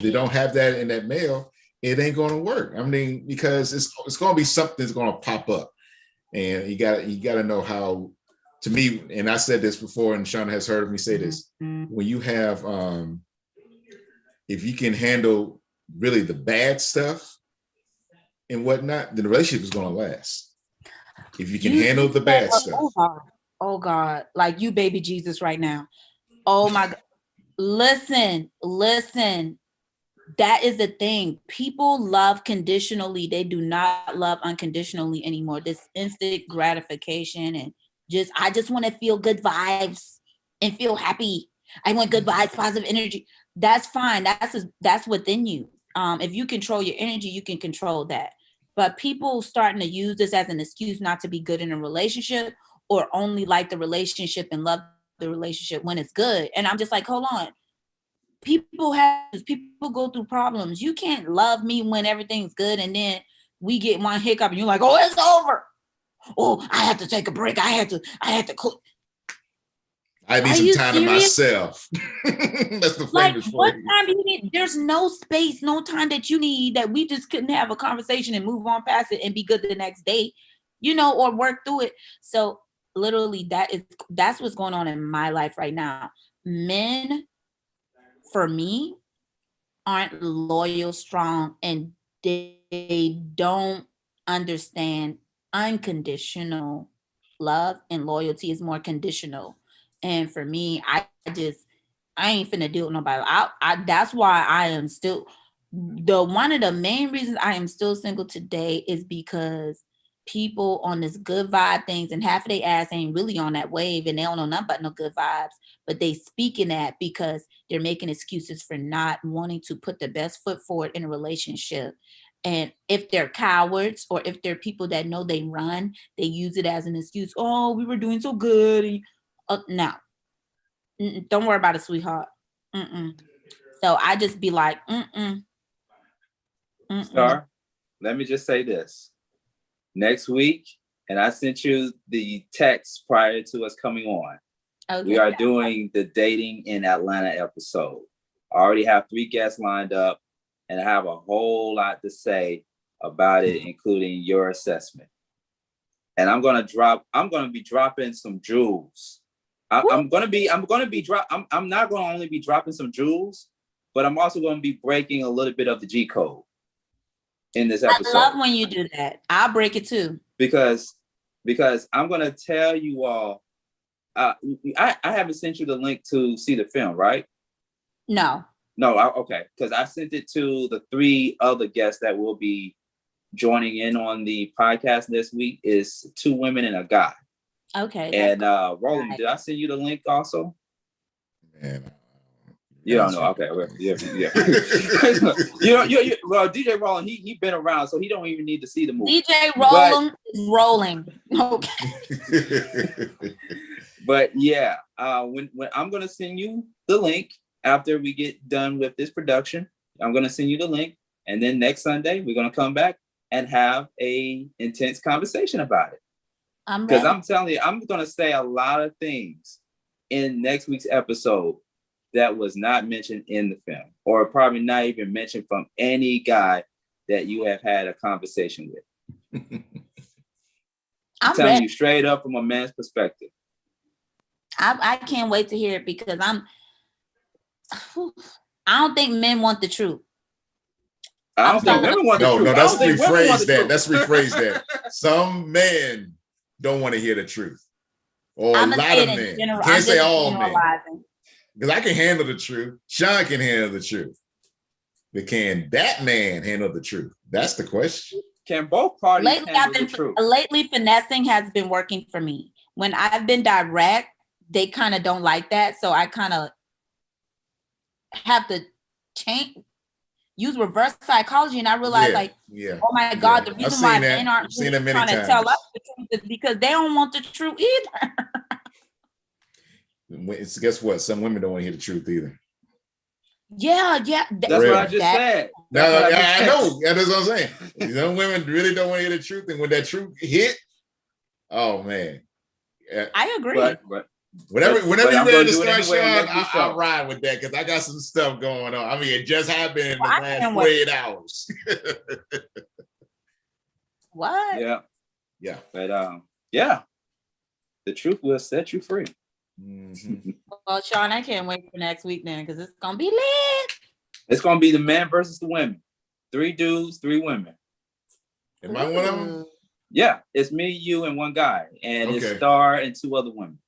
they don't have that in that male, it ain't going to work. I mean, because it's going to be something that's going to pop up, and you got to know how. To me, and I said this before, and Shauna has heard me say this: when you have, if you can handle really the bad stuff and whatnot, then the relationship is going to last. If you can handle the bad stuff. Oh God, like you, baby Jesus, right now. Oh my God. Listen. That is the thing. People love conditionally. They do not love unconditionally anymore. This instant gratification and I just want to feel good vibes and feel happy. I want good vibes, positive energy. That's fine. That's within you. If you control your energy, you can control that. But people starting to use this as an excuse not to be good in a relationship, or only like the relationship and love the relationship when it's good. And I'm just like, hold on. People go through problems. You can't love me when everything's good, and then we get one hiccup and you're like, oh, it's over. Oh, I have to take a break. I had to quit. I need some time to myself. That's the famous phrase. What time do you need? There's no space, no time that you need that we just couldn't have a conversation and move on past it and be good the next day, or work through it. So literally that's what's going on in my life right now. Men, for me, aren't loyal, strong, and they don't understand unconditional love, and loyalty is more conditional. And for me, I ain't finna deal with nobody. That's why I am still one of the main reasons I am still single today is because people on this good vibe things, and half of their ass ain't really on that wave, and they don't know nothing but no good vibes, but they speaking that because they're making excuses for not wanting to put the best foot forward in a relationship. And if they're cowards, or if they're people that know they run, they use it as an excuse. Oh, we were doing so good. No, don't worry about it, sweetheart. So I just be like, Star, let me just say this. Next week, and I sent you the text prior to us coming on. Okay. We are doing the Dating in Atlanta episode. I already have 3 guests lined up, and I have a whole lot to say about it, including your assessment. And I'm gonna be dropping some jewels. I'm not gonna only be dropping some jewels, but I'm also gonna be breaking a little bit of the G code in this episode. I love when you do that. I'll break it too. Because I'm gonna tell you all. I haven't sent you the link to see the film, right? No. Okay, because I sent it to the 3 other guests that will be joining in on the podcast this week. Is 2 women and a guy. Okay. And Roland, right. Did I send you the link also? Man, you don't know. Okay, yeah. Well, DJ Roland, he been around, so he don't even need to see the movie. DJ Roland is rolling. Okay. But yeah, when I'm gonna send you the link after we get done with this production, I'm gonna send you the link, and then next Sunday we're gonna come back and have a intense conversation about it. Because I'm telling you, I'm gonna say a lot of things in next week's episode that was not mentioned in the film, or probably not even mentioned from any guy that you have had a conversation with. I'm telling you straight up from a man's perspective. I can't wait to hear it, because I don't think men want the truth. I don't think women want the truth. No, let's rephrase that. Let's rephrase that. Some men don't want to hear the truth. Or a lot of men. You can't say all men. Because I can handle the truth. Sean can handle the truth. But can that man handle the truth? That's the question. Can both parties handle the truth? Lately, finessing has been working for me. When I've been direct, they kind of don't like that. So I kind of have to use reverse psychology. And I realized oh my God, the reason why men aren't really trying to tell us the truth is because they don't want the truth either. Guess what? Some women don't want to hear the truth either. Yeah. That's what I just said. I know. That's what I'm saying. Some women really don't want to hear the truth. And when that truth hit, oh man. I agree. Whenever but you're I'm ready gonna to do it start, anyway on Sean, next week's I'll show. ride with that because I got some stuff going on. I mean, it just happened in the Well, I last can't wait. 48 hours. What? Yeah, Yeah. but yeah, the truth will set you free. Mhm. Well, Sean, I can't wait for next week then because it's gonna be lit. It's gonna be the men versus the women. 3 dudes, 3 women. Am I one of them? Ooh. Yeah, it's me, you, and one guy, and it's Okay. Star and 2 other women.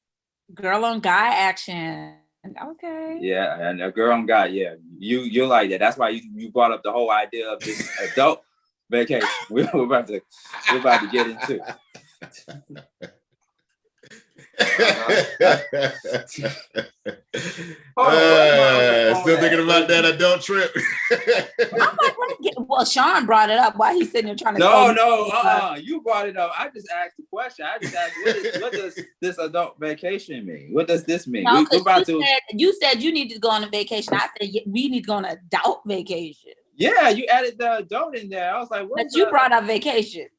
Girl on guy action. Okay. Yeah, and a girl and guy. Yeah, you like that. That's why you brought up the whole idea of this adult vacation. We're about to get into. Still thinking about that adult trip. Well, Sean brought it up. Why he's sitting there trying to You brought it up. I just asked the question. I just asked, what does this adult vacation mean? What does this mean? No, you said you need to go on a vacation. I said we need to go on an adult vacation. Yeah, you added the adult in there. I was like, what? But you brought up vacation.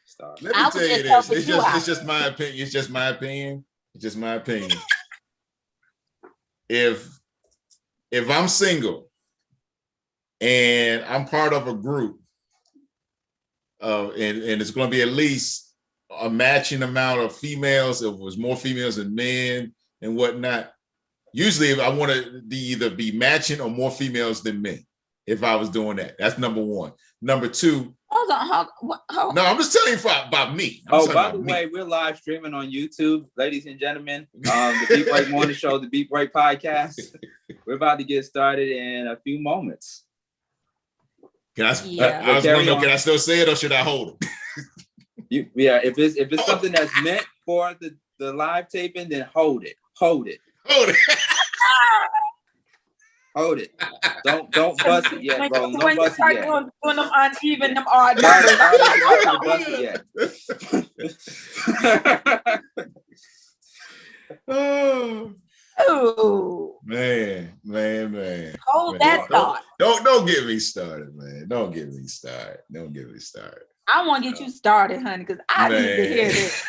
Stop. Let me tell you this. It's just my opinion. It's just my opinion. It's just my opinion. If I'm single and I'm part of a group, and it's going to be at least a matching amount of females. If it was more females than men and whatnot, usually if I want to either be matching or more females than men. If I was doing that, that's number one. Number two. Hold on. No, I'm just telling you about me. By the way, we're live streaming on YouTube, ladies and gentlemen. The Beat Break Morning Show, the Beat Break Podcast. We're about to get started in a few moments. Can I still say it or should I hold it? If it's something that's meant for the live taping, then hold it. Hold it. Hold it. Don't bust it yet, bro. Don't bust it yet. Doing them uneven, them odd numbers. Oh man. Hold that thought. Don't get me started, man. Don't get me started. I want to get you started, honey, because I need to hear this.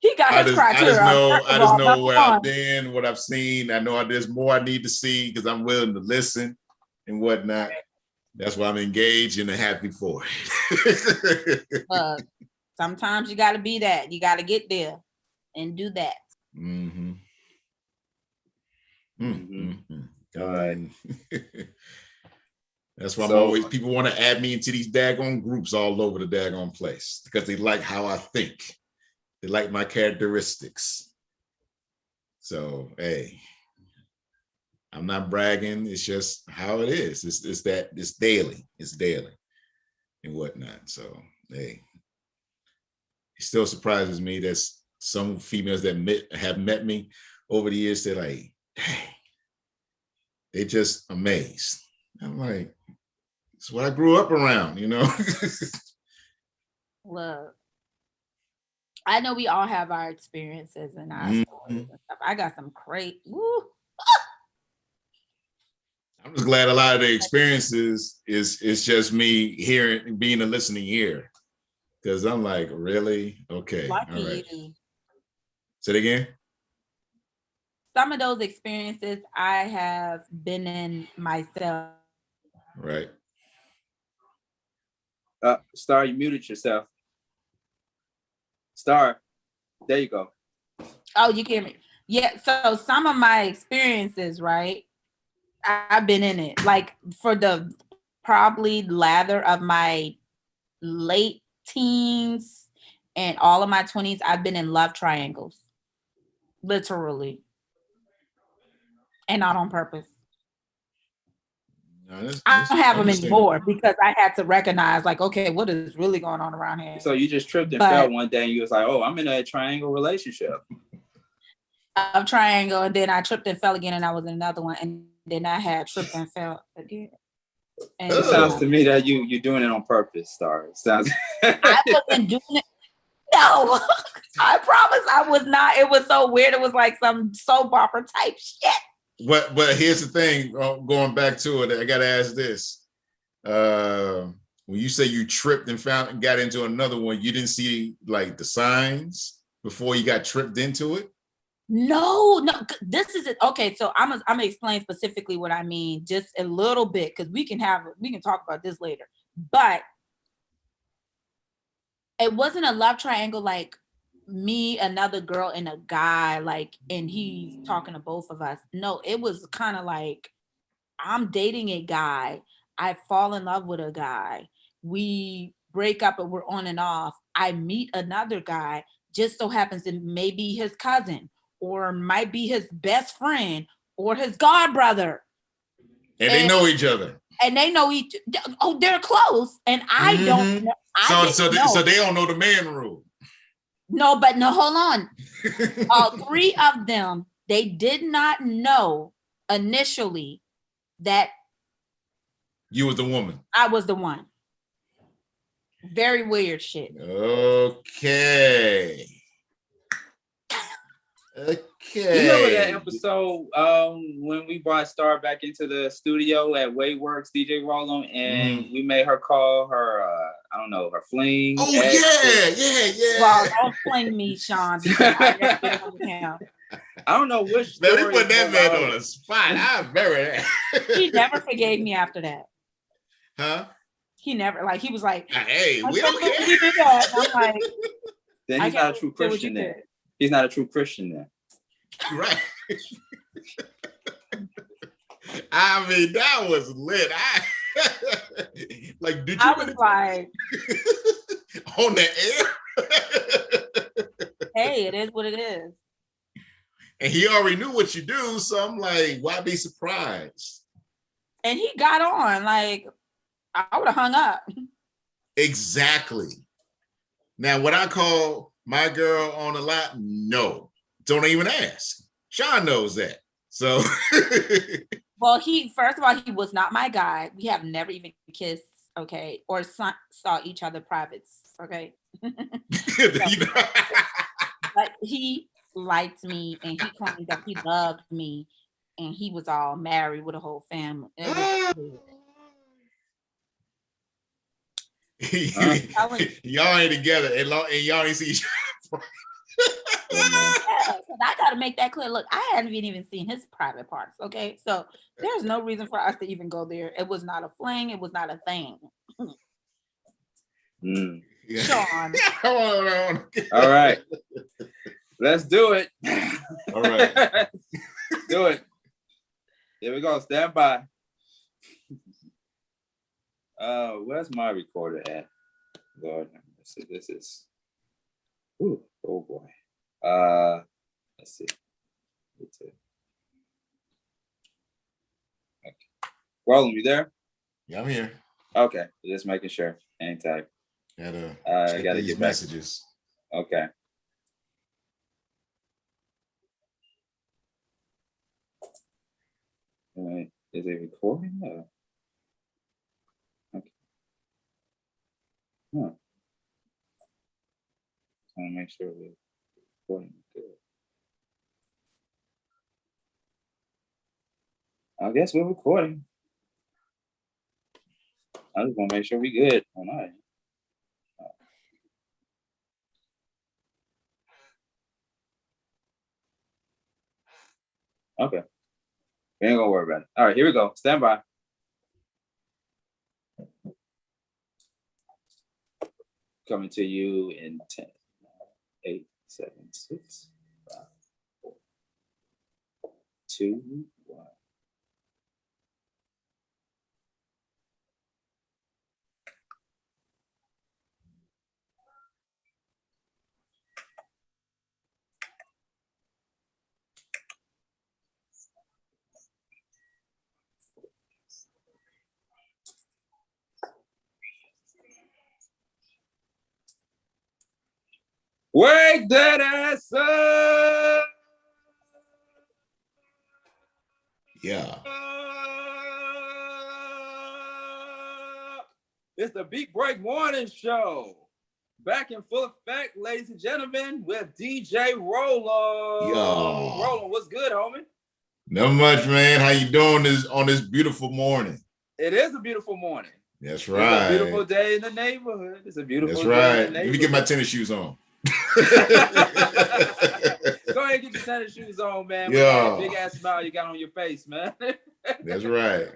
He got his criteria. I just know where I've been, what I've seen. I know there's more I need to see because I'm willing to listen and whatnot. That's why I'm engaged and happy for it. Sometimes you got to be that. You got to get there and do that. Mm-hmm. All right. That's why people want to add me into these daggone groups all over the daggone place because they like how I think. They like my characteristics. So, hey, I'm not bragging. It's just how it is. It's daily. It's daily and whatnot. So, hey, it still surprises me that some females that have met me over the years, they're like, dang, they're just amazed. I'm like, it's what I grew up around, you know? Look. I know we all have our experiences and our stories and stuff. I got some great. Woo. I'm just glad a lot of the experiences is just me hearing, being a listening ear, because I'm like, really? Okay. Lucky all right. You. Say it again. Some of those experiences I have been in myself. Right. Star, you muted yourself. Star, there you go. Oh, you hear me? Yeah. So some of my experiences, right? I've been in it. Like for the probably lather of my late teens and all of my 20s, I've been in love triangles. Literally. And not on purpose. No, I don't have them anymore because I had to recognize, like, okay, what is really going on around here? So you just tripped and fell one day and you was like, oh, I'm in a triangle relationship. A triangle, and then I tripped and fell again and I was in another one. And then I had tripped and fell again. And it sounds to me that you're doing it on purpose, Star. Sounds I wasn't doing it. No, I promise I was not. It was so weird. It was like some soap opera type shit. But here's the thing, going back to it, I gotta ask this. When you say you tripped and got into another one, you didn't see like the signs before you got tripped into it? No, this is it. Okay, so I'm gonna explain specifically what I mean just a little bit, because we can talk about this later. But it wasn't a love triangle like me, another girl, and a guy, like, and he's talking to both of us. No, it was kind of like I'm dating a guy, I fall in love with a guy, we break up and we're on and off. I meet another guy, just so happens it may be his cousin, or might be his best friend, or his god brother. And they know each other. And they know they're close. And I don't know. So they don't know the man rule. No, but no, hold on. 3 of them, they did not know initially that you were the woman. I was the one. Very weird shit. Okay. You remember that episode when we brought Star back into the studio at Wayworks, DJ Roland, and we made her call her, I don't know, her fling? Oh, yeah. Well, don't fling me, Sean. I don't know which story. Let me put that man on the spot. I remember that. He never forgave me after that. Huh? He never, like, he was like, hey, we don't care. I'm like, then he's not a true Christian then. He's not a true Christian then. Right. I mean, that was lit. Like, did you? I was like, on the air. Hey, it is what it is. And he already knew what you do, so I'm like, why be surprised? And he got on, like, I would have hung up. Exactly. Now, would I call my girl on the lot? No. Don't even ask. Sean knows that. So. Well, first of all, he was not my guy. We have never even kissed, okay, or saw each other privates, okay. But he liked me, and he claimed that he loved me, and he was all married with a whole family. Y'all ain't together, and y'all ain't see each other. I gotta make that clear. Look, I hadn't even seen his private parts. Okay, so there's no reason for us to even go there. It was not a fling. It was not a thing. Sean. All right, let's do it. All right, do it. Here we go. Stand by. Where's my recorder at? Lord, this is. Ooh, oh boy. Let's see. Okay. Roland, you there? Yeah, I'm here. Okay, just making sure. Hang tight. I gotta get messages. Okay. Is it recording? Okay. Huh. I want to make sure we're recording good. I guess we're recording. I just want to make sure we're good on our end. Okay. We ain't gonna worry about it. All right, here we go. Stand by. Coming to you in 10, 8, 7, 6, 5, 4, 2, 1. Wake that ass up! Yeah. It's the Beat Break Morning Show. Back in full effect, ladies and gentlemen, with DJ Roland. Yo. Roland, what's good, homie? Not much, man. How you doing on this beautiful morning? It is a beautiful morning. That's right. It's a beautiful day in the neighborhood. It's a beautiful That's day right. in the neighborhood. Let me get my tennis shoes on. Go ahead and get your tennis shoes on, man. With that big ass smile you got on your face, man. That's right.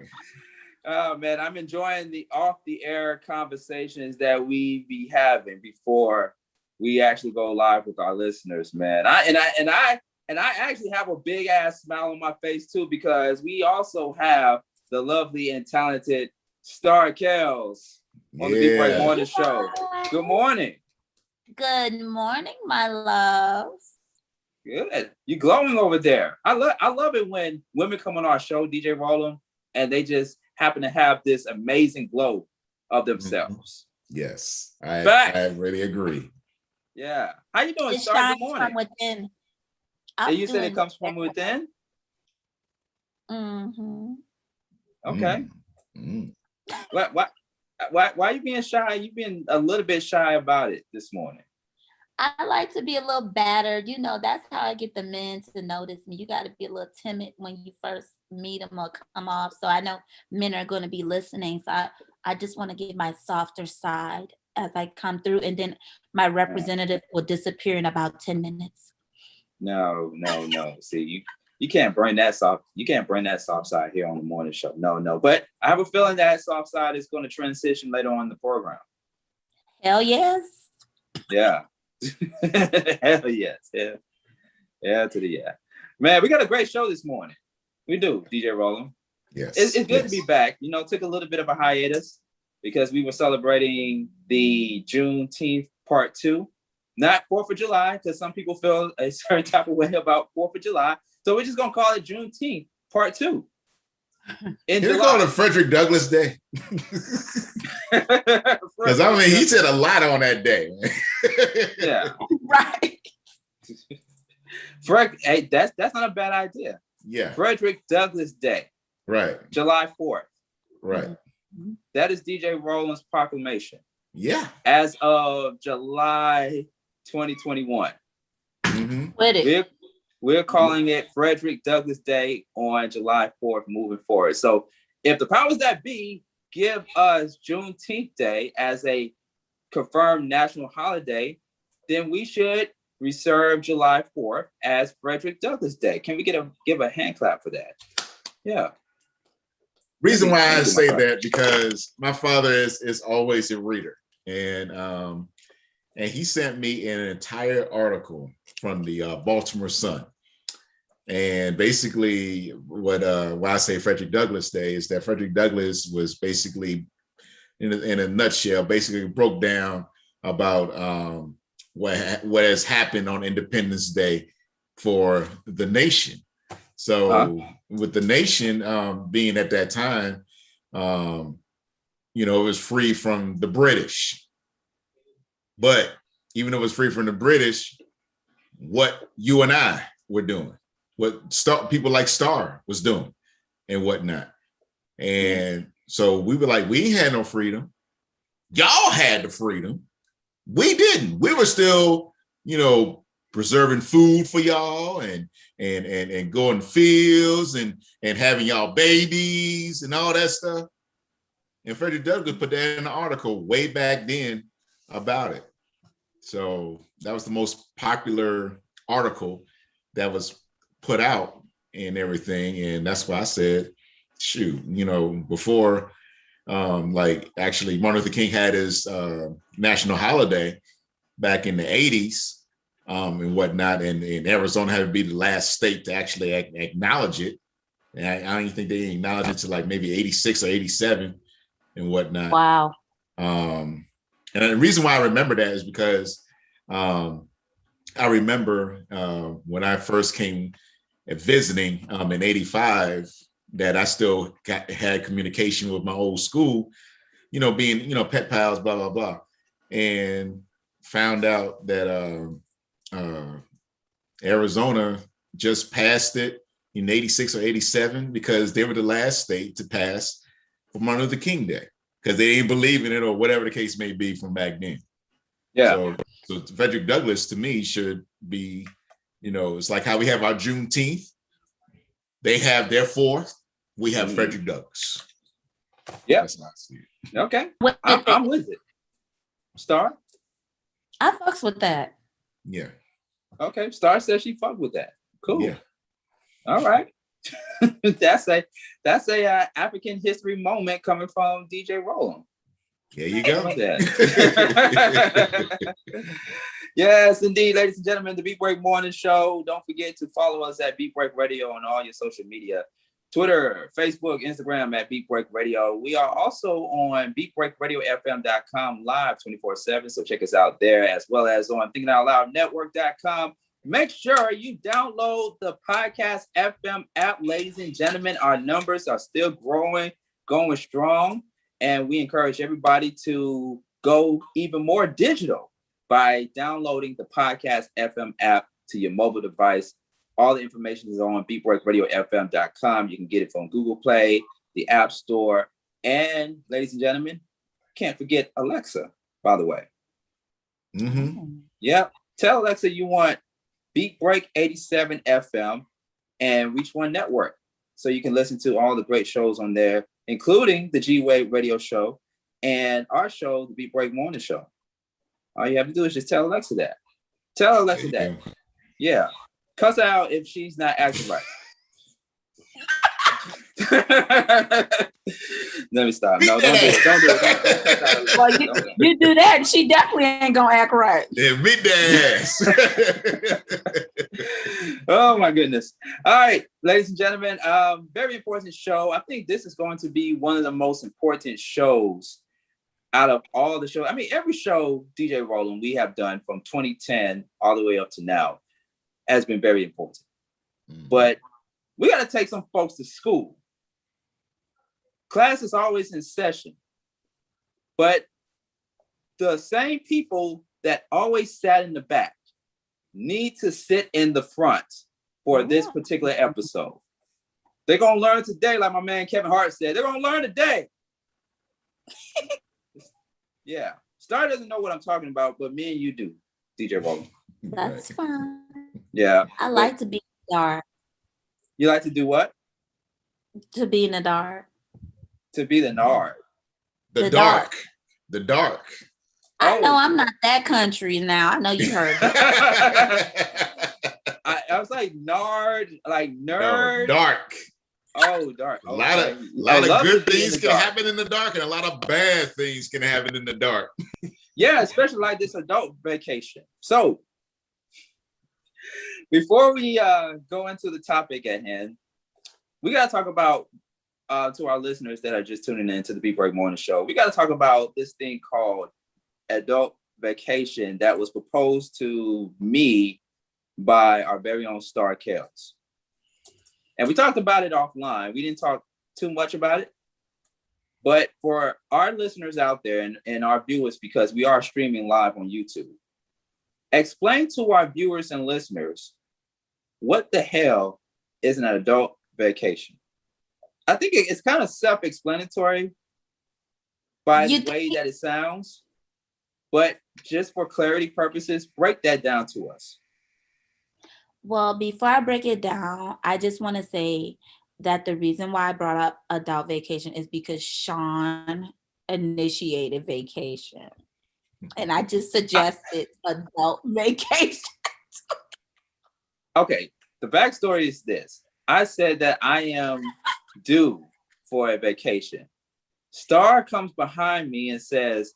Oh man, I'm enjoying the off the air conversations that we be having before we actually go live with our listeners, man. I actually have a big ass smile on my face too, because we also have the lovely and talented Star Kells on the Big Break Morning Show. Good morning. Good morning, my loves. Good. You glowing over there. I love it when women come on our show, DJ Rollum, and they just happen to have this amazing glow of themselves. Yes, I really agree. Yeah. How you doing, Star? Good morning. From within. You said it comes from within? Mm-hmm. Okay. Mm-hmm. Why are you being shy? You've been a little bit shy about it this morning. I like to be a little battered. You know, that's how I get the men to notice me. You got to be a little timid when you first meet them or come off. So I know men are going to be listening. So I just want to get my softer side as I come through. And then my representative will disappear in about 10 minutes. No. See, you can't bring that soft. You can't bring that soft side here on the morning show. No. But I have a feeling that soft side is going to transition later on in the program. Hell yes. Yeah. Hell yes. Yeah to the yeah. Man, we got a great show this morning. We do, DJ Rollum. Yes. It's good to be back. You know, took a little bit of a hiatus because we were celebrating the Juneteenth part 2. Not 4th of July, because some people feel a certain type of way about 4th of July. So we're just going to call it Juneteenth part 2. You're calling it Frederick Douglass Day. Because I mean, he said a lot on that day. Yeah. Right. Hey, that's not a bad idea. Yeah. Frederick Douglass Day. Right. July 4th. Right. That is DJ Rollum's proclamation. Yeah. As of July 2021. Mm-hmm. We're calling it Frederick Douglass Day on July 4th moving forward. So if the powers that be give us Juneteenth Day as a confirmed national holiday, then we should reserve July 4th as Frederick Douglass Day. Can we give a hand clap for that? Yeah. Reason why I say that, because my father is always a reader. And he sent me an entire article from the Baltimore Sun. And basically why I say Frederick Douglass Day is that Frederick Douglass was basically, in a nutshell, basically broke down about what has happened on Independence Day for the nation. So with the nation being at that time, it was free from the British. But even though it was free from the British, what you and I were doing, what people like Star was doing and whatnot. And so we were like, we had no freedom. Y'all had the freedom. We didn't. We were still, preserving food for y'all and going fields and having y'all babies and all that stuff. And Frederick Douglass put that in the article way back then about it. So that was the most popular article that was put out and everything. And that's why I said, shoot, before actually Martin Luther King had his national holiday back in the 80s and whatnot, and Arizona had to be the last state to actually acknowledge it. And I don't even think they acknowledged it to like maybe 86 or 87 and whatnot. Wow. And the reason why I remember that is because I remember when I first came visiting in 85, that I still had communication with my old school, being, pet pals, blah, blah, blah. And found out that Arizona just passed it in 86 or 87 because they were the last state to pass for Martin Luther King Day because they didn't believe in it or whatever the case may be from back then. Yeah. So Frederick Douglass to me should be, it's like how we have our Juneteenth. They have their 4th. We have Frederick Douglass. Yeah. That's how I see it. Okay. I'm with it. Star? I fucks with that. Yeah. Okay. Star says she fuck with that. Cool. Yeah. All right. that's a African history moment coming from DJ Roland. There you go. Yes, indeed, ladies and gentlemen, the Beat Break Morning Show. Don't forget to follow us at Beat Break Radio on all your social media. Twitter, Facebook, Instagram at Beat Break Radio. We are also on beatbreakradiofm.com live 24/7. So check us out there, as well as on thinkingoutloudnetwork.com. Make sure you download the Podcast FM app, ladies and gentlemen. Our numbers are still growing, going strong. And we encourage everybody to go even more digital by downloading the Podcast FM app to your mobile device. All the information is on beatbreakradiofm.com. You can get it from Google Play, the App Store, and ladies and gentlemen, can't forget Alexa, by the way. Mm-hmm. Yep. Tell Alexa you want Beat Break 87 FM and Reach One Network, so you can listen to all the great shows on there, including the G-Wave Radio Show and our show, the Beat Break Morning Show. All you have to do is just tell Alexa that. Tell Alexa that. Go. Yeah. Cuss her out if she's not acting right. Let me stop. No, don't do it. Don't do it. Well, you do that, and she definitely ain't gonna act right. Yeah, beat the ass. Oh my goodness. All right, ladies and gentlemen, very important show. I think this is going to be one of the most important shows out of all the shows. I mean, every show, DJ Roland, we have done from 2010 all the way up to now has been very important. Mm-hmm. But we got to take some folks to school. Class is always in session, but the same people that always sat in the back need to sit in the front for this particular episode. They're going to learn today, like my man Kevin Hart said. They're going to learn today. Yeah. Star doesn't know what I'm talking about, but me and you do, DJ Roland. That's fine. Yeah. I like to be in the dark. You like to do what? To be in the dark. To be the nard. The dark. The dark. I know I'm not that country now. I know you heard I was like nard, like nerd. No, dark. Oh, dark. A lot of good things can happen in the dark, and a lot of bad things can happen in the dark. Yeah, especially like this adult vacation. So before we go into the topic at hand, we got to talk about, to our listeners that are just tuning in to the Beat Break Morning Show, we got to talk about this thing called adult vacation that was proposed to me by our very own Star Kels. And we talked about it offline. We didn't talk too much about it. But for our listeners out there and our viewers, because we are streaming live on YouTube, explain to our viewers and listeners what the hell is an adult vacation. I think it's kind of self-explanatory by the way that it sounds, but just for clarity purposes, break that down to us. Well, before I break it down, I just want to say that the reason why I brought up adult vacation is because Sean initiated vacation. And I just suggested adult vacation. Okay, the backstory is this. I said that I am due for a vacation. Star comes behind me and says,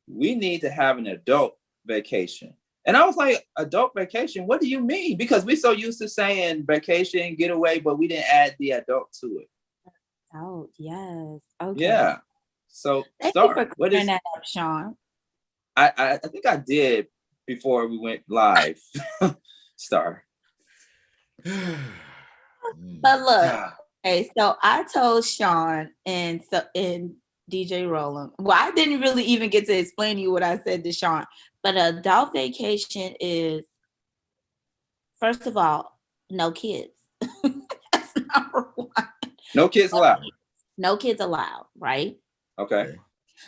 we need to have an adult vacation. And I was like, adult vacation? What do you mean? Because we're so used to saying vacation, getaway, but we didn't add the adult to it. Oh, yes. Okay. Yeah. So, Thank you for clearing that up, Sean. I think I did before we went live, Star. But look, okay, so I told Sean and DJ Roland. Well, I didn't really even get to explain to you what I said to Sean. But adult vacation is, first of all, no kids. That's number one. No kids allowed. No kids allowed, right? Okay.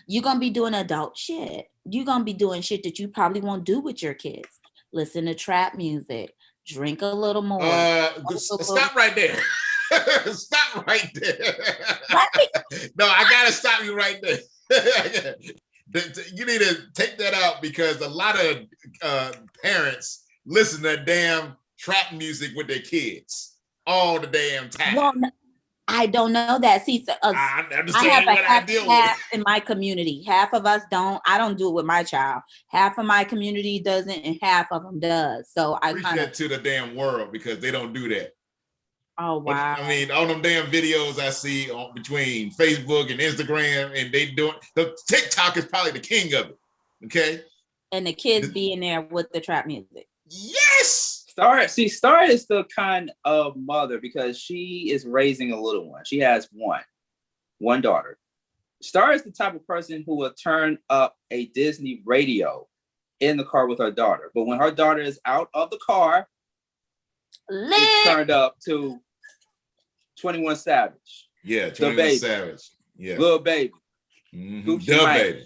You're going to be doing adult shit. You're going to be doing shit that you probably won't do with your kids. Listen to trap music. Drink a little more. Stop right there. Stop right there. No, I got to stop you right there. You need to take that out because a lot of parents listen to damn trap music with their kids all the damn time. Well, I don't know that. See, I have a half in my community. Half of us don't. I don't do it with my child. Half of my community doesn't, and half of them does. So I preach that to the damn world because they don't do that. Oh wow! But, I mean, all them damn videos I see on between Facebook and Instagram, and they doing the TikTok is probably the king of it. Okay, and the kids being there with the trap music. Yes. Star is the kind of mother because she is raising a little one. She has one daughter. Star is the type of person who will turn up a Disney radio in the car with her daughter. But when her daughter is out of the car, it's turned up to 21 Savage. Yeah, 21 Savage. Yeah. Lil Baby. Mm-hmm. The Baby.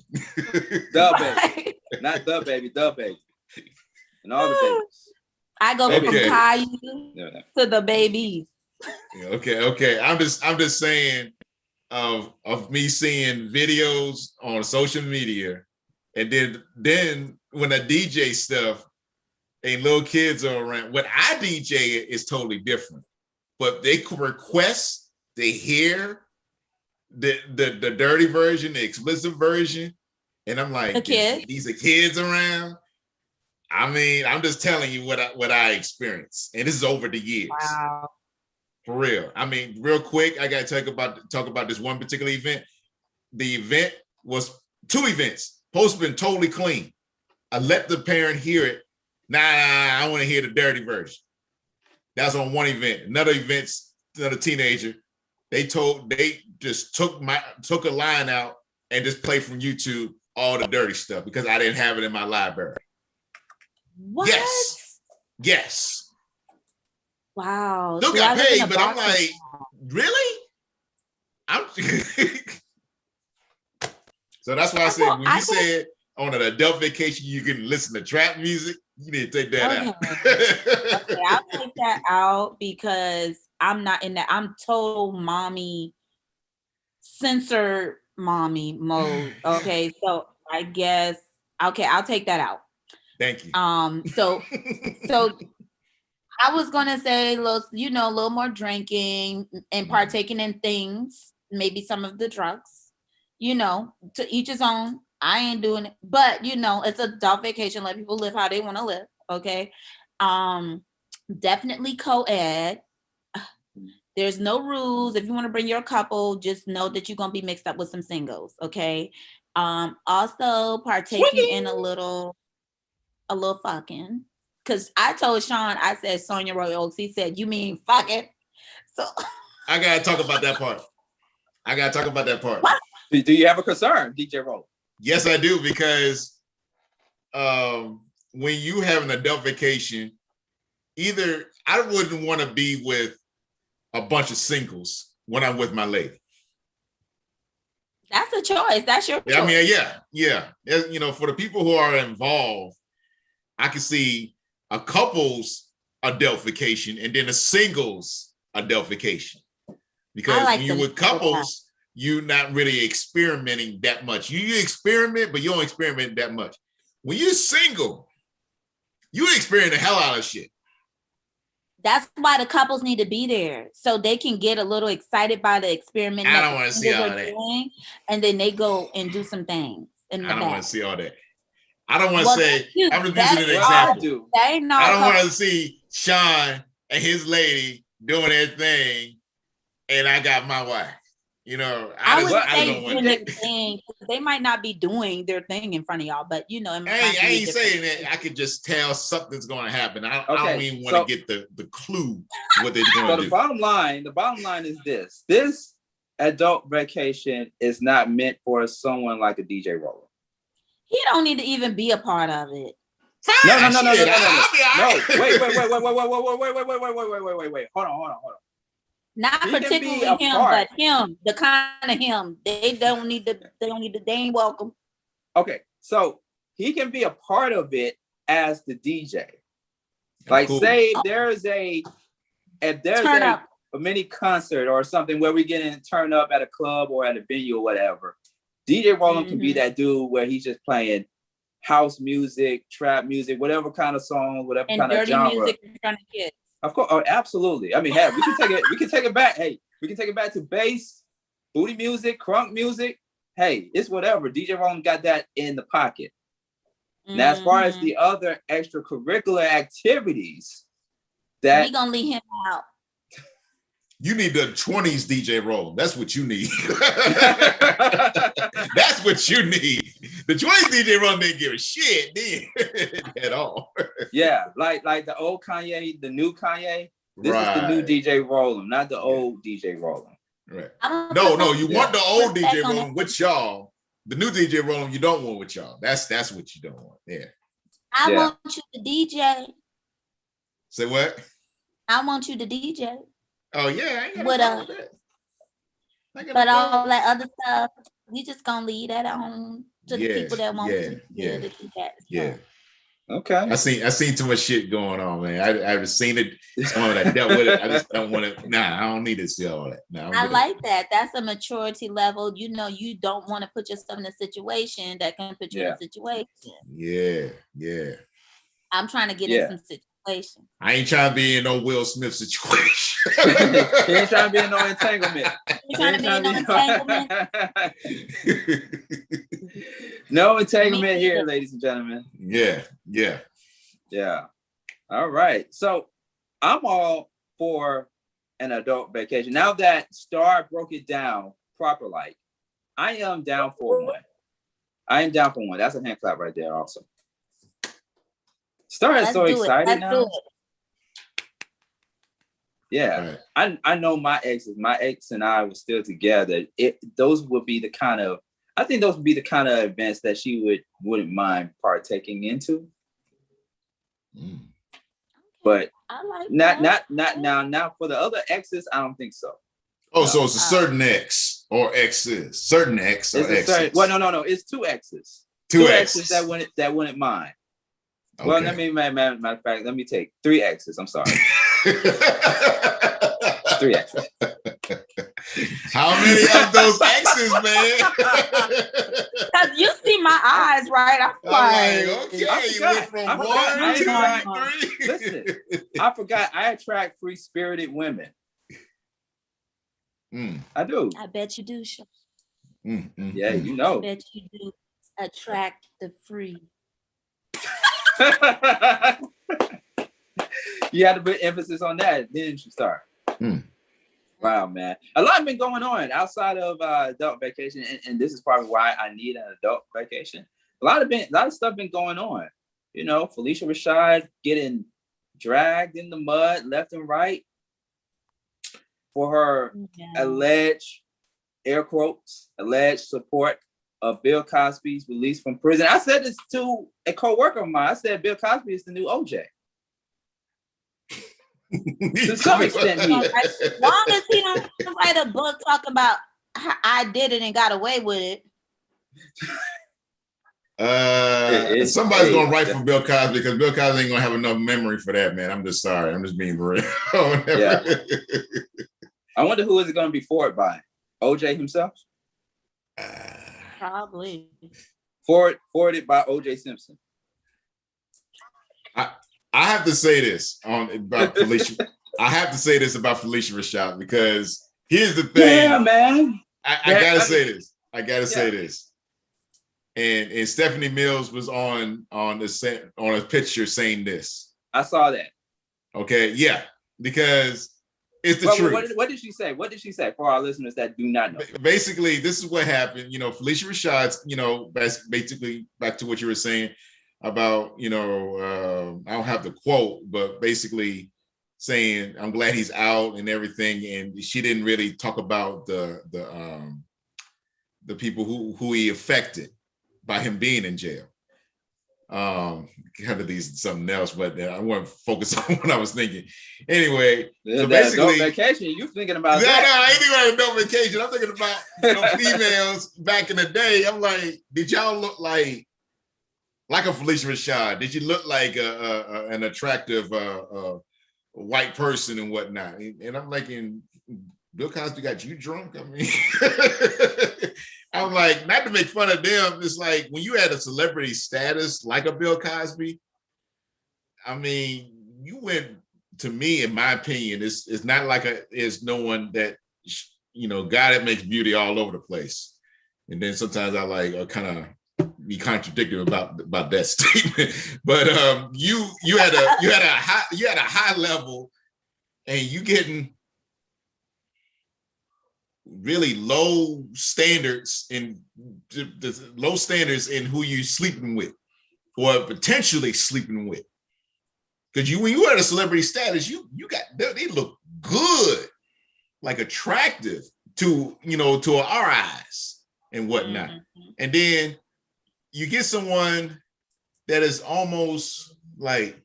The Baby. Not The Baby, The Baby. And all the babies. I go from Caillou to the babies. Okay. I'm just saying of me seeing videos on social media, and then when the DJ stuff and little kids are around, what I DJ is totally different. But they request to hear the dirty version, the explicit version, and I'm like, these are kids around. I mean, I'm just telling you what I experienced, and this is over the years. Wow, for real. I mean, real quick, I gotta talk about this one particular event. The event was 2 events. Supposed to have been totally clean. I let the parent hear it. Nah, I want to hear the dirty version. That's on one event. Another teenager. They just took a line out and just played from YouTube all the dirty stuff because I didn't have it in my library. What? Yes. Wow. Still got paid, but I'm like, really? So that's why I said when you said on an adult vacation you can listen to trap music, you need to take that out. Okay, I'll take that out because I'm not in that. I'm total mommy, censored mommy mode. Okay, so I guess I'll take that out. Thank you. So I was gonna say a little more drinking and partaking in things, maybe some of the drugs, to each his own. I ain't doing it, but it's a adult vacation. Let people live how they want to live. Okay. Definitely co-ed. There's no rules. If you want to bring your couple, just know that you're gonna be mixed up with some singles. Okay. Also partaking in a little fucking. Because I told Sean, I said Sonia Roy Oaks. He said, "You mean fucking?" So I gotta talk about that part. What? Do you have a concern, DJ Roll? Yes, I do, because when you have an adult vacation, either I wouldn't want to be with a bunch of singles when I'm with my lady. That's a choice. That's your choice. I mean, yeah. For the people who are involved, I can see a couple's adult vacation and then a singles adult vacation. Because when you're with couples, you're not really experimenting that much. You experiment, but you don't experiment that much. When you're single, you experience the hell out of shit. That's why the couples need to be there so they can get a little excited by the experiment. I don't want to see all that. Doing, and then they go and do some things. I don't want to see all that. I don't want to say, I'm just using an example. I don't want to see Sean and his lady doing their thing and I got my wife. I don't want that. They might not be doing their thing in front of y'all, but I ain't saying that. I could just tell something's going to happen. I don't even want to get the clue what they're going to do. The bottom line is this: this adult vacation is not meant for someone like a DJ Roller. He don't need to even be a part of it. No. Wait. Hold on. Not particularly him, but him, the kind of him. They ain't welcome. Okay, so he can be a part of it as the DJ. Like, cool. Say if there's a mini concert or something where we get in turn up at a club or at a venue or whatever, DJ Roland can be that dude where he's just playing house music, trap music, whatever kind of song, whatever and kind of dirty genre. music in front of kids. Of course, oh, absolutely. I mean, hey, we can take it. We can take it back. Hey, we can take it back to bass, booty music, crunk music. Hey, it's whatever. DJ Roland got that in the pocket. Now, as far as the other extracurricular activities, that we gonna leave him out. You need the 20s DJ Roland. That's what you need. That's what you need. The 20s DJ Roland didn't give a shit then at all. Yeah, like the old Kanye, the new Kanye. This Right. is the new DJ Roland, not the old DJ Roland. Right. I'm No, gonna you put want the old respect DJ on Roland with y'all. The new DJ Roland you don't want with y'all. That's what you don't want. Yeah. I Yeah. want you to DJ. Say what? I want you to DJ. Oh yeah, I ain't got What no problem with that. I ain't got But no problem. all that other stuff, we just gonna leave that on to the Yeah, people that want yeah, to to do that. Yeah. Okay. I seen too much shit going on, man. I've seen it. Someone that dealt with it. I just don't want to. Nah, I don't need to see all that. Nah, I like that. That's a maturity level. You know, you don't want to put yourself in a situation that can put you in a situation. Yeah. I'm trying to get in some situation. I ain't trying to be in no Will Smith situation. He ain't trying to be in no entanglement. You trying to be in no entanglement? No entanglement here, ladies and gentlemen. Yeah. Yeah. All right. So I'm all for an adult vacation. Now that Star broke it down proper, like I am down for one. That's a hand clap right there. Also, Star is so excited now. Yeah, right. I know my ex and I were still together. Those would be the kind of events that she wouldn't mind partaking into. But I like not now for the other exes, I don't think so. Oh, so it's a certain ex or exes, certain ex or exes. Well, no, it's two exes. Two exes that wouldn't mind. Okay. Well, matter of fact, let me take 3 exes. I'm sorry. 3 exes. How many of those exes, man? Because you see my eyes, right? I'm like, okay, you went from 1 to 3. Listen, I forgot I attract free-spirited women. I do. I bet you do, Sean. Yeah, you know. I bet you do attract the free. You had to put emphasis on that, didn't you, Star? Wow, man. A lot been going on outside of adult vacation, and this is probably why I need an adult vacation. A lot of stuff been going on. You know, Phylicia Rashad getting dragged in the mud left and right for her alleged, air quotes, alleged support of Bill Cosby's release from prison. I said this to a co-worker of mine. I said Bill Cosby is the new OJ. To some extent, he is. As long as he don't write a book talking about how I did it and got away with it. Somebody's gonna write for Bill Cosby because Bill Cosby ain't gonna have enough memory for that, man. I'm just sorry. I'm just being real. Yeah. I wonder who is it gonna be forwarded by? OJ himself? Probably. Forwarded by OJ Simpson. I have to say this about Phylicia. I have to say this about Phylicia Rashad because here's the thing. Yeah, man. I gotta say this. I gotta say this. And Stephanie Mills was on a picture saying this. I saw that. Okay, yeah, because it's the truth. What did she say? What did she say for our listeners that do not know? Basically, this is what happened. You know, Phylicia Rashad's. You know, basically back to what you were saying about, you know, I don't have the quote, but basically saying I'm glad he's out and everything, and she didn't really talk about the people who he affected by him being in jail. Kind of these something else, but I want to focus on what I was thinking. Anyway, so basically, vacation. You thinking about that? No, I ain't thinking about no vacation. I'm thinking about females back in the day. I'm like, did y'all look like a Phylicia Rashad? Did you look like an attractive white person and whatnot? And I'm like, Bill Cosby got you drunk? I mean, I'm like, not to make fun of them, it's like when you had a celebrity status like a Bill Cosby, I mean, you went, to me, in my opinion, it's not like it's no one that, you know, God that makes beauty all over the place. And then sometimes I kind of be contradictory about that statement. But you had a high level, and you getting really low standards in who you sleeping with or potentially sleeping with. Because when you had a celebrity status, you got, they look good, like attractive to our eyes and whatnot. Mm-hmm. And then you get someone that is almost like,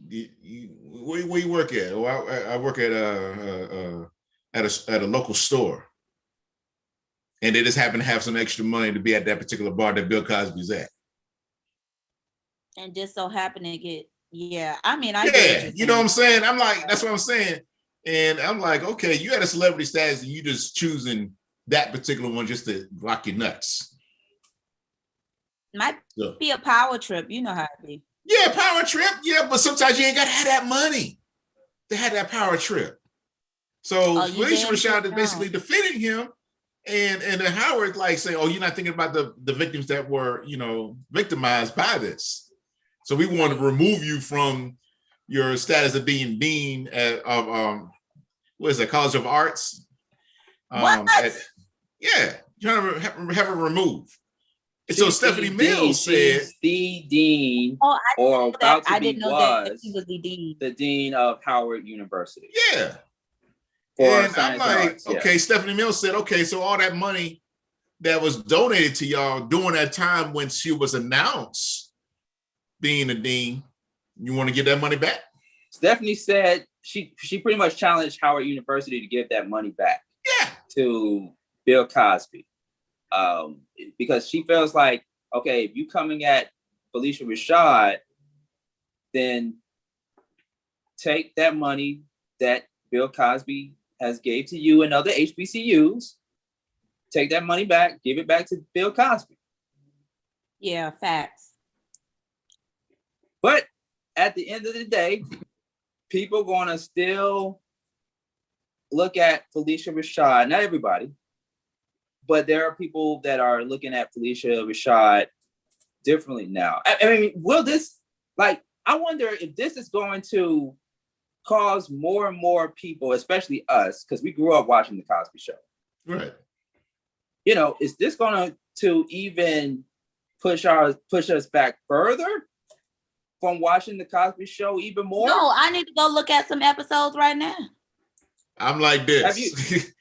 where you work at? Oh, I work at a local store, and they just happen to have some extra money to be at that particular bar that Bill Cosby's at, and just so happen to get, yeah. I mean, you know what I'm saying? I'm like, that's what I'm saying, and I'm like, okay, you had a celebrity status, and you just choosing that particular one just to rock your nuts. Might be a power trip, you know how it be. Yeah, power trip. Yeah, but sometimes you ain't gotta have that money to have that power trip. So Phylicia Rashad is basically defending him, and then Howard like saying, "Oh, you're not thinking about the victims that were, victimized by this. So we want to remove you from your status of being dean of what is it, College of Arts? What? Trying to have her removed." So Stephanie Mills said, the dean, or about to be was the dean of Howard University. Yeah. And I'm like, okay, Stephanie Mills said, okay, so all that money that was donated to y'all during that time when she was announced being a dean, you want to get that money back? Stephanie said she pretty much challenged Howard University to give that money back to Bill Cosby. Because she feels like, okay, if you coming at Phylicia Rashad, then take that money that Bill Cosby has gave to you and other HBCUs, take that money back, give it back to Bill Cosby. Yeah, facts. But at the end of the day, people gonna still look at Phylicia Rashad, not everybody, but there are people that are looking at Phylicia Rashad differently now. I mean, will this, I wonder if this is going to cause more and more people, especially us, because we grew up watching The Cosby Show. Right. Is this going to even push us back further from watching The Cosby Show even more? No, I need to go look at some episodes right now. I'm like this.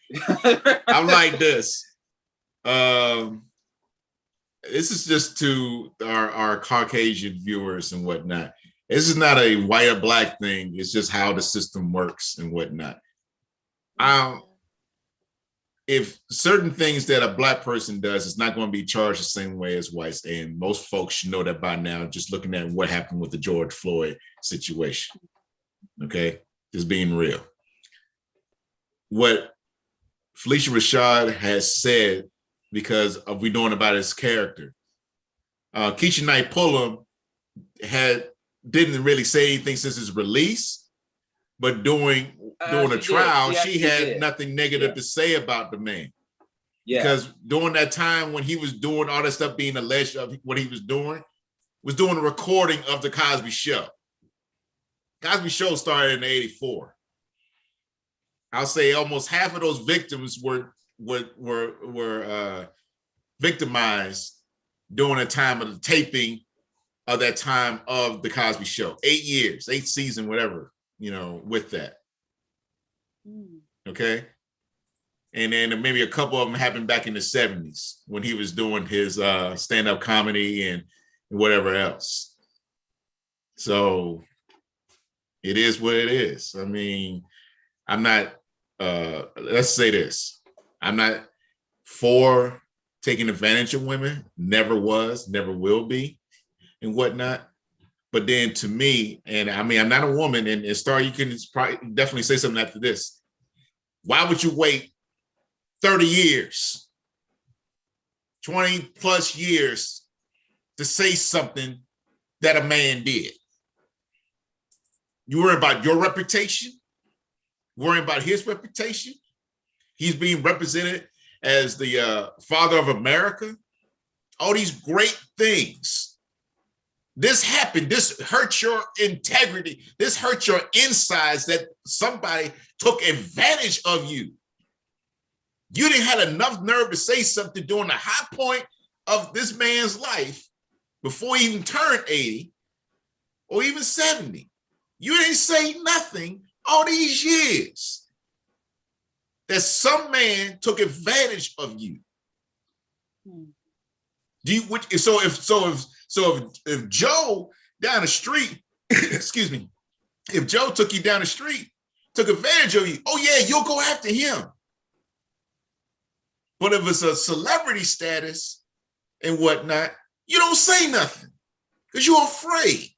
I'm like this. This is just to our Caucasian viewers and whatnot. This is not a white or black thing. It's just how the system works and whatnot. If certain things that a black person does, it's not going to be charged the same way as whites. And most folks should know that by now, just looking at what happened with the George Floyd situation. Okay, just being real. What Phylicia Rashad has said, because of we knowing about his character. Keisha Knight Pulliam didn't really say anything since his release, but during a trial, she had nothing negative to say about the man. Yeah. Because during that time when he was doing all that stuff being alleged of what he was doing a recording of the Cosby Show. Cosby Show started in '84. I'll say almost half of those victims were victimized during the time of the taping of that time of the Cosby Show. 8 years, 8 seasons, whatever, with that. Okay. And then maybe a couple of them happened back in the 70s when he was doing his stand-up comedy and whatever else. So it is what it is. I mean, I'm not, let's say this. I'm not for taking advantage of women, never was, never will be, and whatnot. But then to me, and I mean, I'm not a woman, and Star, you can probably definitely say something after this. Why would you wait 30 years 20 plus years to say something that a man did. You worry about your reputation, worrying about his reputation. He's being represented as the father of America. All these great things. This happened. This hurt your integrity. This hurt your insides that somebody took advantage of you. You didn't have enough nerve to say something during the high point of this man's life before he even turned 80 or even 70. You didn't say nothing all these years that some man took advantage of you. Do you? If Joe down the street, excuse me, if Joe took you down the street, took advantage of you, oh yeah, you'll go after him. But if it's a celebrity status and whatnot, you don't say nothing because you're afraid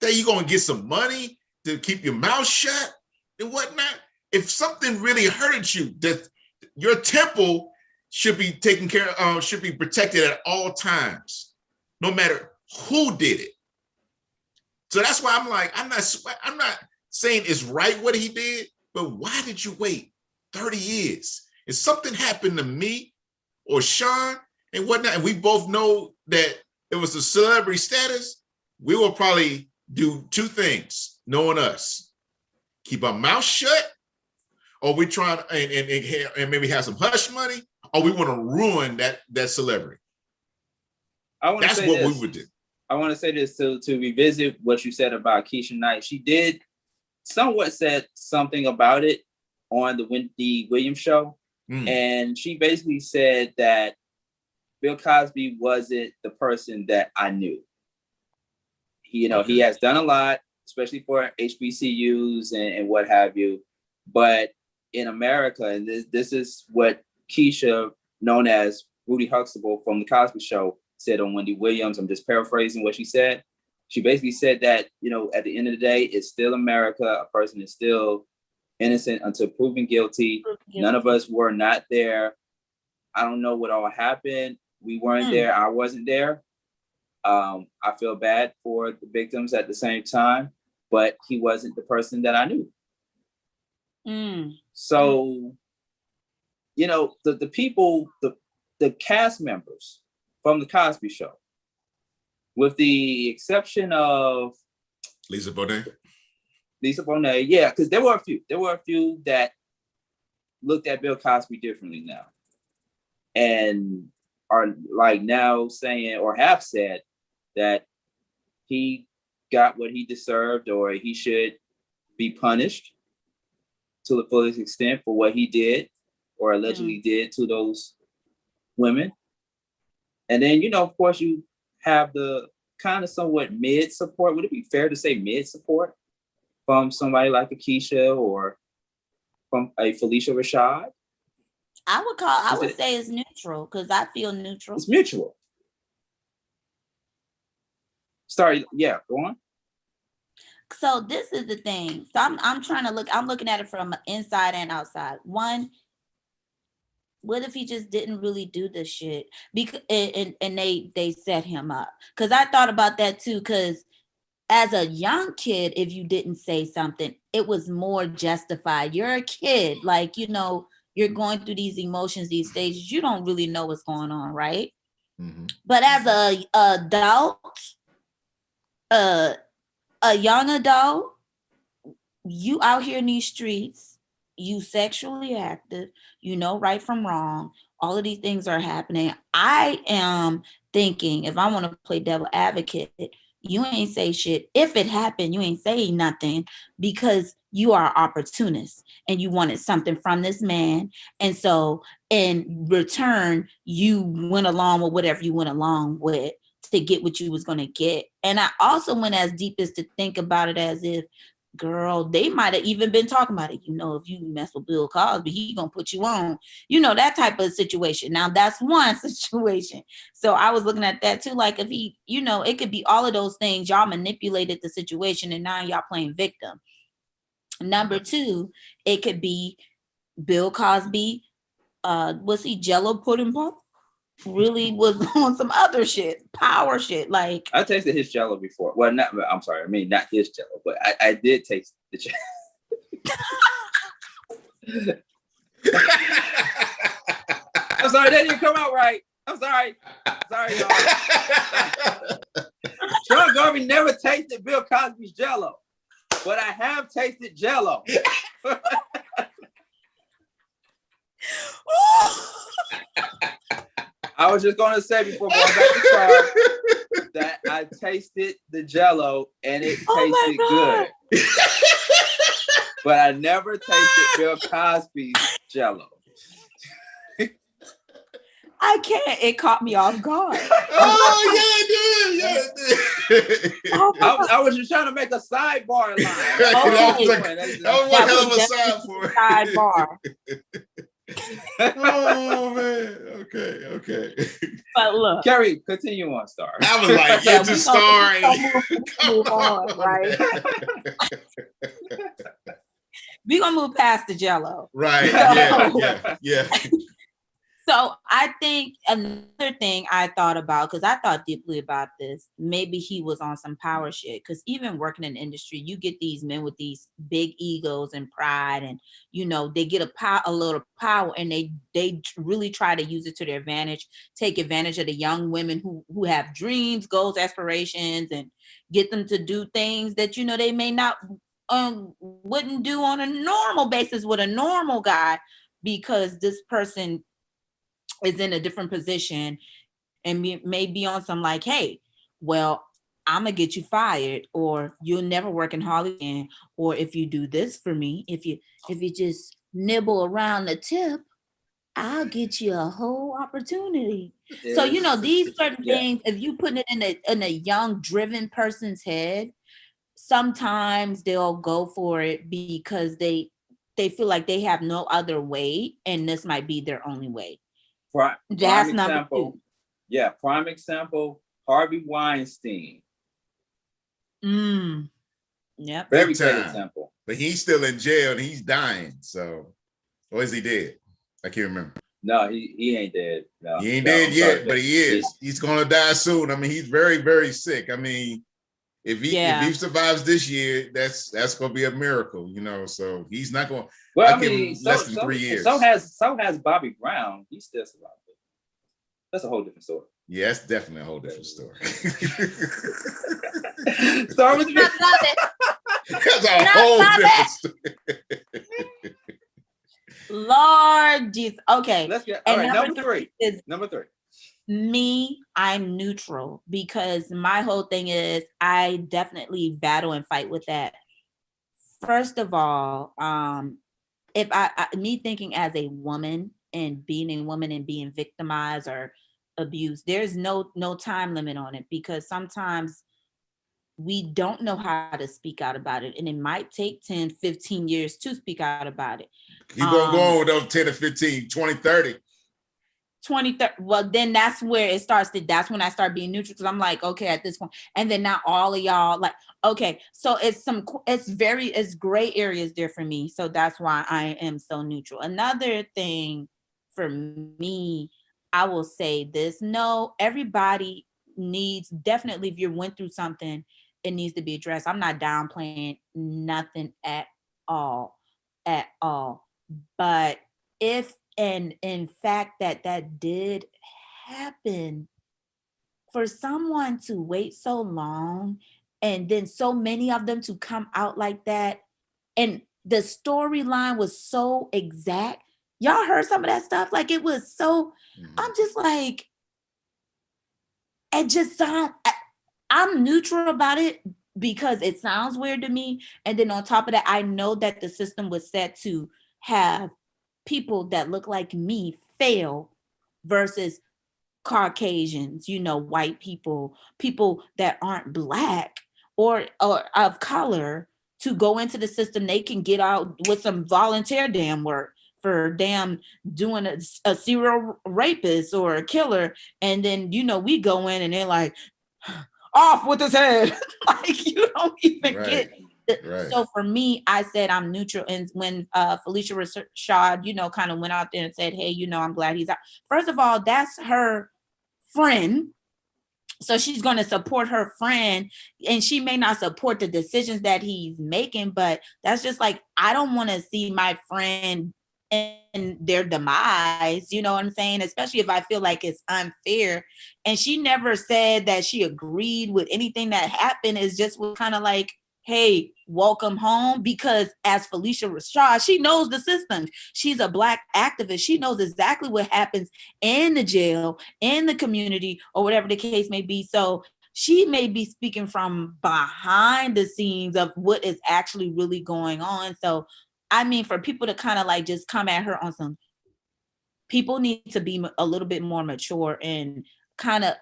that you're going to get some money to keep your mouth shut and whatnot. If something really hurted you, that your temple should be taken care of, should be protected at all times, no matter who did it. So that's why I'm like, I'm not saying it's right what he did, but why did you wait 30 years? If something happened to me or Sean and whatnot, and we both know that it was a celebrity status, we will probably do two things, knowing us. Keep our mouth shut, or we try and maybe have some hush money, or we want to ruin that celebrity. That's what we would do. I want to say this to revisit what you said about Keisha Knight. She did somewhat said something about it on the Wendy Williams show. And she basically said that Bill Cosby wasn't the person that I knew. He has done a lot, especially for HBCUs and what have you. But in America, and this is what Keisha, known as Rudy Huxtable from The Cosby Show, said on Wendy Williams. I'm just paraphrasing what she said. She basically said that, at the end of the day, it's still America. A person is still innocent until proven guilty. None of us were not there. I don't know what all happened. We weren't there. I wasn't there. I feel bad for the victims at the same time, but he wasn't the person that I knew. So, the people, the cast members from The Cosby Show, with the exception of Lisa Bonet, yeah, because there were a few that looked at Bill Cosby differently now, and are like now saying or have said that he got what he deserved, or he should be punished to the fullest extent for what he did or allegedly did to those women. And then, of course, you have the kind of somewhat mid support. Would it be fair to say mid support from somebody like a Keisha or from a Phylicia Rashad? I would say it's neutral, because I feel neutral. It's mutual. Sorry, yeah, go on. So this is the thing. So I'm looking at it from inside and outside. One, what if he just didn't really do this shit? Because and they set him up. Because I thought about that too, because as a young kid, if you didn't say something, it was more justified. You're a kid, like, you're going through these emotions, these stages. You don't really know what's going on, right? Mm-hmm. But as a adult, a young adult, you out here in these streets, you sexually active, right from wrong. All of these things are happening. I am thinking, if I want to play devil advocate, you ain't say shit. If it happened, you ain't say nothing because you are opportunist and you wanted something from this man. And so in return, you went along with whatever you went along with to get what you was going to get. And I also went as deep as to think about it as if, girl, they might have even been talking about it. If you mess with Bill Cosby, he gonna put you on, that type of situation. Now that's one situation. So I was looking at that too. Like if he, it could be all of those things. Y'all manipulated the situation and now y'all playing victim. Number two, it could be Bill Cosby. Was he Jello pudding pop? really was on some other shit, power shit. Like I tasted his Jello before. Well, I'm sorry. I mean, not his Jello, but I did taste the Jello. I'm sorry, that didn't come out right. I'm sorry. Sorry, y'all. Sean Garvey never tasted Bill Cosby's Jello, but I have tasted Jello. I was just going to say before going back to Star that I tasted the Jello and it tasted good. But I never tasted Bill Cosby's Jello. I can't. It caught me off guard. Oh, yeah, it did. I was just trying to make a sidebar line. That was one hell of a sidebar. Oh, man. Okay. But look. Carrie, continue on, Star. I was like, yeah, to Star. Move on, right? We're going to move past the Jello. Right. Yeah. So I think another thing I thought about, because I thought deeply about this, maybe he was on some power shit. Because even working in the industry, you get these men with these big egos and pride, and they get a little power, and they really try to use it to their advantage, take advantage of the young women who have dreams, goals, aspirations, and get them to do things that they may not wouldn't do on a normal basis with a normal guy, because this person is in a different position and may be on some like, hey, well, I'm gonna get you fired, or you'll never work in Hollywood again, or if you do this for me, if you just nibble around the tip, I'll get you a whole opportunity. So these certain things, if you put it in a young, driven person's head, sometimes they'll go for it because they feel like they have no other way, and this might be their only way. Prime example. Yeah, prime example, Harvey Weinstein. Yep. Very great example. But he's still in jail and he's dying. So, or is he dead? I can't remember. No, he ain't dead. No, he ain't dead yet, but he is. He's gonna die soon. I mean, he's very, very sick. I mean, if he survives this year, that's gonna be a miracle, So he's not gonna. Well, give him less than 3 years. So has Bobby Brown. He still survived it. That's a whole different story. Yeah, that's definitely a whole different story. Start with me. That's a whole different story. Lord Jesus. Okay. Let's get all right. Number three. Me, I'm neutral, because my whole thing is I definitely battle and fight with that. First of all, if me thinking as a woman and being a woman and being victimized or abused, there's no time limit on it, because sometimes we don't know how to speak out about it, and it might take 10, 15 years to speak out about it. Keep on going with those 10 to 15, 20, 30. 20, 30. Well, then that's where it starts. That's when I start being neutral, because I'm like, okay, at this point, and then now all of y'all like, okay, so it's gray areas there for me. So that's why I am so neutral. Another thing for me, I will say this: no, everybody needs, definitely, if you went through something, it needs to be addressed. I'm not downplaying nothing at all. But if, and in fact that did happen, for someone to wait so long and then so many of them to come out like that, and the storyline was so exact. Y'all heard some of that stuff? Like, it was so, I'm just like, it just sounds, I'm neutral about it because it sounds weird to me. And then on top of that, I know that the system was set to have people that look like me fail versus Caucasians, white people that aren't Black or of color, to go into the system. They can get out with some volunteer damn work for damn doing a serial rapist or a killer. And then, we go in and they're like, off with his head. Like, you don't even get it. Right. So for me, I said I'm neutral. And when Phylicia Rashad, kind of went out there and said, hey, I'm glad he's out. First of all, that's her friend. So she's going to support her friend, and she may not support the decisions that he's making, but that's just like, I don't want to see my friend in their demise, you know what I'm saying? Especially if I feel like it's unfair. And she never said that she agreed with anything that happened. It's just kind of like, hey, welcome home. Because as Phylicia Rashad, she knows the system. She's a Black activist. She knows exactly what happens in the jail, in the community, or whatever the case may be. So she may be speaking from behind the scenes of what is actually really going on. So, I mean, for people to kind of like just come at her on some, people need to be a little bit more mature and kind of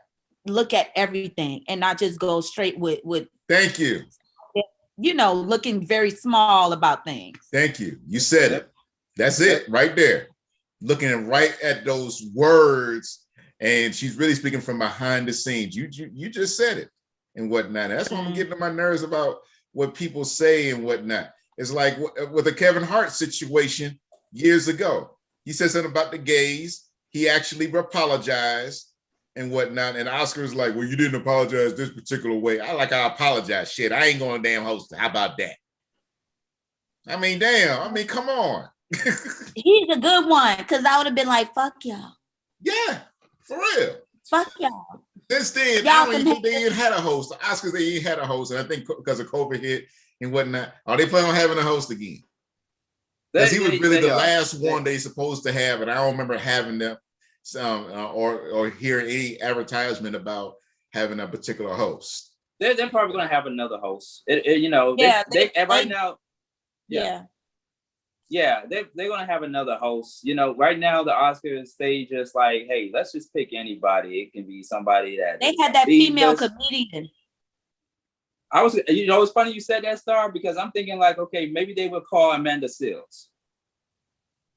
look at everything and not just go straight with Thank you. You know, looking very small about things. Thank you. You said it. That's it right there. Looking right at those words, and she's really speaking from behind the scenes. You just said it and whatnot. That's why I'm getting on my nerves about what people say and whatnot. It's like with the Kevin Hart situation years ago. He said something about the gays. He actually apologized and whatnot. And Oscar's like, well, you didn't apologize this particular way. I apologize. Shit, I ain't going to damn host it. How about that? I mean, damn. I mean, come on. He's a good one, because I would have been like, fuck y'all. Yeah, for real. Fuck y'all. Since then, I don't even think they even had a host. The Oscars, they ain't had a host. And I think because of COVID hit and whatnot, are they planning on having a host again? Because he was really the last one they supposed to have, and I don't remember having them or hearing any advertisement about having a particular host. They're probably going to have another host. Right now. Yeah, they're going to have another host. You know, right now the Oscars, they just like, hey, let's just pick anybody. It can be somebody that they had that female comedian. It's funny you said that, Star, because I'm thinking like, okay, maybe they would call Amanda Seales.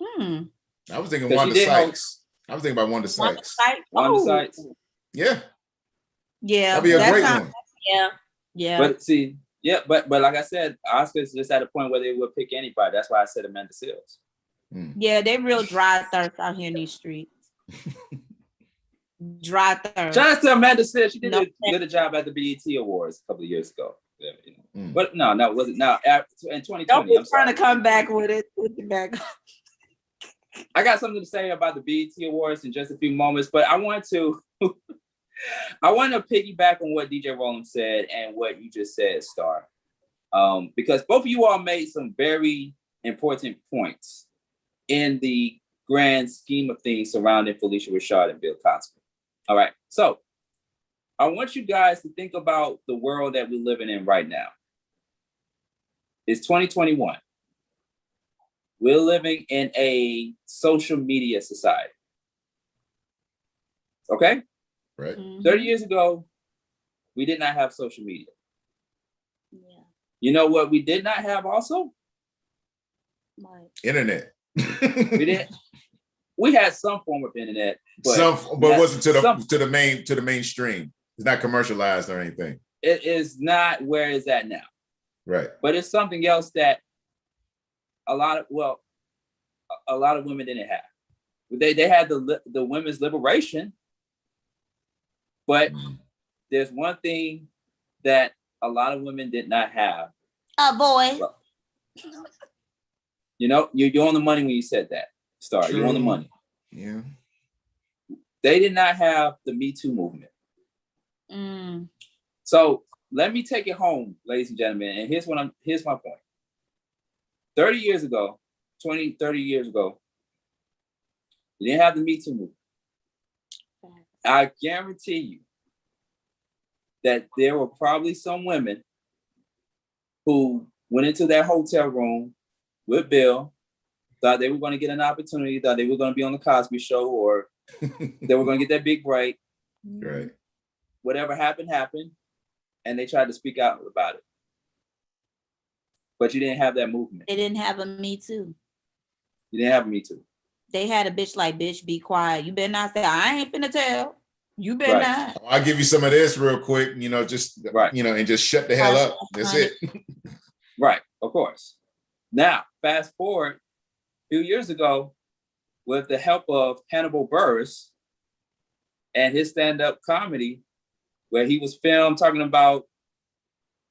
I was thinking Wanda Sykes. I was thinking about Wanda Sykes. Wanda Sykes. Yeah. Yeah. That'd be a great one. Yeah. Yeah. But see, yeah, but like I said, Oscars just at a point where they would pick anybody. That's why I said Amanda Seales. Yeah, they real dry thirst out here in these streets. Dry thirst. Shout out to Amanda Seales. She did a job at the BET Awards a couple of years ago. But no, it wasn't. No, in 2020. Don't be trying to come back with it. With the back. I got something to say about the BET Awards in just a few moments, but I want to piggyback on what DJ Rollins said and what you just said, Star, because both of you all made some very important points in the grand scheme of things surrounding Phylicia Rashad and Bill Cosby. All right, so I want you guys to think about the world that we're living in right now. It's 2021. We're living in a social media society. Okay? Right. 30 years ago, we did not have social media. Yeah. You know what we did not have also? Internet. We didn't. We had some form of internet, but it wasn't to the mainstream. It's not commercialized or anything. It is not where it's at now. Right. But it's something else that a lot of women didn't have. They had the women's liberation, but there's one thing that a lot of women did not have. A voice. Well, you're on the money when you said that, Star. You're on the money. Yeah. They did not have the Me Too movement. So let me take it home, ladies and gentlemen. And here's my point. 30 years ago, you didn't have the Me Too movement. I guarantee you that there were probably some women who went into that hotel room with Bill, thought they were going to get an opportunity, thought they were going to be on the Cosby Show, or they were going to get that big break. Right. Whatever happened, and they tried to speak out about it. But you didn't have that movement. They didn't have a Me Too. You didn't have a Me Too. They had a bitch like, bitch, be quiet. You better not say, I ain't finna tell. You better not. I'll give you some of this real quick, just, and just shut the hell up. That's it. Right, of course. Now, fast forward a few years ago, with the help of Hannibal Buress, and his stand-up comedy, where he was filmed talking about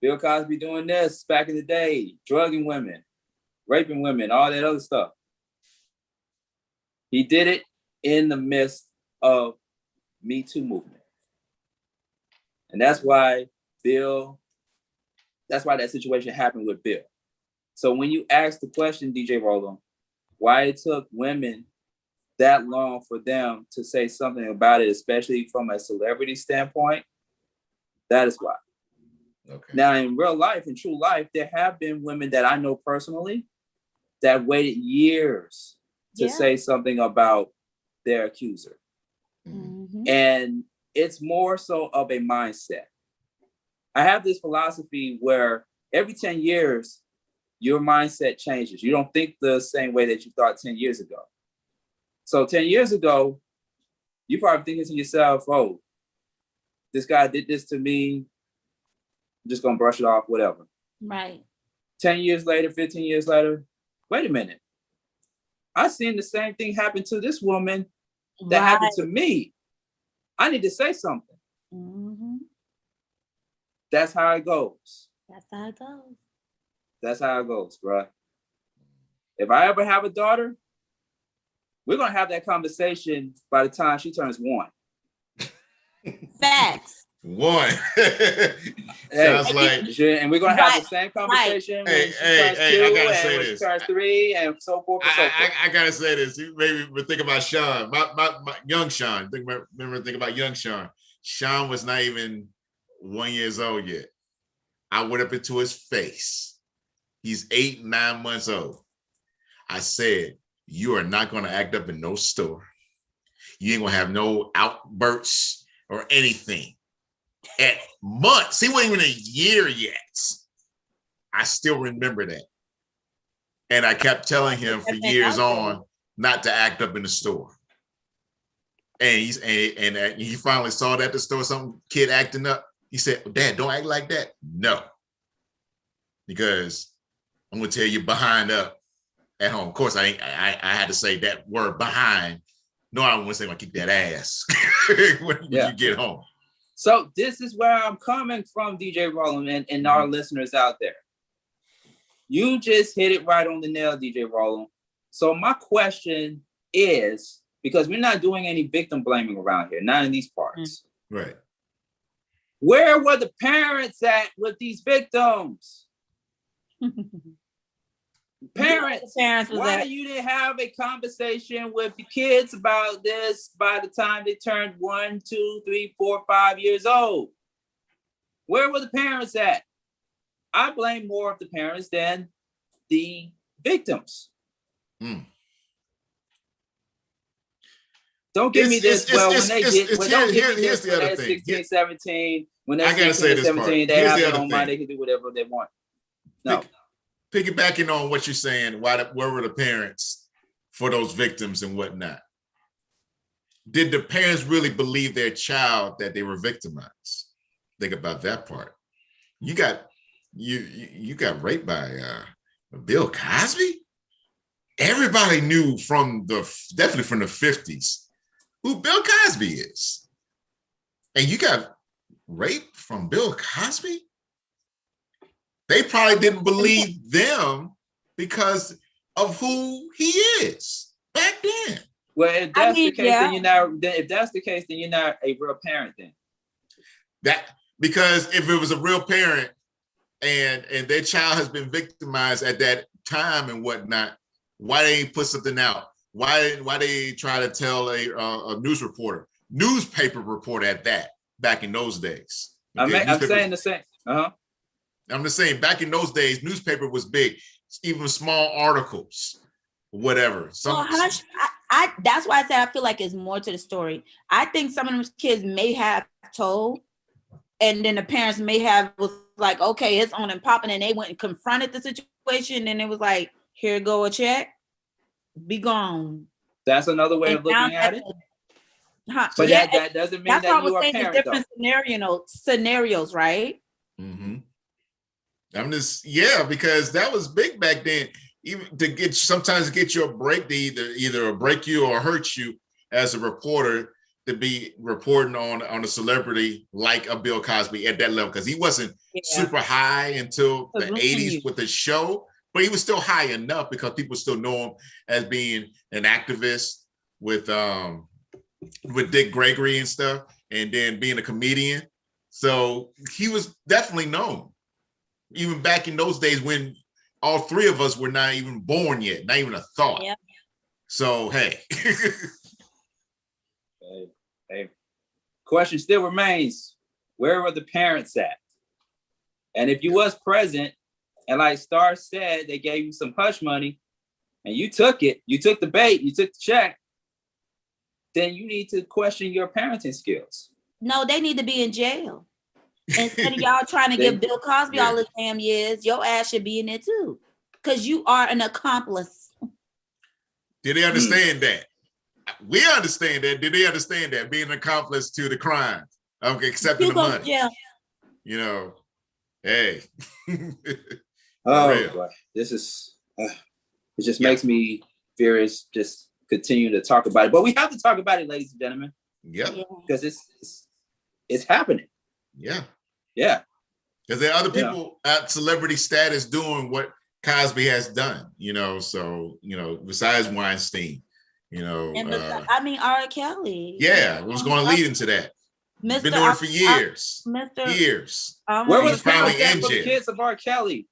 Bill Cosby doing this back in the day, drugging women, raping women, all that other stuff. He did it in the midst of Me Too movement. And that's why that situation happened with Bill. So when you ask the question, DJ Roland, why it took women that long for them to say something about it, especially from a celebrity standpoint, that is why. Okay. Now, in real life, in true life, there have been women that I know personally that waited years to say something about their accuser. Mm-hmm. And it's more so of a mindset. I have this philosophy where every 10 years, your mindset changes. You don't think the same way that you thought 10 years ago. So 10 years ago, you probably thinking to yourself, oh, this guy did this to me. I'm just going to brush it off, whatever. Right. 10 years later, 15 years later, wait a minute. I seen the same thing happen to this woman that happened to me. I need to say something. Mm-hmm. That's how it goes. That's how it goes. That's how it goes, bro. If I ever have a daughter, we're going to have that conversation by the time she turns 1. Facts. 1. Sounds like, and we're going to have the same conversation when she turns 2 and when she turns 3 and so forth and so forth. I got to say this. You maybe think about Sean, my young Sean. Think about young Sean. Sean was not even 1 year old yet. I went up into his face. He's 8, 9 months old. I said, you are not going to act up in no store. You ain't going to have no outbursts or anything. At months, he wasn't even a year yet. I still remember that. And I kept telling him for years on not to act up in the store. And he finally saw that at the store, some kid acting up. He said, Dad, don't act like that. No. Because I'm going to tell you behind up at home. Of course, I had to say that word behind. No, I wouldn't say I'm going to kick that ass when you get home. So this is where I'm coming from, DJ Roland, and our listeners out there. You just hit it right on the nail, DJ Roland. So my question is, because we're not doing any victim blaming around here, not in these parts. Right. Where were the parents at with these victims? Parents, why you didn't have a conversation with the kids about this by the time they turned 1, 2, 3, 4, 5 years old? Where were the parents at? I blame more of the parents than the victims. Don't give me this. When they're 16, 17, when they're 16, 17, they have their own mind. They can do whatever they want. No. Piggybacking on what you're saying, where were the parents for those victims and whatnot? Did the parents really believe their child that they were victimized? Think about that part. You got raped by Bill Cosby. Everybody knew definitely from the 50s who Bill Cosby is, and you got raped from Bill Cosby. They probably didn't believe them because of who he is back then. Well, if that's the case, then you're not. If that's the case, then you're not a real parent. Then because if it was a real parent and their child has been victimized at that time and whatnot, why they ain't put something out? Why they try to tell a newspaper report at that back in those days? I'm saying the same. I'm just saying, back in those days, newspaper was big, even small articles, whatever. That's why I said I feel like it's more to the story. I think some of those kids may have told, and then the parents may have was like, okay, it's on and popping, and they went and confronted the situation, and it was like, here go a check, be gone. That's another way of looking at it. But that doesn't mean that you are a parent. Different scenarios, right? Mm-hmm. Because that was big back then. Even sometimes to get you a break, they either break you or hurt you as a reporter. to be reporting on a celebrity like a Bill Cosby at that level, because he wasn't super high until the 80s with the show, but he was still high enough because people still know him as being an activist with Dick Gregory and stuff, and then being a comedian. So he was definitely known, even back in those days when all three of us were not even born yet, not even a thought. Yeah. So, hey. Hey. Question still remains, where were the parents at? And if you was present, and like Star said, they gave you some hush money, and you took it, you took the bait, you took the check, then you need to question your parenting skills. No, they need to be in jail. Instead of y'all trying to give Bill Cosby all the damn years, your ass should be in there too, because you are an accomplice. Did they understand that? We understand that. Did they understand that? Being an accomplice to the crime, accepting the money. Yeah. You know, hey. Oh boy, this is. It just makes me furious. Just continue to talk about it, but we have to talk about it, ladies and gentlemen. Yeah. Because it's happening. Yeah. Yeah. Because there are other people at celebrity status doing what Cosby has done. So besides Weinstein. And R. Kelly. Yeah, I was going to lead into that. Been doing it for years. Years. Where was finally MJ? Kids of R. Kelly.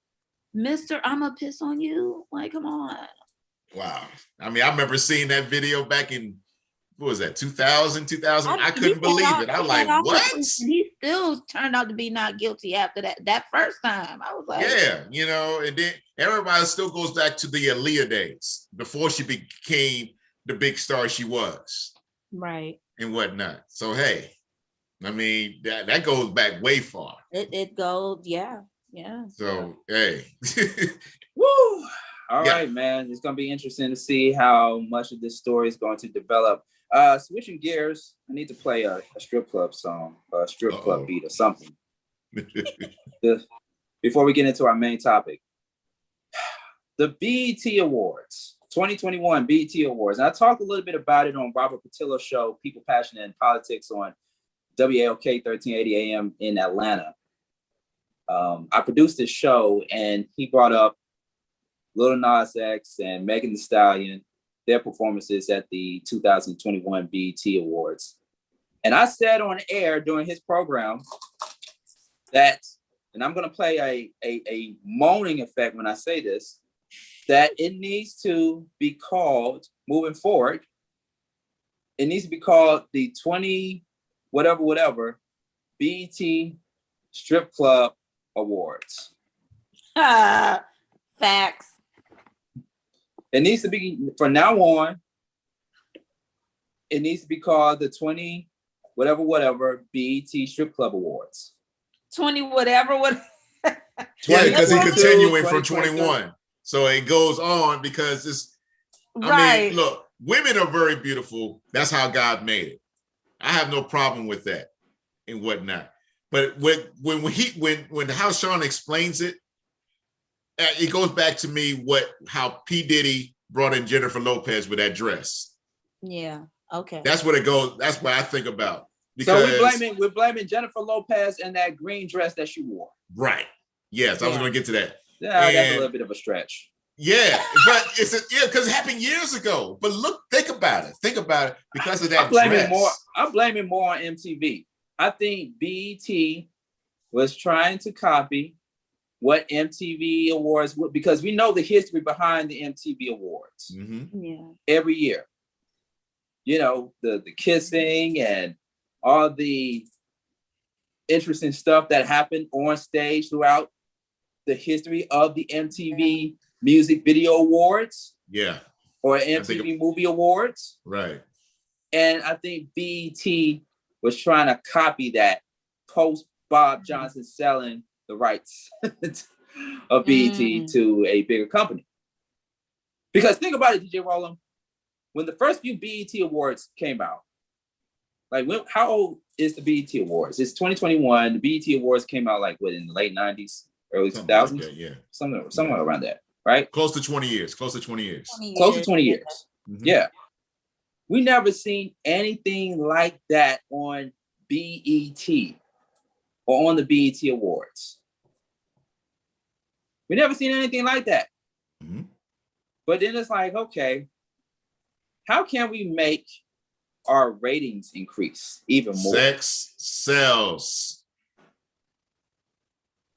Mr. I'ma piss on you. Like, come on. Wow. I remember seeing that video back in, what was that, 2000? I couldn't believe it. I was like, what? He still turned out to be not guilty after that first time. I was like, yeah, and then everybody still goes back to the Aaliyah days before she became the big star she was, right, and whatnot. So hey, that goes back way far. It goes, yeah. So hey, woo! All right, man. It's gonna be interesting to see how much of this story is going to develop. Switching gears, I need to play a strip club song, a strip club beat or something. Before we get into our main topic, the BET Awards. 2021 BET Awards. And I talked a little bit about it on Robert Patillo's show, People, Passion, and Politics on WALK 1380 AM in Atlanta. I produced this show, and he brought up Lil Nas X and Megan Thee Stallion, their performances at the 2021 BET Awards. And I said on air during his program that, and I'm going to play a moaning effect when I say this, that it needs to be called, moving forward, it needs to be called the 20 whatever BET Strip Club Awards. Facts. It needs to be, from now on, it needs to be called the 20 whatever BET Strip Club Awards. 20 whatever. Yeah, because he's continuing from 21. So it goes on because it's, right. Look, women are very beautiful. That's how God made it. I have no problem with that and whatnot. But when how Sean explains it, it goes back to me how P. Diddy brought in Jennifer Lopez with that dress. Yeah. Okay. That's what it goes. That's what I think about. Because, so we're blaming Jennifer Lopez and that green dress that she wore. Right. Yes, I was going to get to that. Yeah, that's a little bit of a stretch. Yeah, but because it happened years ago. But think about it because of that I'm blaming more on MTV. I think BET was trying to copy what MTV Awards would, because we know the history behind the MTV Awards. Mm-hmm. Yeah. Every year, the kissing and all the interesting stuff that happened on stage throughout the history of the MTV Music Video Awards. Yeah. Or MTV Movie Awards. Right. And I think BET was trying to copy that post Bob Johnson selling the rights of BET to a bigger company. Because think about it, DJ Rollum, when the first few BET Awards came out, how old is the BET Awards? It's 2021. The BET Awards came out in the late 90s, early 2000s? Like that, yeah. Somewhere around that, right? Close to 20 years. Close to 20 years. Mm-hmm. Yeah. We never seen anything like that on BET or on the BET Awards. We never seen anything like that. Mm-hmm. But then it's like, okay, how can we make our ratings increase even more? Sex sells.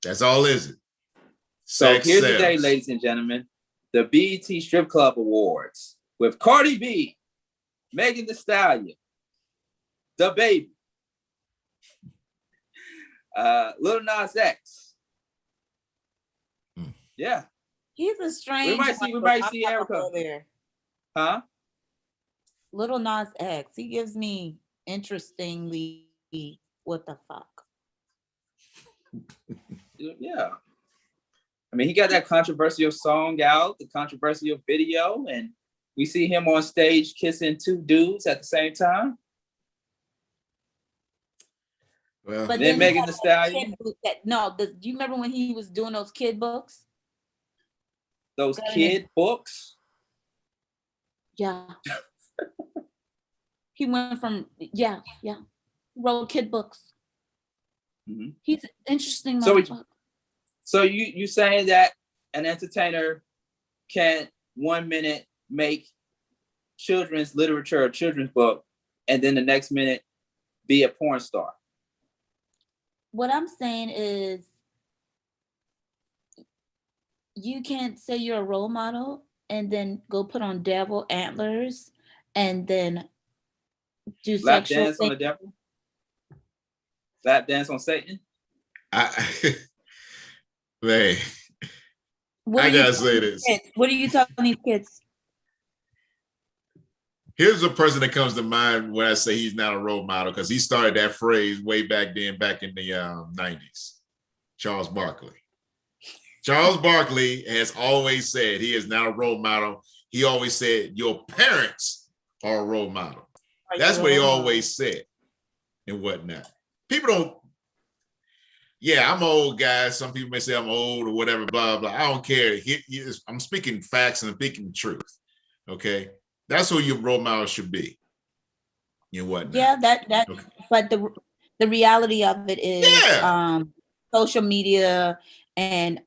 That's all is it. So here's the day, ladies and gentlemen, the BET Strip Club Awards with Cardi B, Megan Thee Stallion, DaBaby, Lil Nas X. Yeah. He's a strange. We might see Erica there. Huh? Lil Nas X. He gives me interestingly, what the fuck? Yeah. I mean, he got that controversial song out, the controversial video, and we see him on stage kissing two dudes at the same time. Well, but then Megan Thee Stallion. Do you remember when he was doing those kid books? Those kid books? Yeah. He went from, yeah. He wrote kid books. Mm-hmm. He's interesting. So you saying that an entertainer can 1 minute make children's literature or children's book, and then the next minute be a porn star? What I'm saying is, you can't say you're a role model and then go put on devil antlers and then do lap dance on the devil? Lap dance on Satan? Man, I gotta say this. What are you talking to these kids? Here's a person that comes to mind when I say he's not a role model, because he started that phrase way back then, back in the 90s. Charles Barkley. Charles Barkley has always said he is not a role model. He always said your parents are a role model. That's what he always said and whatnot. People don't. Yeah, I'm an old guy. Some people may say I'm old or whatever, blah, blah. I don't care. I'm speaking facts and I'm speaking truth. Okay. That's who your role model should be. And whatnot. Yeah, that okay. But the reality of it is social media and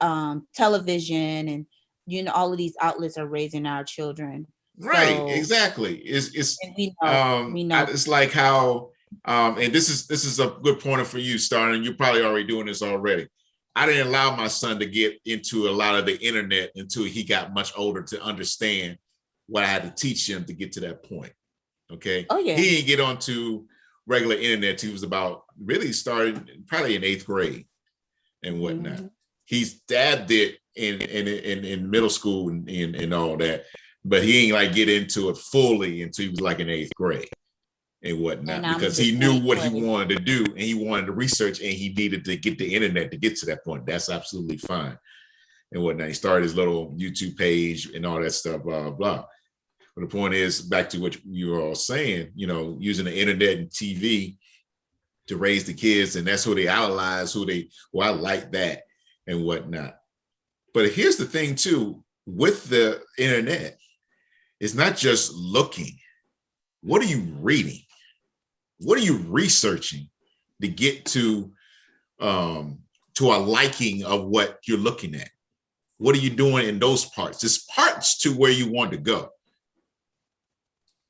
television and all of these outlets are raising our children. Right, so, exactly. We know. It's like how and this is a good pointer for you, Star, and you're probably already doing this already. I didn't allow my son to get into a lot of the internet until he got much older to understand what I had to teach him to get to that point. Okay. Oh yeah. He didn't get onto regular internet. He was about really started probably in 8th grade and whatnot. Mm-hmm. He's dabbed it in middle school and all that, but he ain't like get into it fully until he was like in 8th grade and whatnot, because he knew what he wanted to do and he wanted to research and he needed to get the internet to get to that point. That's absolutely fine and whatnot. He started his little YouTube page and all that stuff, blah, blah. But the point is, back to what you were all saying, using the internet and TV to raise the kids, and that's who they idolize, I like that and whatnot. But here's the thing too, with the internet, it's not just looking. What are you reading? What are you researching to get to a liking of what you're looking at? What are you doing in those parts? There's parts to where you want to go.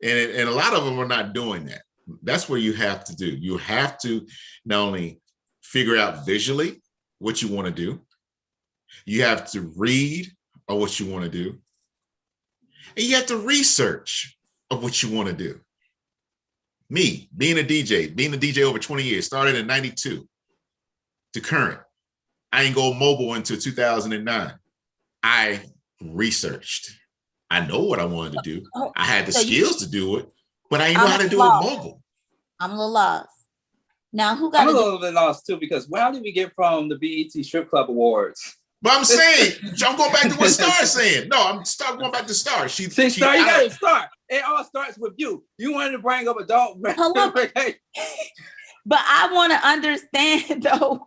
And a lot of them are not doing that. That's what you have to do. You have to not only figure out visually what you want to do, you have to read of what you want to do, and you have to research of what you want to do. Me, being a DJ over 20 years, started in 92 to current. I ain't go mobile until 2009. I researched. I know what I wanted to do. I had the skills to do it, but I didn't know how to do it mobile. I'm a little lost. Now, I'm a little bit lost too, because how did we get from the BET Strip Club Awards? But I'm saying, I'm going back to what Star's saying. No, I'm going back to Star. Star, you got to start. It all starts with you. You wanted to bring up adult. But I want to understand though.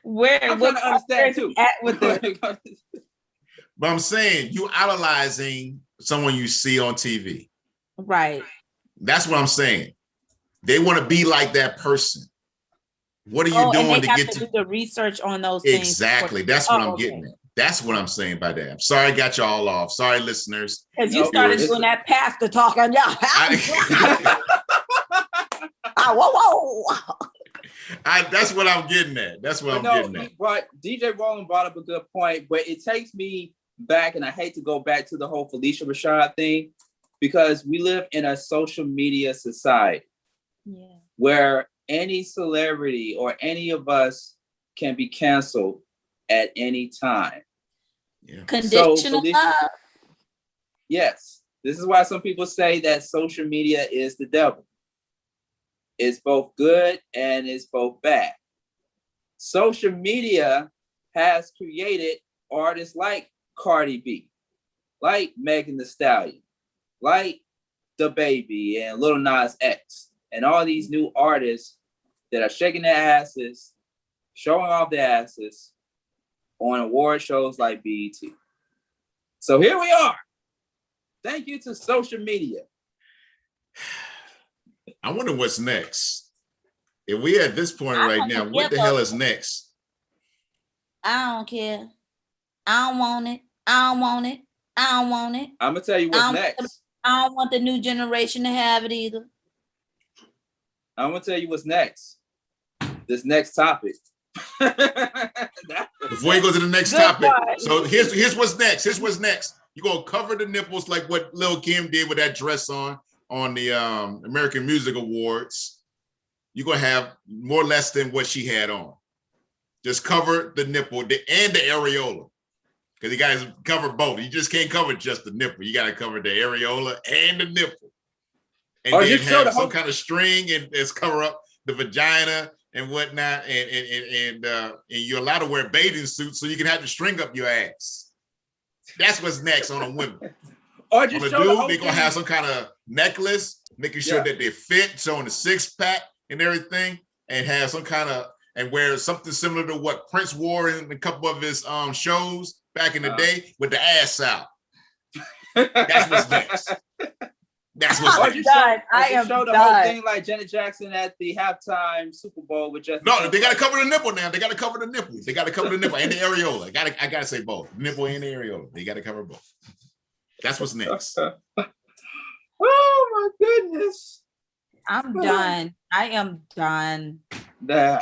I'm trying to understand too. At with But I'm saying, you idolizing someone you see on TV. Right. That's what I'm saying. They want to be like that person. What are you doing to get to do the research on those things? Exactly. That's what I'm getting at. That's what I'm saying by that. I'm sorry I got y'all off. Sorry, listeners. Because you started doing that pastor talk on y'all. Whoa. That's what I'm getting at. That's what I'm getting at. But DJ Roland brought up a good point, but it takes me back, and I hate to go back to the whole Phylicia Rashad thing, because we live in a social media society where any celebrity or any of us can be canceled at any time. Yeah. Conditional love. Yes. This is why some people say that social media is the devil. It's both good and it's both bad. Social media has created artists like Cardi B, like Megan Thee Stallion, like DaBaby and Lil Nas X, and all these new artists that are shaking their asses, showing off their asses on award shows like BET. So here we are. Thank you to social media. I wonder what's next. If we at this point right now, what the hell is next? I don't care. I don't want it. I don't want it. I don't want it. I'm gonna tell you what's next. I don't want the new generation to have it either. I'm gonna tell you what's next. This next topic. Before you go to the next topic, so here's what's next. Here's what's next. You're gonna cover the nipples like what Lil' Kim did with that dress on the American Music Awards. You're gonna have more or less than what she had on. Just cover the nipple and the areola. Because you guys cover both. You just can't cover just the nipple. You gotta cover the areola and the nipple. And then have some kind of string and just cover up the vagina and whatnot. And you're allowed to wear bathing suits so you can have to string up your ass. That's what's next on a women. Or just on a dude, they're gonna have some kind of necklace, making sure that they fit, showing the six-pack and everything, and have some kind of and wear something similar to what Prince wore in a couple of his shows back in the day with the ass out. That's what's next. That's what's next. I am show the whole thing like Janet Jackson at the halftime Super Bowl with Justin. No, they gotta cover the nipple now. They gotta cover the nipples. They gotta cover the nipple and the areola. I gotta say both. The nipple and the areola. They gotta cover both. That's what's next. Oh my goodness. I'm done. I am done. So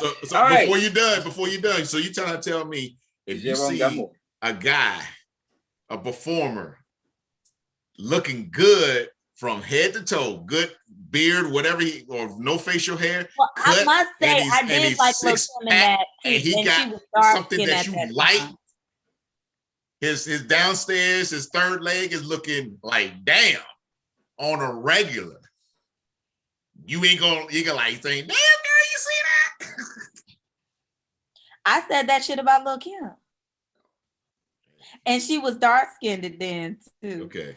before you're done, so you trying to tell me if you see a guy, a performer, looking good from head to toe, good beard, whatever, or no facial hair. Well, I must say, I did like Lil' Kim in that, and he got something that you like. His downstairs, his third leg is looking like damn on a regular. You gonna like saying, damn girl, you see that? I said that shit about Lil' Kim. And she was dark-skinned then too. Okay.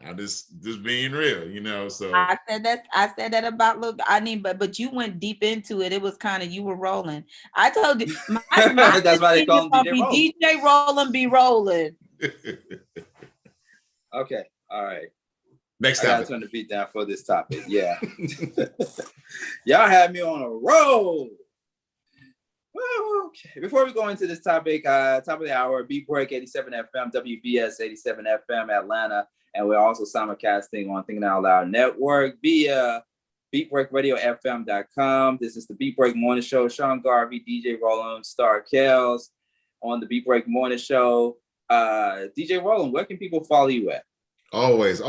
I just being real, so I said that about but you went deep into it. It was kind of, you were rolling. I told you that's why they call him DJ Roland. DJ Roland be rolling. Okay, all right. Next topic. I gotta turn the beat down for this topic. Yeah. Y'all had me on a roll. Okay. Before we go into this topic, top of the hour, Beat Break 87 FM, WBS 87 FM Atlanta. And we're also simulcasting on Thinking Out Loud Network via BeatBreakRadioFM.com. This is the Beat Break Morning Show. Sean Garvey, DJ Roland, Star Kells on the Beat Break Morning Show. DJ Roland, where can people follow you at? Always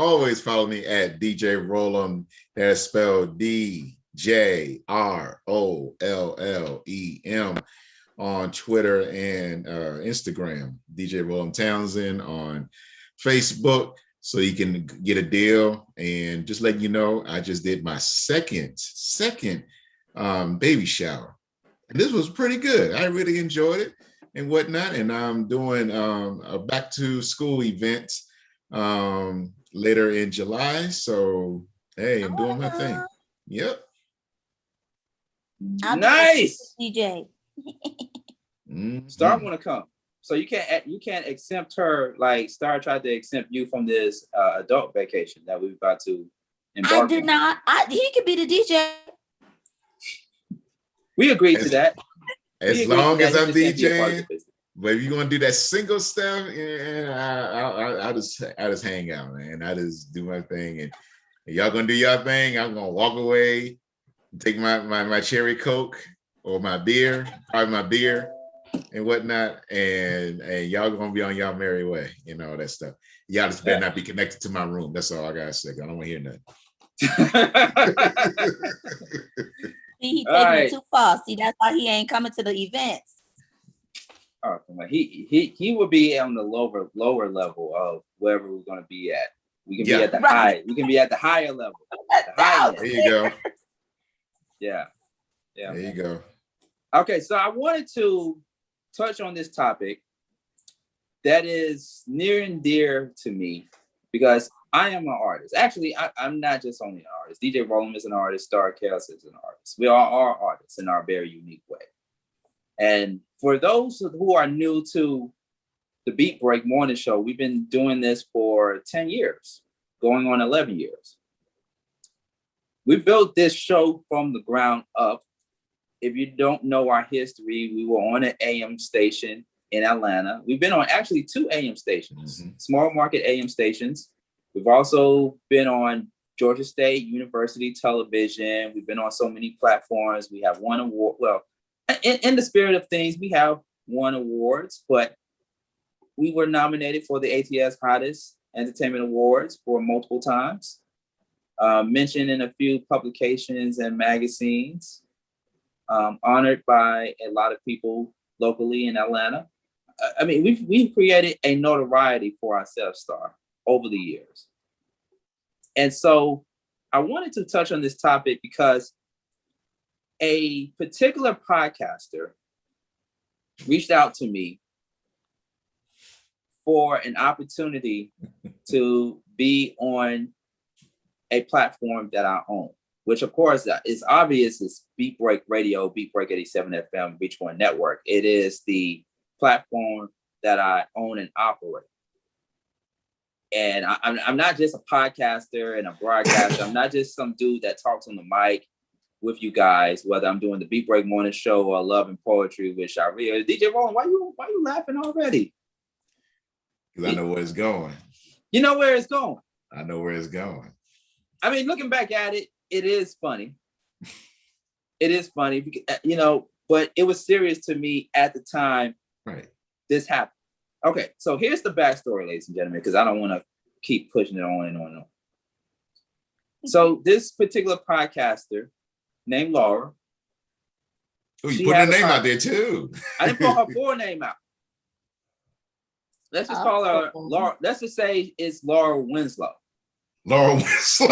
follow me at DJ Roland. That's spelled DJROLLEM on Twitter and Instagram. DJ Roland Townsend on Facebook. So you can get a deal, and just letting you know, I just did my second baby shower, and this was pretty good. I really enjoyed it and whatnot. And I'm doing a back to school event later in July. So hey, I'm doing my thing. Yep. Nice, DJ. Star want to come. So you can't exempt her, like Star tried to exempt you from this adult vacation that we're about to I did not. He could be the DJ. We agreed to that. As long as I'm DJing, but if you're gonna do that single stuff, I just hang out, man. I just do my thing, and y'all gonna do your thing. I'm gonna walk away, take my cherry Coke or my beer, probably my beer and whatnot, and y'all gonna be on y'all merry way, all that stuff. Y'all just better not be connected to my room. That's all I gotta say. I don't want to hear nothing. See, he taking it too far. See, that's why he ain't coming to the events. Oh, he will be on the lower level of wherever we're gonna be at. We can be at the high. We can be at the higher level. There you go. Yeah. There you go. Okay, so I wanted to touch on this topic that is near and dear to me because I am an artist. Actually, I'm not just only an artist. DJ Roland is an artist. Star Chaos is an artist. We all are artists in our very unique way. And for those who are new to the Beat Break Morning Show, we've been doing this for 10 years, going on 11 years. We built this show from the ground up. If you don't know our history, we were on an AM station in Atlanta. We've been on actually 2 AM stations, small market AM stations. We've also been on Georgia State University television. We've been on so many platforms. We have won award. Well, in the spirit of things, we have won awards, but we were nominated for the ATS Hottest Entertainment Awards for multiple times. Mentioned in a few publications and magazines. Honored by a lot of people locally in Atlanta. I mean, we've created a notoriety for ourselves, Star, over the years. And so I wanted to touch on this topic because a particular podcaster reached out to me for an opportunity to be on a platform that I own, which of course is obvious is Beat Break Radio, Beat Break 87 FM, Beach One Network. It is the platform that I own and operate. And I'm not just a podcaster and a broadcaster. I'm not just some dude that talks on the mic with you guys, whether I'm doing the Beat Break Morning Show or Love and Poetry with Sharia. DJ Roland, why you laughing already? Because I know where it's going. You know where it's going. I know where it's going. I mean, looking back at it, it is funny. It is funny, but it was serious to me at the time. Right. This happened. Okay, so here's the backstory, ladies and gentlemen, because I don't want to keep pushing it on and on and on. So this particular podcaster named Laura. Oh, you put her name out there too. I didn't put her full name out. Let's just call her Laura. Let's just say it's Laura Winslow. Laura Winslow.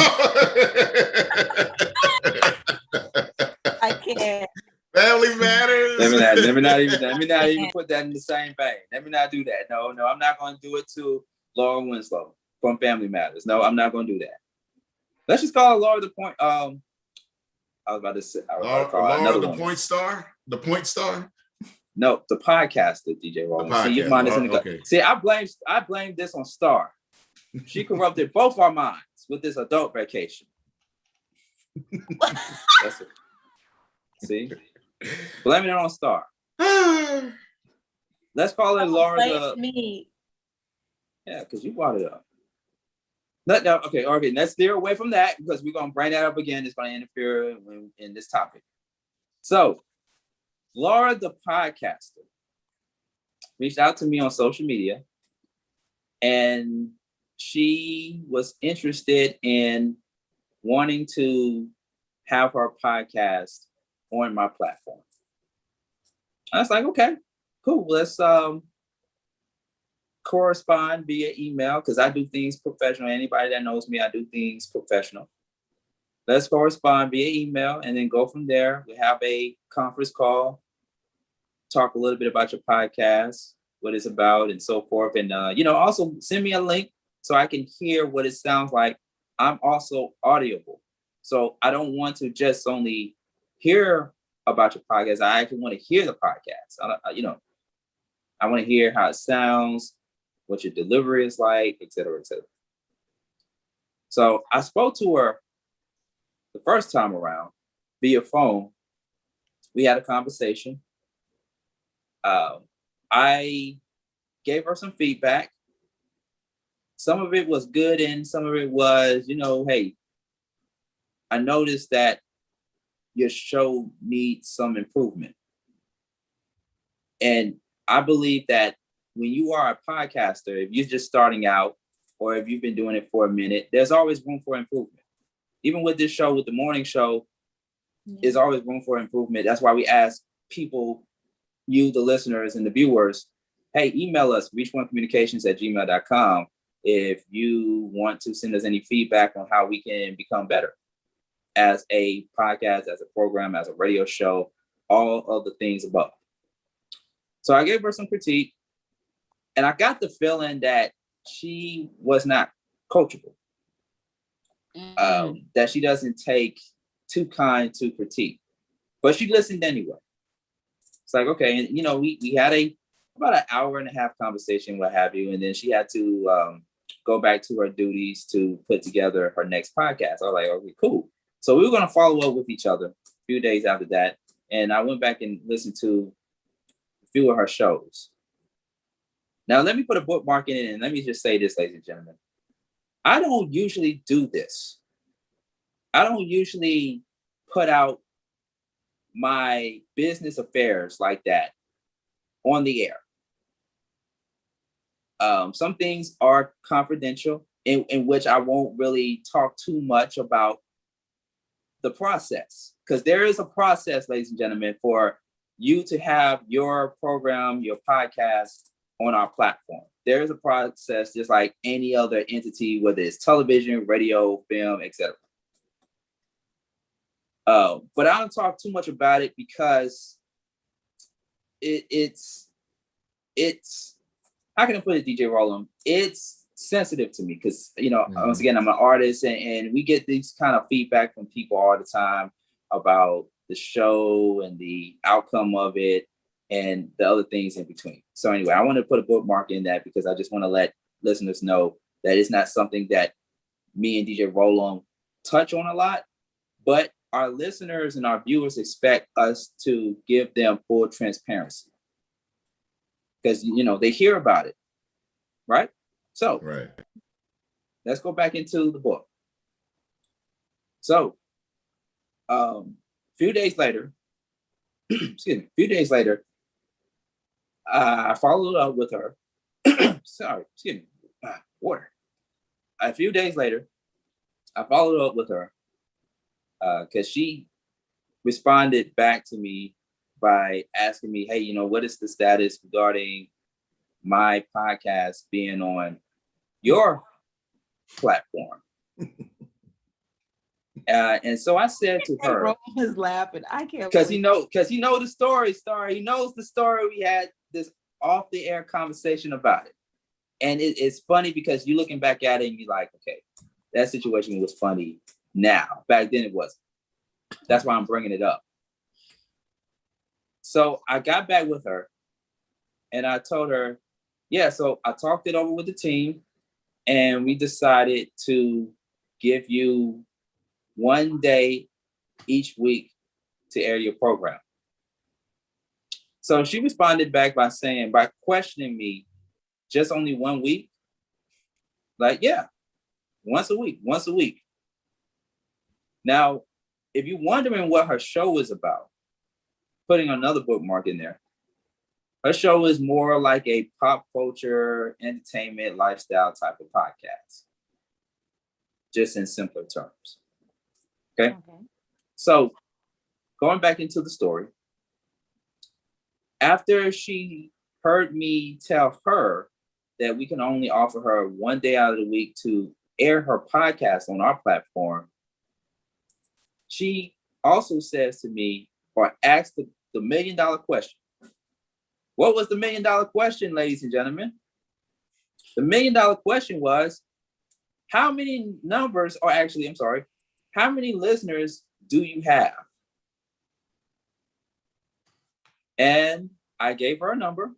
I can't. Family Matters. Let me not even put that in the same vein. Let me not do that. No, I'm not going to do it to Laura Winslow from Family Matters. No, I'm not going to do that. Let's just call her Laura the Point. I was about to say Laura the Point Star. The Point Star. No, the podcaster, DJ Roland. See, your mind is in the okay. See, I blame this on Star. She corrupted both our minds with this adult vacation. That's it. See? Blaming it on Star. Let's call her Laura the... Yeah, because you brought it up. No, okay, let's steer away from that because we're going to bring that up again. It's going to interfere in this topic. So, Laura the podcaster reached out to me on social media and she was interested in wanting to have her podcast on my platform. I was like, okay, cool. Let's correspond via email because I do things professional. Anybody that knows me, I do things professional. Let's correspond via email and then go from there. We have a conference call, talk a little bit about your podcast, what it's about and so forth. And, also send me a link so I can hear what it sounds like. I'm also audible. So I don't want to just only hear about your podcast. I actually want to hear the podcast. I want to hear how it sounds, what your delivery is like, et cetera, et cetera. So I spoke to her the first time around via phone. We had a conversation. I gave her some feedback. Some of it was good and some of it was, hey, I noticed that your show needs some improvement. And I believe that when you are a podcaster, if you're just starting out or if you've been doing it for a minute, there's always room for improvement. Even with this show, with the morning show, there's always room for improvement. That's why we ask people, you, the listeners and the viewers, hey, email us, reach1communications@gmail.com if you want to send us any feedback on how we can become better as a podcast, as a program, as a radio show, all of the things above. So I gave her some critique, and I got the feeling that she was not coachable, that she doesn't take too kind to critique, but she listened anyway. It's like, okay, and we had about an hour and a half conversation, what have you, and then she had to go back to her duties to put together her next podcast. I was like, okay, cool. So we were going to follow up with each other a few days after that, and I went back and listened to a few of her shows. Now, let me put a bookmark in it, and let me just say this, ladies and gentlemen. I don't usually do this. I don't usually put out my business affairs like that on the air. Some things are confidential, in which I won't really talk too much about the process, because there is a process, ladies and gentlemen, for you to have your program, your podcast on our platform. There is a process just like any other entity, whether it's television, radio, film, etc. But I don't talk too much about it because it's how can I put it, DJ Roland? It's sensitive to me because, once again, I'm an artist and we get these kind of feedback from people all the time about the show and the outcome of it and the other things in between. So anyway, I want to put a bookmark in that because I just want to let listeners know that it's not something that me and DJ Roland touch on a lot, but our listeners and our viewers expect us to give them full transparency because, they hear about it, right? So right. Let's go back into the book. So a few days later, I followed up with her. Water. A few days later, I followed up with her because she responded back to me by asking me, hey, what is the status regarding my podcast being on your platform? And so I said to her, Roland is laughing. I can't, because he knows the story. He knows the story. We had this off the air conversation about it, and it's funny because you're looking back at it and you're like, okay, that situation was funny now. Back then it wasn't. That's why I'm bringing it up. So I got back with her, and I told her, yeah. So I talked it over with the team, and we decided to give you one day each week to air your program. So she responded back by questioning me, just only 1 week? Like, yeah, once a week. Now, if you're wondering what her show is about, putting another bookmark in there, her show is more like a pop culture, entertainment, lifestyle type of podcast, just in simpler terms. Okay. So going back into the story, after she heard me tell her that we can only offer her one day out of the week to air her podcast on our platform, she also says to me, or asked the $1 million question. What was the $1 million question, ladies and gentlemen? The $1 million question was, how many listeners do you have? And I gave her a number.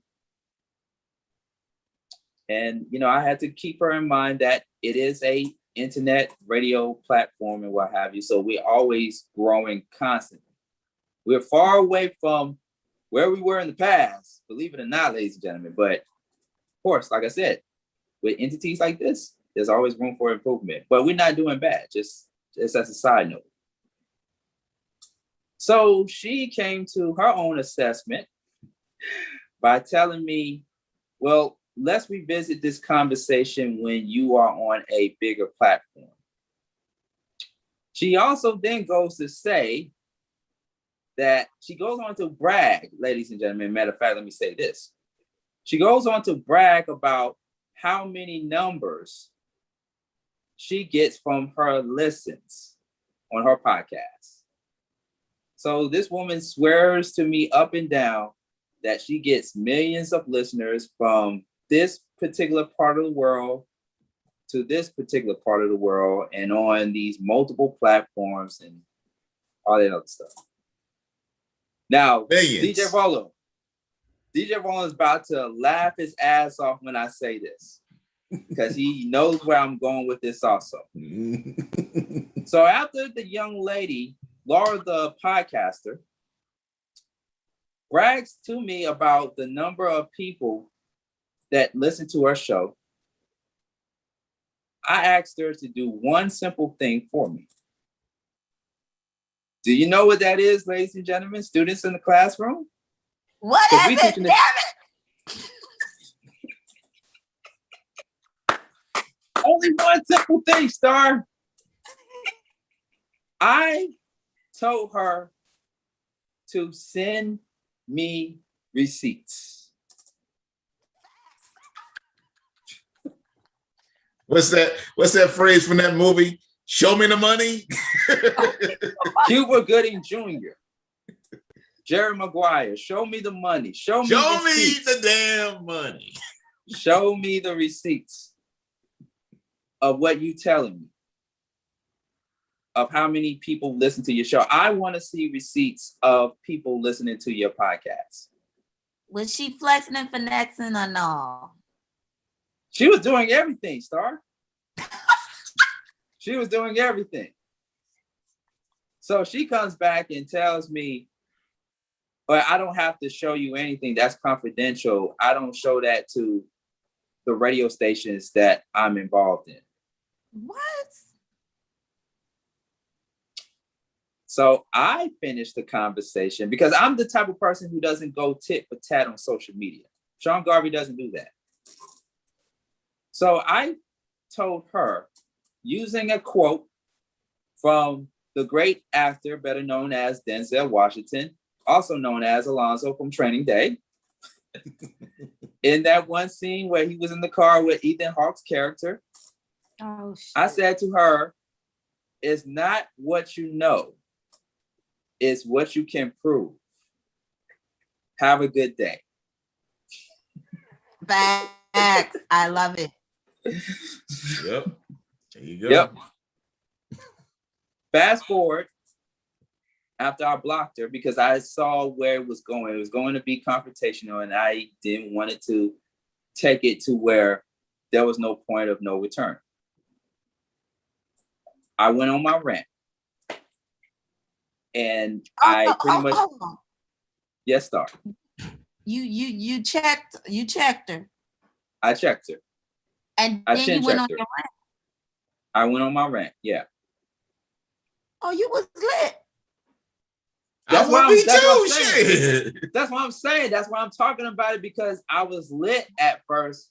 And, I had to keep her in mind that it is a internet radio platform and what have you. So we're always growing constantly. We're far away from where we were in the past, believe it or not, ladies and gentlemen. But of course, like I said, with entities like this, there's always room for improvement. But we're not doing bad, just as a side note. So she came to her own assessment by telling me, well, let's revisit this conversation when you are on a bigger platform. She also then goes to say that she goes on to brag, ladies and gentlemen. Matter of fact, let me say this. She goes on to brag about how many numbers she gets from her listens on her podcast. So this woman swears to me up and down that she gets millions of listeners from this particular part of the world to this particular part of the world and on these multiple platforms and all that other stuff. Now, Millions. DJ Rollin is about to laugh his ass off when I say this because he knows where I'm going with this also. So after the young lady, Laura the podcaster, brags to me about the number of people that listen to her show, I asked her to do one simple thing for me. Do you know what that is, ladies and gentlemen, students in the classroom? What is it? Damn it! Only one simple thing, Star. I told her to send me receipts. What's that phrase from that movie? Show me the money. Cuba Gooding Jr., Jerry Maguire, show me the money. Show me the damn money. Show me the receipts of what you telling me, of how many people listen to your show. I want to see receipts of people listening to your podcast. Was she flexing and finessing or no? She was doing everything, Star. She was doing everything. So she comes back and tells me, but I don't have to show you anything. That's confidential. I don't show that to the radio stations that I'm involved in. What? So I finished the conversation because I'm the type of person who doesn't go tit for tat on social media. Sean Garvey doesn't do that. So I told her, using a quote from the great actor, better known as Denzel Washington, also known as Alonzo from Training Day, in that one scene where he was in the car with Ethan Hawke's character, I said to her, it's not what you know, it's what you can prove. Have a good day. Facts. I love it. Yep. There you go. Yep. Fast forward, after I blocked her, because I saw where it was going. It was going to be confrontational, and I didn't want it to take it to where there was no point of no return. I went on my rant. And I pretty much... Yes, Star. You checked her. I checked her. And then you went on your rant. I went on my rant, yeah. Oh, you was lit. That's why I'm saying. That's why I'm talking about it, because I was lit at first,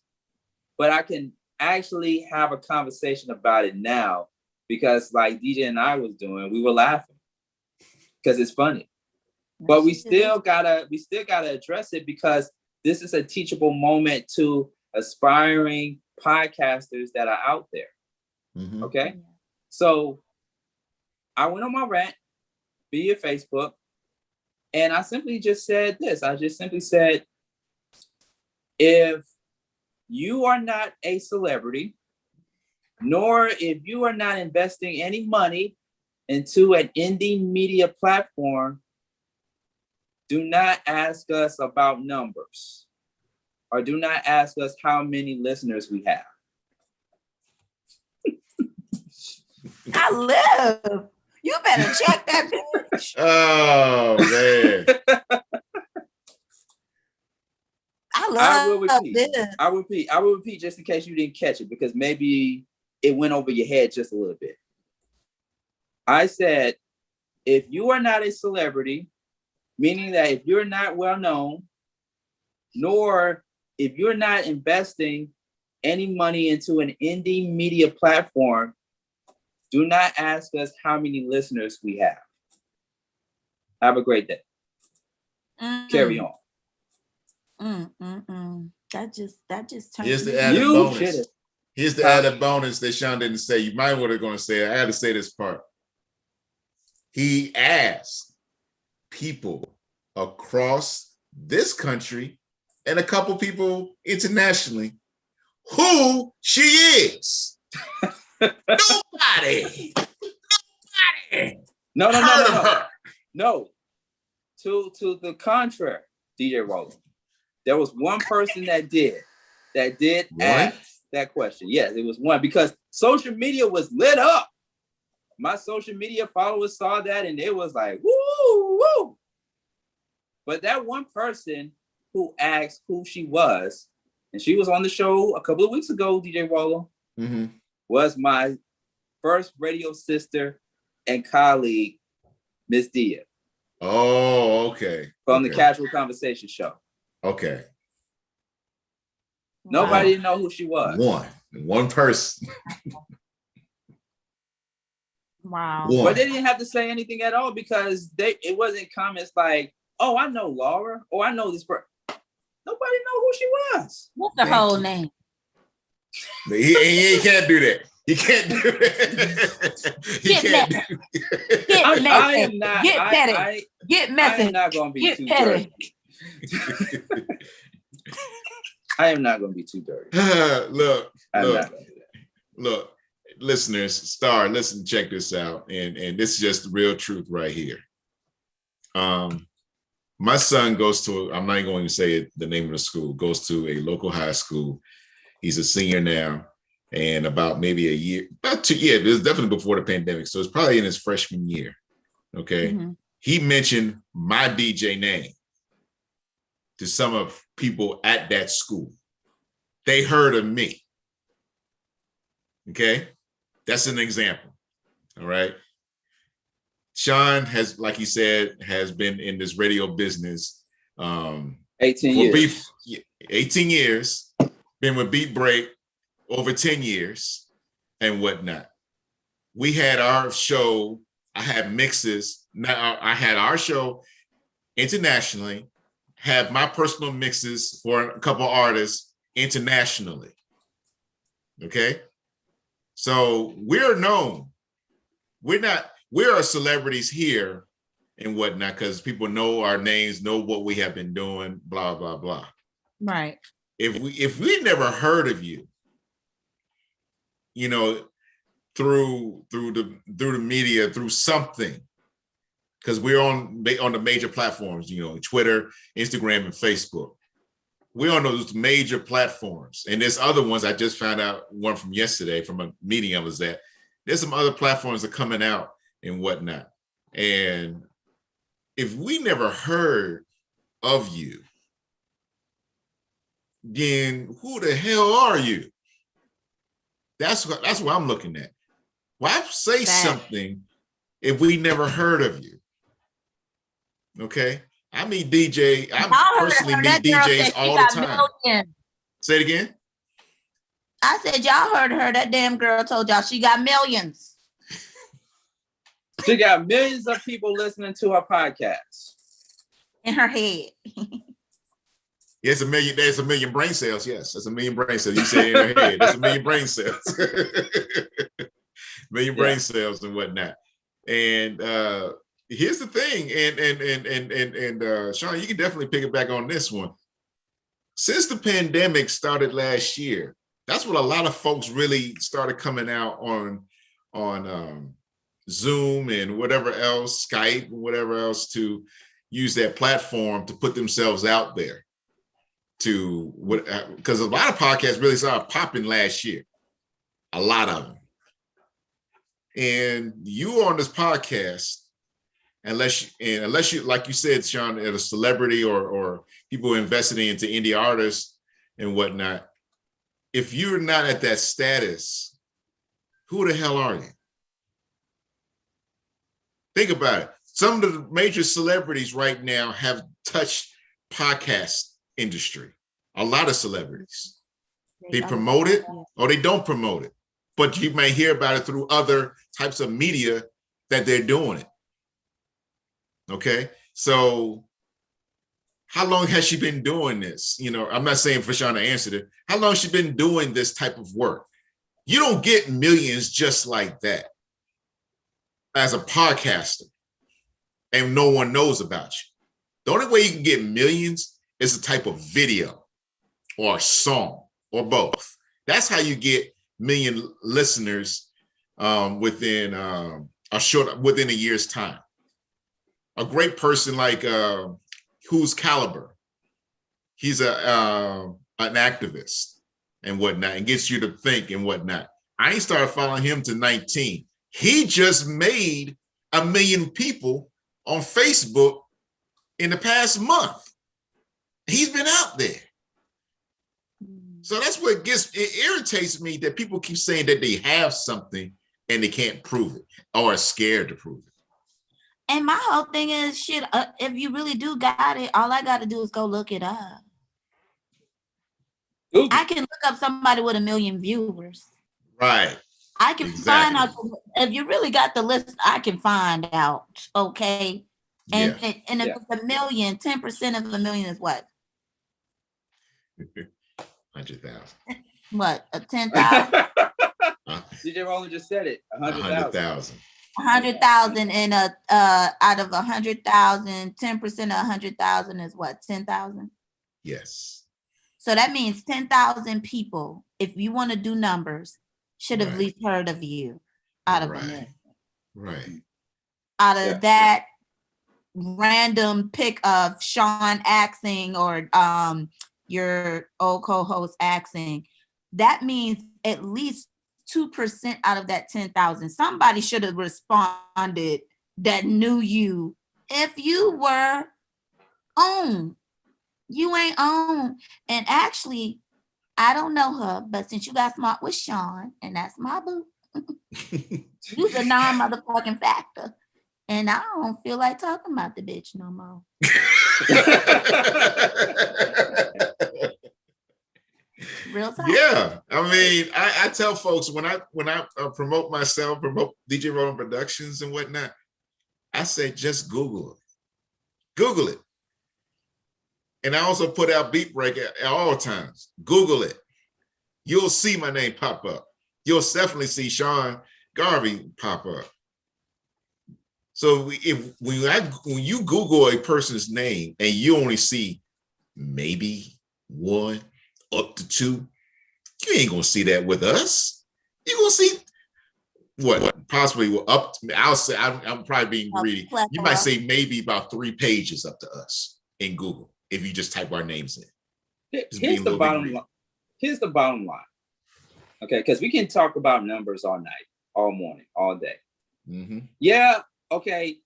but I can actually have a conversation about it now, because like DJ and I was doing, we were laughing because it's funny. But we still gotta address it, because this is a teachable moment to aspiring podcasters that are out there. Mm-hmm. Okay. Yeah. So I went on my rant via Facebook, and I simply just said this. I just simply said, if you are not a celebrity, nor if you are not investing any money into an indie media platform, do not ask us about numbers, or do not ask us how many listeners we have. I live. You better check that bitch. Oh man. I will repeat just in case you didn't catch it, because maybe it went over your head just a little bit. I said, if you are not a celebrity, meaning that if you're not well known, nor if you're not investing any money into an indie media platform, do not ask us how many listeners we have. Have a great day. Carry on. That just turned. Here's the added bonus. Here's the added bonus that Sean didn't say. You might want to going to say it. I had to say this part. He asked people across this country and a couple people internationally who she is. Nobody. No. To the contrary, DJ Roland. There was one person that did ask that question. Yes, it was one, because social media was lit up. My social media followers saw that and it was like, woo, woo. But that one person who asked who she was, and she was on the show a couple of weeks ago, DJ Rollo, was my first radio sister and colleague, Miss Dia. Oh, okay. From the Casual Conversation show. Okay. Nobody didn't know who she was. One person. Wow. But they didn't have to say anything at all, because it wasn't comments like, oh, I know Laura, or I know this person. Nobody know who she was. What's the whole name? He can't do that. He can't do that. He can't do that. Get petty. Get messy. I'm not going to be Get too petty. dirty. I am not going to be too dirty. Look, listeners, listen, check this out. And this is just the real truth right here. My son goes to, I'm not even going to say the name of the school, goes to a local high school. He's a senior now, and about maybe a year, about 2 years, it was definitely before the pandemic. So it's probably in his freshman year. Okay. He mentioned my DJ name to some of people at that school. They heard of me. Okay. That's an example. All right. Sean has, like he said, has been in this radio business 18 years. 18 years, been with Beat Break over 10 years and whatnot. We had our show, I had mixes. Now I had our show internationally, had my personal mixes for a couple artists internationally. Okay. So we're known. We are celebrities here and whatnot, because people know our names, know what we have been doing, blah, blah, blah. Right. If we never heard of you, you know, through the media, through something, because we're on the major platforms, you know, Twitter, Instagram, and Facebook. We're on those major platforms. And there's other ones. I just found out one from yesterday from a meeting I was at. There's some other platforms that are coming out and whatnot. And if we never heard of you, then who the hell are you? That's what I'm looking at. Why say something if we never heard of you? Okay. I personally meet DJs all the time. Millions. Say it again. I said, y'all heard her. That damn girl told y'all she got millions. She got millions of people listening to her podcast. In her head. Yes, there's a million brain cells. Yes, that's a million brain cells. You say in her head. That's a million brain cells. Brain cells and whatnot. And here's the thing, and Sean, you can definitely pick it back on this one. Since the pandemic started last year, that's when a lot of folks really started coming out on Zoom and whatever else, Skype and whatever else, to use that platform to put themselves out there. Because a lot of podcasts really started popping last year. A lot of them. And you on this podcast, unless you, like you said, Sean, at a celebrity or people investing into indie artists and whatnot, if you're not at that status, who the hell are you? Think about it. Some of the major celebrities right now have touched podcast industry. A lot of celebrities. They promote it or they don't promote it. But you may hear about it through other types of media that they're doing it. Okay. So how long has she been doing this? You know, I'm not saying for Sean to answer it. How long has she been doing this type of work? You don't get millions just like that as a podcaster and no one knows about you. The only way you can get millions is a type of video or a song or both. That's how you get million listeners within a year's time. A great person like Who's Caliber, he's an activist and whatnot, and gets you to think and whatnot. I ain't started following him to 19. He just made 1 million people on Facebook in the past month. He's been out there. So that's what it irritates me, that people keep saying that they have something and they can't prove it or are scared to prove it. And my whole thing is, shit, if you really do got it, all I got to do is go look it up. Ooh. I can look up somebody with 1 million viewers. Right. I can find out if you really got the list. I can find out. Okay. And if it's 1 million, 10% of 1 million is what? 100,000. What? 10,000? DJ Roland just said it. 100,000. 100,000 and out of 100,000, 10% of 100,000 is what? 10,000. Yes. So that means 10,000 people, if you want to do numbers, should have at least heard of you out of 1 million. Right. Out of that random pick of Sean axing or your old co-host axing, that means at least 2% out of that 10,000. Somebody should have responded that knew you. If you were on, you ain't on. And actually, I don't know her, but since you got smart with Sean, and that's my boo, you's a non-motherfucking factor. And I don't feel like talking about the bitch no more. Real time. Yeah, I mean, I tell folks when I promote myself, promote DJ Roland Productions and whatnot, I say just Google it. Google it. And I also put out Beat Break at all times. Google it. You'll see my name pop up. You'll definitely see Sean Garvey pop up. So when you Google a person's name and you only see maybe 1 up to 2, you ain't gonna see that with us. You're gonna see what possibly up. I'll say I'm probably being greedy. You might say maybe about 3 pages up to us in Google if you just type our names in. Here's the bottom line. Here's the bottom line. Okay, because we can talk about numbers all night, all morning, all day. Mm-hmm. Yeah. Okay,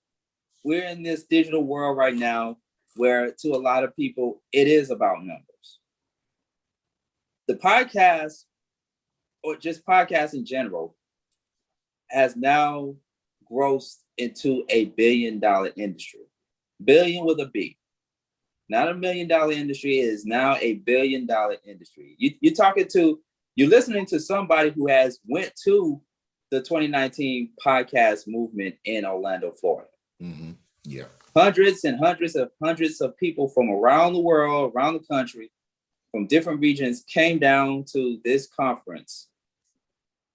we're in this digital world right now where to a lot of people, it is about numbers. The podcast, or just podcasts in general, has now grossed into $1 billion industry. Billion with a B. Not $1 million industry, it is now $1 billion industry. You're listening to somebody who has went to the 2019 podcast movement in Orlando, Florida. Mm-hmm. Yeah. Hundreds and hundreds of people from around the world, around the country, from different regions came down to this conference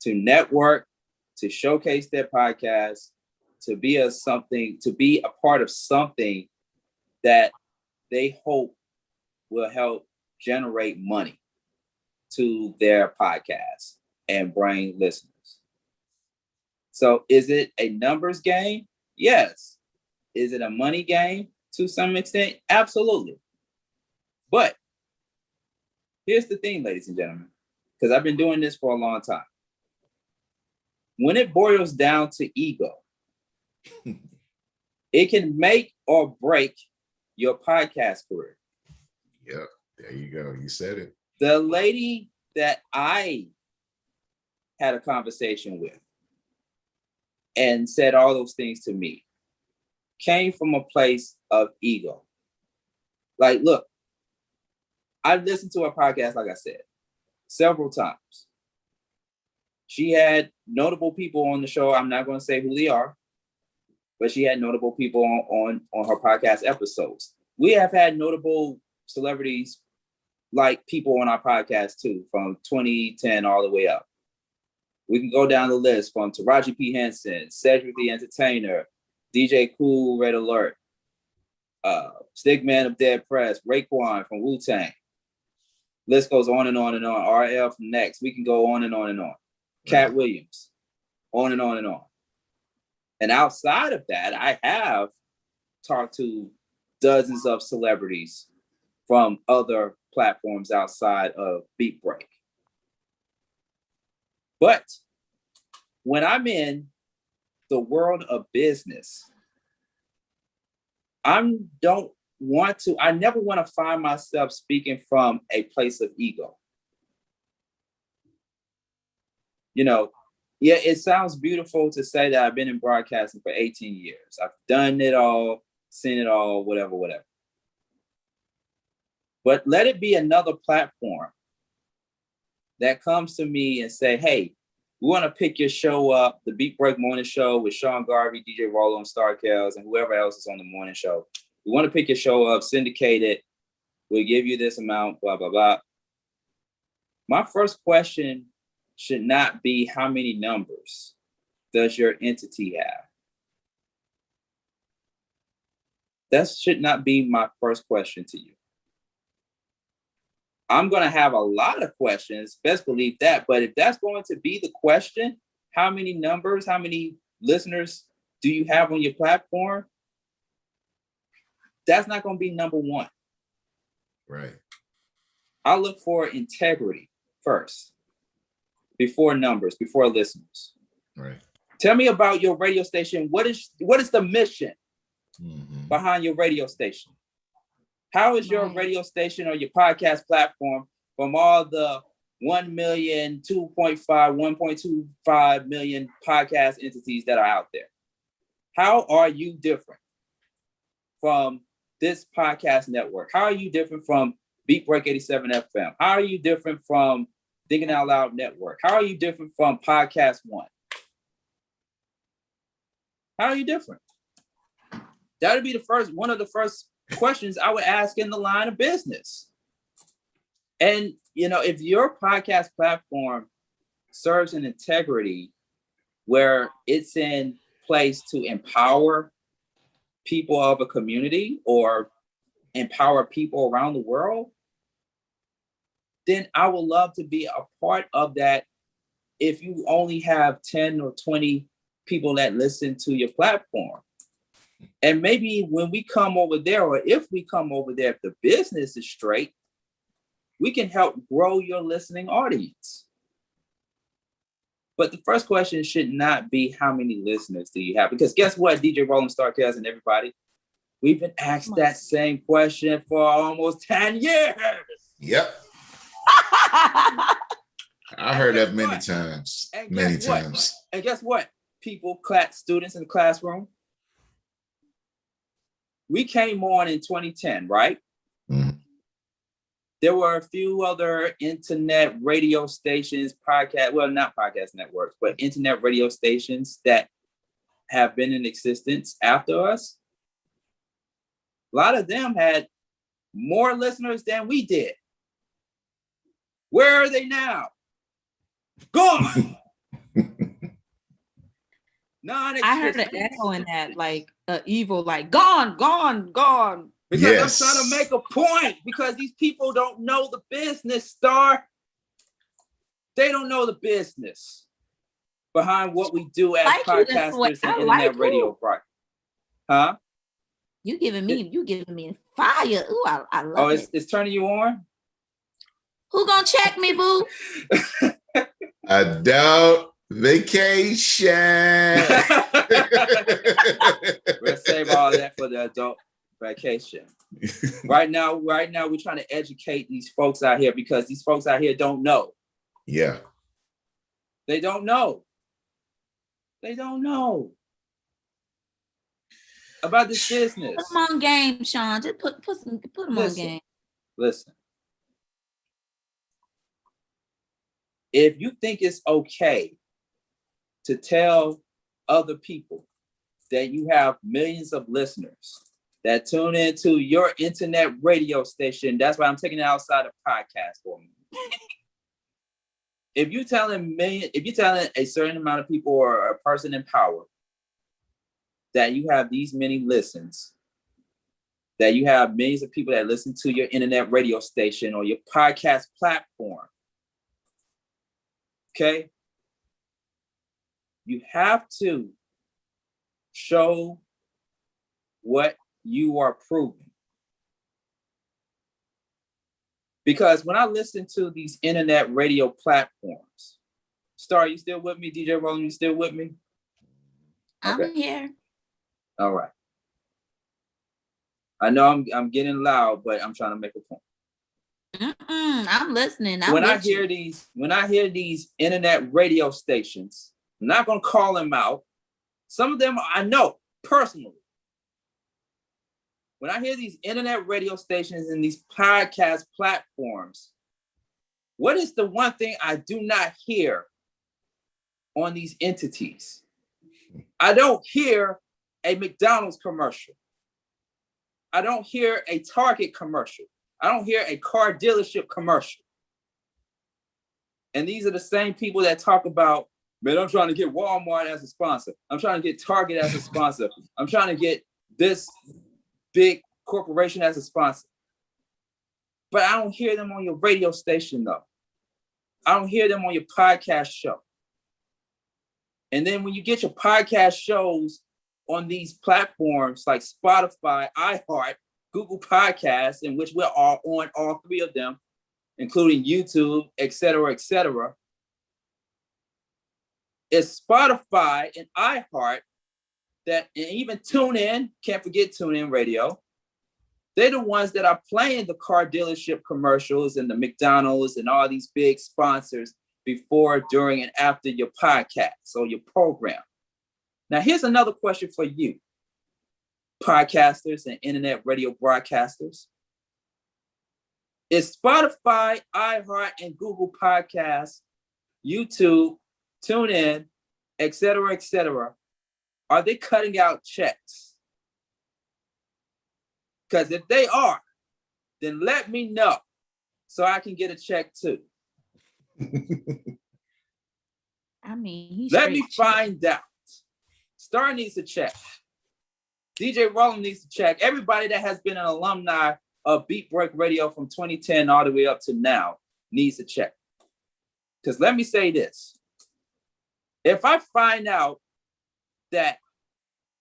to network, to showcase their podcast, to be a part of something that they hope will help generate money to their podcast and bring listeners. So is it a numbers game? Yes. Is it a money game to some extent? Absolutely. But here's the thing, ladies and gentlemen, because I've been doing this for a long time. when it boils down to ego, it can make or break your podcast career. Yep, there you go. You said it. The lady that I had a conversation with and said all those things to me came from a place of ego. Like, look, I've listened to her podcast, like I said, several times. She had notable people on the show. I'm not going to say who they are, but she had notable people on her podcast episodes. We have had notable celebrities like people on our podcast too, from 2010 all the way up. We can go down the list from Taraji P. Henson, Cedric the Entertainer, DJ Cool, Red Alert, Stigman of Dead Press, Raekwon from Wu-Tang. List goes on and on and on. RL from Next. We can go on and on and on. Cat Williams, on and on and on. And outside of that, I have talked to dozens of celebrities from other platforms outside of Beat Break. But when I'm in the world of business, I never want to find myself speaking from a place of ego. You know, yeah, it sounds beautiful to say that I've been in broadcasting for 18 years. I've done it all, seen it all, whatever. But let it be another platform that comes to me and say, hey, we want to pick your show up, the Beat Break Morning Show with Sean Garvey, DJ Rollo, and Star Kells, and whoever else is on the morning show. We want to pick your show up, syndicate it. We'll give you this amount, blah, blah, blah. My first question should not be how many numbers does your entity have? That should not be my first question to you. I'm going to have a lot of questions, best believe that. But if that's going to be the question, how many numbers, how many listeners do you have on your platform? That's not going to be number one. Right. I look for integrity first, before numbers, before listeners. Right. Tell me about your radio station. What is the mission behind your radio station? How is your radio station or your podcast platform from all the 1 million, 2.5, 1.25 million podcast entities that are out there? How are you different from this podcast network? How are you different from Beat Break 87 FM? How are you different from Thinking Out Loud Network? How are you different from Podcast One? How are you different? That would be one of the first questions I would ask in the line of business. And, you know, if your podcast platform serves an integrity where it's in place to empower people of a community or empower people around the world, then I would love to be a part of that. If you only have 10 or 20 people that listen to your platform. And maybe when we come over there, or if we come over there, if the business is straight, we can help grow your listening audience. But the first question should not be how many listeners do you have? Because guess what, DJ Rolling, Star Kells, and everybody, we've been asked that same question for almost 10 years. Yep. I heard that many times. Many times. And guess what? People, students in the classroom. We came on in 2010, right? Mm-hmm. There were a few other internet radio stations, not podcast networks, but internet radio stations that have been in existence after us. A lot of them had more listeners than we did. Where are they now? Gone. I heard an echo in that, like evil, like gone. Because I'm trying to make a point, because these people don't know the business, Star. They don't know the business behind what we do as podcasters and internet radio. Huh? You giving me fire. Ooh, I love it. It's turning you on? Who gonna check me, boo? I doubt Vacation. We'll save all that for the adult vacation. Right now, we're trying to educate these folks out here because these folks out here don't know. Yeah. They don't know. They don't know about this business. Put them on game, Sean. Just put them on game. Listen. If you think it's okay to tell other people that you have millions of listeners that tune into your internet radio station, that's why I'm taking it outside of podcast for me. If you're telling a certain amount of people or a person in power that you have these many listens, that you have millions of people that listen to your internet radio station or your podcast platform, okay, you have to show what you are proving. Because when I listen to these internet radio platforms, Star, you still with me? DJ Roland, you still with me? Okay. I'm here. All right. I know I'm getting loud, but I'm trying to make a point. I'm listening. When I hear these internet radio stations, I'm not going to call them out. Some of them I know personally. When I hear these internet radio stations and these podcast platforms, what is the one thing I do not hear on these entities? I don't hear a McDonald's commercial. I don't hear a Target commercial. I don't hear a car dealership commercial. And these are the same people that talk about, man, I'm trying to get Walmart as a sponsor. I'm trying to get Target as a sponsor. I'm trying to get this big corporation as a sponsor. But I don't hear them on your radio station, though. I don't hear them on your podcast show. And then when you get your podcast shows on these platforms like Spotify, iHeart, Google Podcasts, in which we're all on all three of them, including YouTube, et cetera, it's Spotify and iHeart that, and even TuneIn, can't forget TuneIn Radio, they're the ones that are playing the car dealership commercials and the McDonald's and all these big sponsors before, during, and after your podcast or your program. Now, here's another question for you, podcasters and internet radio broadcasters. Is Spotify, iHeart, and Google Podcasts, YouTube, TuneIn, et cetera, are they cutting out checks? Because if they are, then let me know so I can get a check too. I mean, let me find out. Star needs a check. DJ Roland needs to check. Everybody that has been an alumni of Beat Break Radio from 2010 all the way up to now needs a check. Because let me say this. If I find out that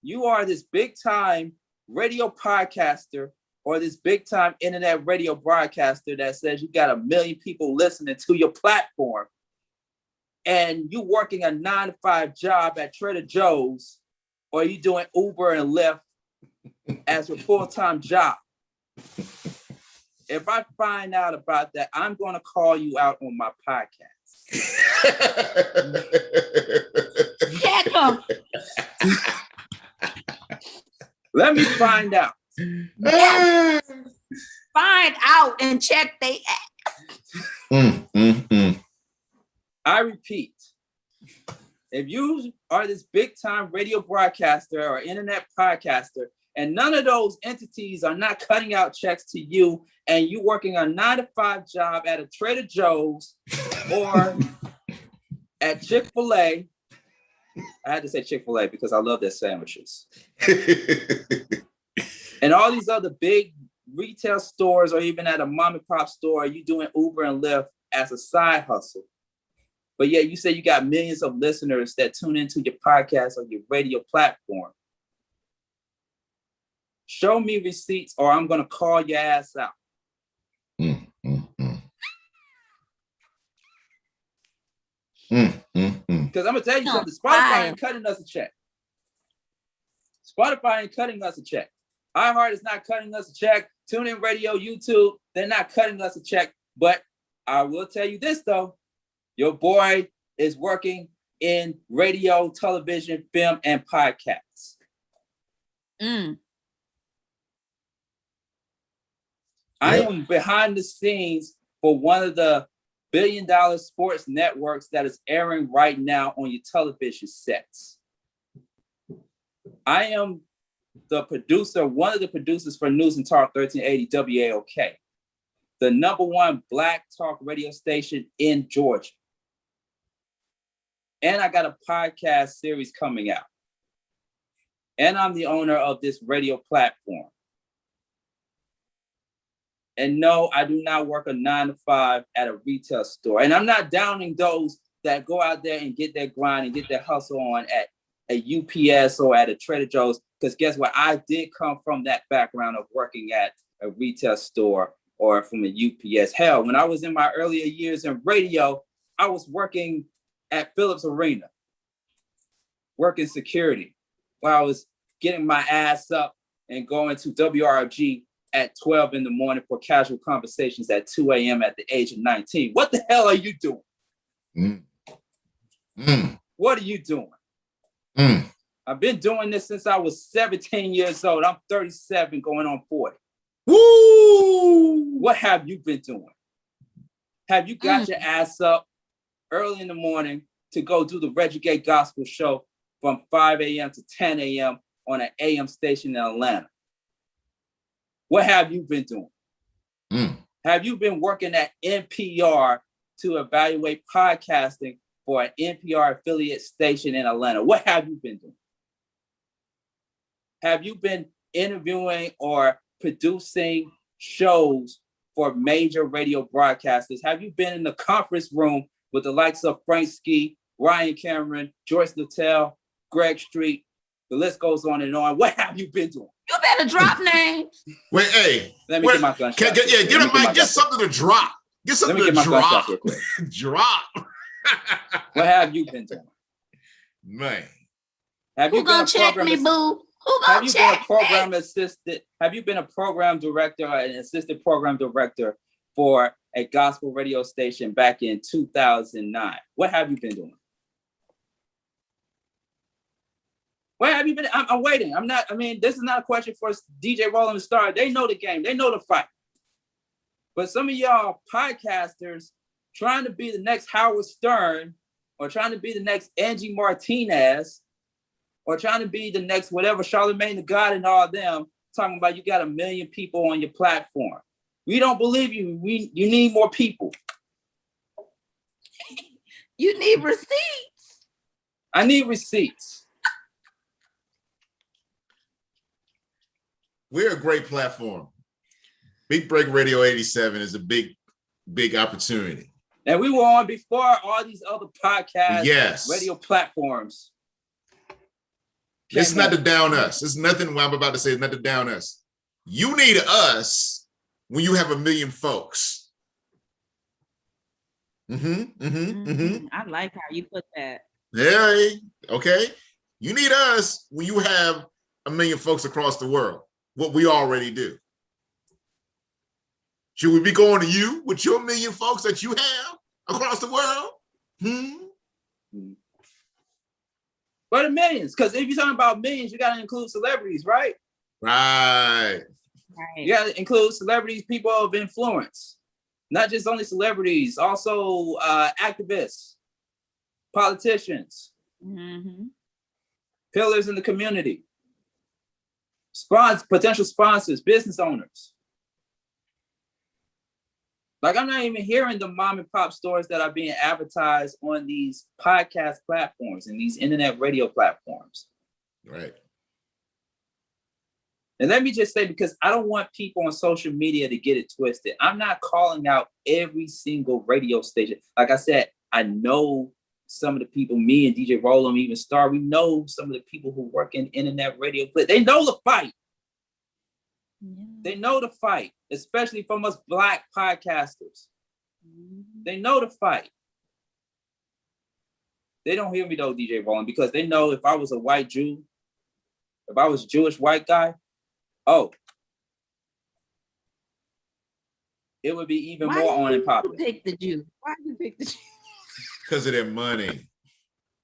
you are this big time radio podcaster or this big time internet radio broadcaster that says you got 1 million people listening to your platform and you working a 9-to-5 job at Trader Joe's, or you doing Uber and Lyft as your full-time job. If I find out about that, I'm going to call you out on my podcast. Check them. Let me find out. Yes. Find out and check they ass. I repeat, if you are this big time radio broadcaster or internet podcaster, and none of those entities are not cutting out checks to you, and you working a 9-to-5 job at a Trader Joe's or at Chick-fil-A, I had to say Chick-fil-A because I love their sandwiches. And all these other big retail stores, or even at a mom and pop store, you doing Uber and Lyft as a side hustle. But yet you say you got millions of listeners that tune into your podcast or your radio platform. Show me receipts or I'm going to call your ass out. Because Because I'm gonna tell you something. Spotify ain't cutting us a check. Spotify ain't cutting us a check. iHeart is not cutting us a check. TuneIn Radio, YouTube, they're not cutting us a check. But I will tell you this though, your boy is working in radio, television, film, and podcasts. I am behind the scenes for one of the billion-dollar sports networks that is airing right now on your television sets. I am the producer, one of the producers for News and Talk 1380 WAOK, the #1 Black talk radio station in Georgia. And I got a podcast series coming out. And I'm the owner of this radio platform. And no, I do not work a 9 to 5 at a retail store. And I'm not downing those that go out there and get their grind and get their hustle on at a UPS or at a Trader Joe's. Because guess what? I did come from that background of working at a retail store or from a UPS. Hell, when I was in my earlier years in radio, I was working at Phillips Arena, working security, while I was getting my ass up and going to WRFG at 12 in the morning for casual conversations at 2 a.m. at the age of 19. What the hell are you doing? What are you doing? I've been doing this since I was 17 years old. I'm 37 going on 40. Woo! What have you been doing? Have you got your ass up early in the morning to go do the Reggie Gay Gospel Show from 5 a.m. to 10 a.m. on an AM station in Atlanta? What have you been doing? Have you been working at NPR to evaluate podcasting for an NPR affiliate station in Atlanta? What have you been doing? Have you been interviewing or producing shows for major radio broadcasters? Have you been in the conference room with the likes of Frank Ski, Ryan Cameron, Joyce Littell, Greg Street? The list goes on and on. What have you been doing? You better drop names. Wait, hey. Let me get my gunshot. Get something to drop. Get something to drop. Drop. What have you been doing? Man. Have you Who gonna check me, boo? Who gonna check me? Have you been a program assistant? Have you been a program director or an assistant program director for a gospel radio station back in 2009? What have you been doing? Where have you been? I'm waiting. This is not a question for DJ Roland and Star. They know the game. They know the fight. But some of y'all podcasters trying to be the next Howard Stern or trying to be the next Angie Martinez or trying to be the next whatever, Charlemagne the God and all them, talking about you got 1 million people on your platform. We don't believe you. You need more people. You need receipts. I need receipts. We're a great platform. Big Break Radio 87 is a big opportunity. And we were on before all these other podcasts, yes, radio platforms. It's not to down us. It's nothing what I'm about to say is not to down us. You need us when you have 1 million folks. I like how you put that. Yeah, okay. You need us when you have 1 million folks across the world. What we already do. Should we be going to you with your 1 million folks that you have across the world? But the millions, because if you're talking about millions, you got to include celebrities, right? Right. You got to include celebrities, people of influence, not just only celebrities, also activists, politicians, pillars in the community. Potential sponsors, business owners. Like, I'm not even hearing the mom and pop stores that are being advertised on these podcast platforms and these internet radio platforms. Right. And let me just say, because I don't want people on social media to get it twisted, I'm not calling out every single radio station. Like I said, I know some of the people, me and DJ Roland, even Star, we know some of the people who work in internet radio. They know the fight. Yeah. They know the fight, especially from us Black podcasters. They know the fight. They don't hear me though, DJ Roland, because they know if I was a white Jew, if I was a Jewish white guy, oh, it would be even more on and popular. Pick the Jew. Why did you pick the Jew? Because of their money.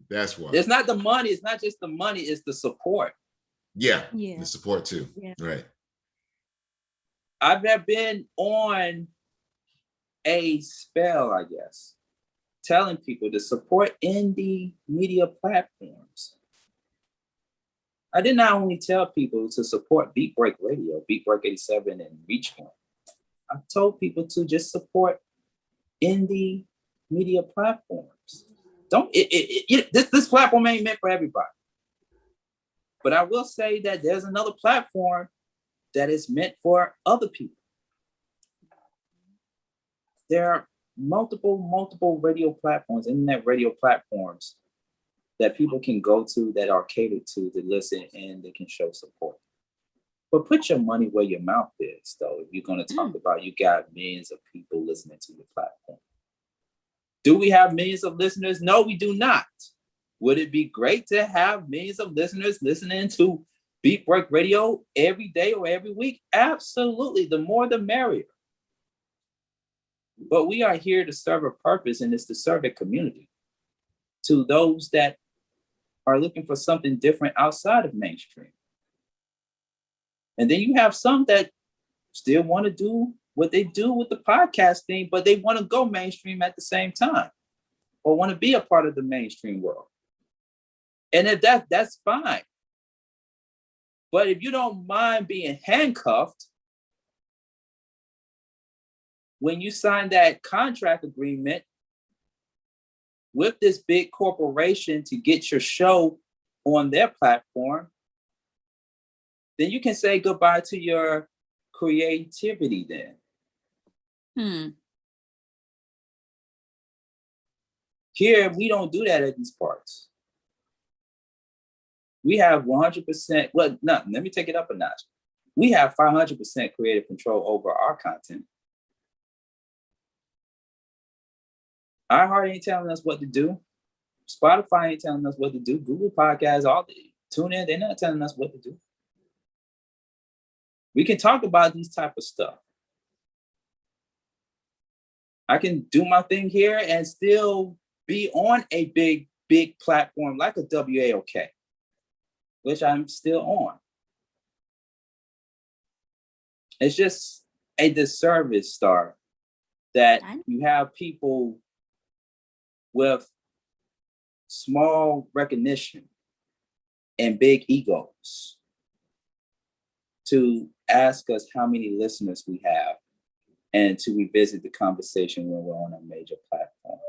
That's why. It's not the money. It's not just the money. It's the support. Yeah. The support too. Yeah. Right. I've been on a spell, I guess, telling people to support indie media platforms. I did not only tell people to support Beat Break Radio, Beat Break 87 and Reach One. I told people to just support indie media platforms. This platform ain't meant for everybody. But I will say that there's another platform that is meant for other people. There are multiple radio platforms, internet radio platforms that people can go to that are catered to listen and they can show support. But put your money where your mouth is, though. If you're going to talk about you got millions of people listening to your platform. Do we have millions of listeners? No, we do not. Would it be great to have millions of listeners listening to Beat Break Radio every day or every week? Absolutely. The more, the merrier. But we are here to serve a purpose, and it's to serve a community. To those that are looking for something different outside of mainstream. And then you have some that still want to do what they do with the podcast thing, but they want to go mainstream at the same time or want to be a part of the mainstream world. And if that's fine. But if you don't mind being handcuffed, when you sign that contract agreement with this big corporation to get your show on their platform, then you can say goodbye to your creativity then. Here, we don't do that at these parts. We have 100%, well, no, let me take it up a notch. We have 500% creative control over our content. iHeart ain't telling us what to do. Spotify ain't telling us what to do. Google Podcasts, all the TuneIn, they're not telling us what to do. We can talk about these type of stuff. I can do my thing here and still be on a big platform like a WAOK, which I'm still on. It's just a disservice, Star, that you have people with small recognition and big egos to ask us how many listeners we have and to revisit the conversation when we're on a major platform.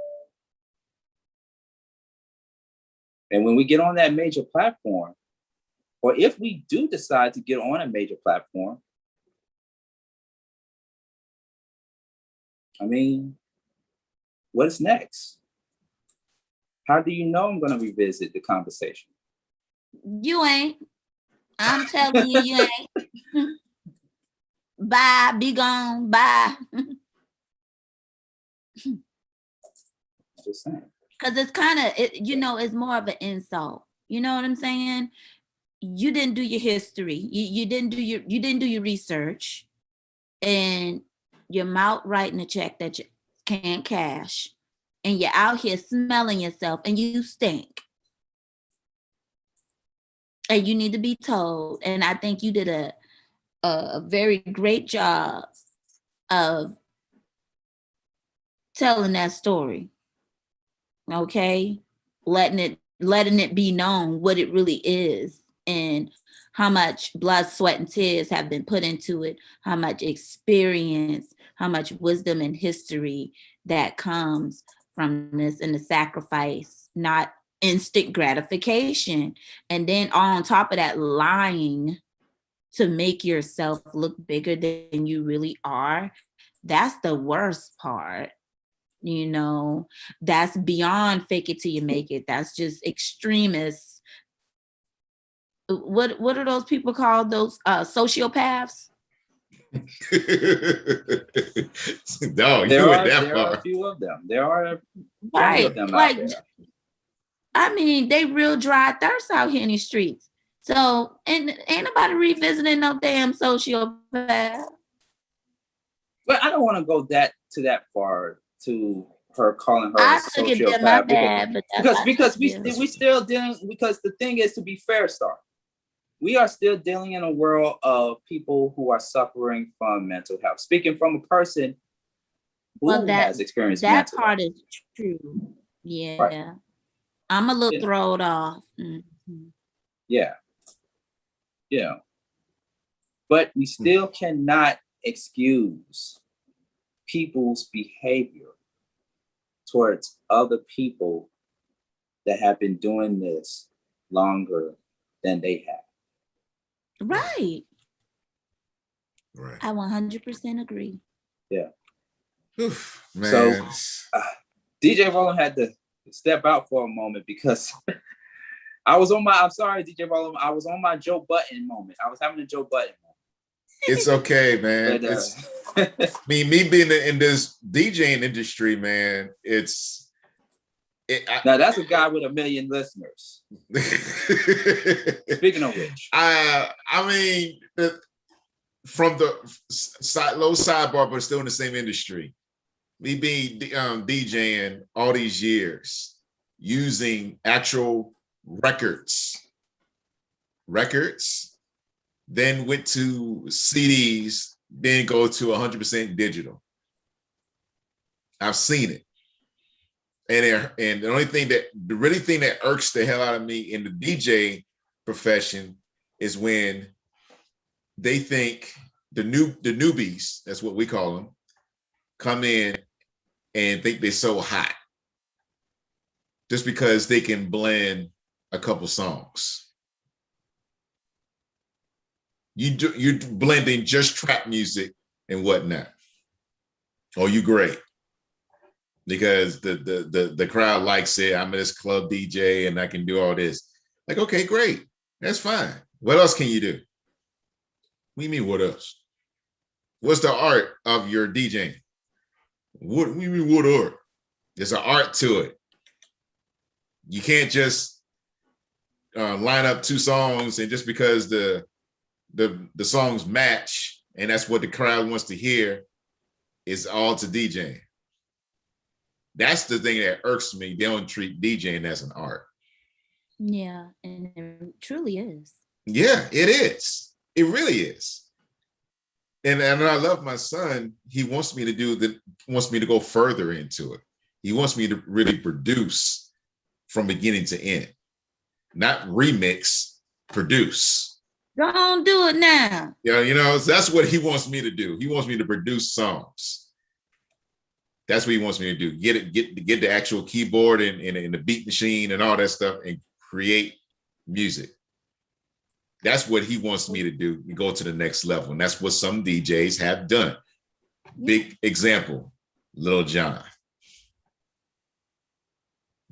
And when we get on that major platform, or if we do decide to get on a major platform, I mean, what's next? How do you know I'm going to revisit the conversation? You ain't. I'm telling you, you ain't. Bye, be gone, bye. Just saying. Because it's kind of, it's more of an insult. You know what I'm saying? You didn't do your history. You didn't do your research, and you're out writing a check that you can't cash, and you're out here smelling yourself, and you stink. And you need to be told. And I think you did a very great job of telling that story. Okay, letting it be known what it really is and how much blood, sweat, and tears have been put into it, how much experience, how much wisdom and history that comes from this, and the sacrifice, not instant gratification. And then on top of that, lying to make yourself look bigger than you really are. That's the worst part. That's beyond fake it till you make it. That's just extremists. What are those people called? Those sociopaths? No, you went that far. There are a few of them. There are right. of them like out there. I mean, they real dry thirst out here in these streets. So, and ain't nobody revisiting no damn sociopath. But I don't want to go that far to her calling her I a took it there, my sociopath bad, but because we still dealing, because the thing is, to be fair, Star, we are still dealing in a world of people who are suffering from mental health. Speaking from a person who has experienced that mental part health. is true. Yeah. Right. I'm a little thrown off. Mm-hmm. Yeah. Yeah. But we still cannot excuse people's behavior towards other people that have been doing this longer than they have. Right. Right. I 100% agree. Yeah. Oof, man. So DJ Roland had to step out for a moment because I'm sorry, DJ Roland, I was on my Joe Budden moment. I was having a Joe Budden moment. It's okay, man. But, me being in this DJing industry, man, now that's a guy with 1 million listeners. Speaking of which, I mean, from the low sidebar, but still in the same industry. Me being DJing all these years, using actual records, then went to CDs, then go to 100% digital. I've seen it. And the really thing that irks the hell out of me in the DJ profession is when they think the newbies, that's what we call them, come in and think they're so hot just because they can blend a couple songs. You're blending just trap music and whatnot. Oh, you great. Because the crowd likes it. I'm this club DJ and I can do all this. Like, okay, great. That's fine. What else can you do? What do you mean, what else? What's the art of your DJing? What do you mean, what art? There's an art to it. You can't just line up two songs and just because the songs match and that's what the crowd wants to hear is all to DJing. That's the thing that irks me. They don't treat DJing as an art. Yeah, and it truly is. Yeah, it is. It really is. And I love my son. He wants me to go further into it. He wants me to really produce from beginning to end, not remix, produce. Don't do it now. Yeah, that's what he wants me to do. He wants me to produce songs. That's what he wants me to do. Get the actual keyboard and the beat machine and all that stuff and create music. That's what he wants me to do and go to the next level. And that's what some DJs have done. Big example, Lil Jon.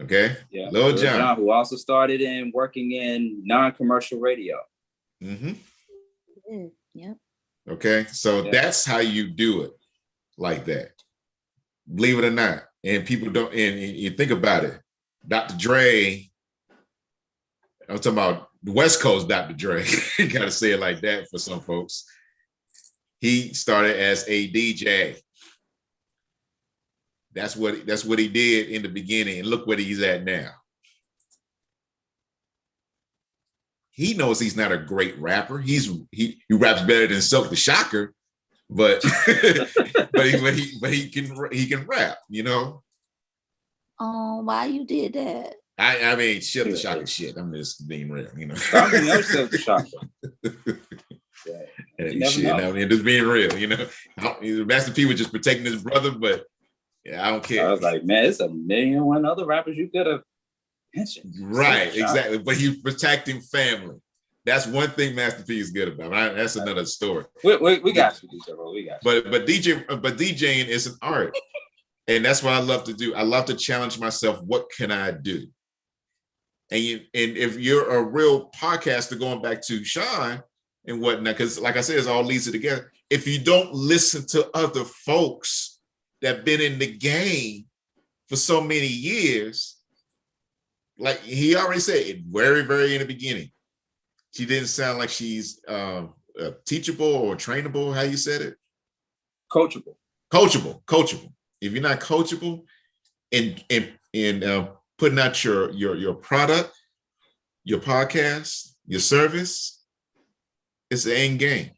Okay? Yeah. Lil Jon, who also started working in non-commercial radio. Mm-hmm. Yep. Okay, so that's how you do it, like that. Believe it or not, and people don't. And you think about it, Dr. Dre. I'm talking about the West Coast Dr. Dre. You got to say it like that for some folks. He started as a DJ. That's what he did in the beginning, and look where he's at now. He knows he's not a great rapper. He raps better than Silk the Shocker, but he can rap, Oh, why you did that? I mean, Silk the Shocker shit. I'm just being real, I know Silk the Shocker. And just being real, Master P was just protecting his brother, but I don't care. I was like, man, it's 1,000,001 other rappers you could have mentioned. Right, exactly. But he's protecting family. That's one thing Master P is good about. That's another story. We got you, DJ Roll. We got you. But DJing is an art. And that's what I love to do. I love to challenge myself. What can I do? And if you're a real podcaster, going back to Sean and whatnot, because like I said, it all leads it together. If you don't listen to other folks that have been in the game for so many years, like he already said, it very, very in the beginning, she didn't sound like she's teachable or trainable. How you said it? Coachable. Coachable. If you're not coachable in putting out your product, your podcast, your service, it's the end game.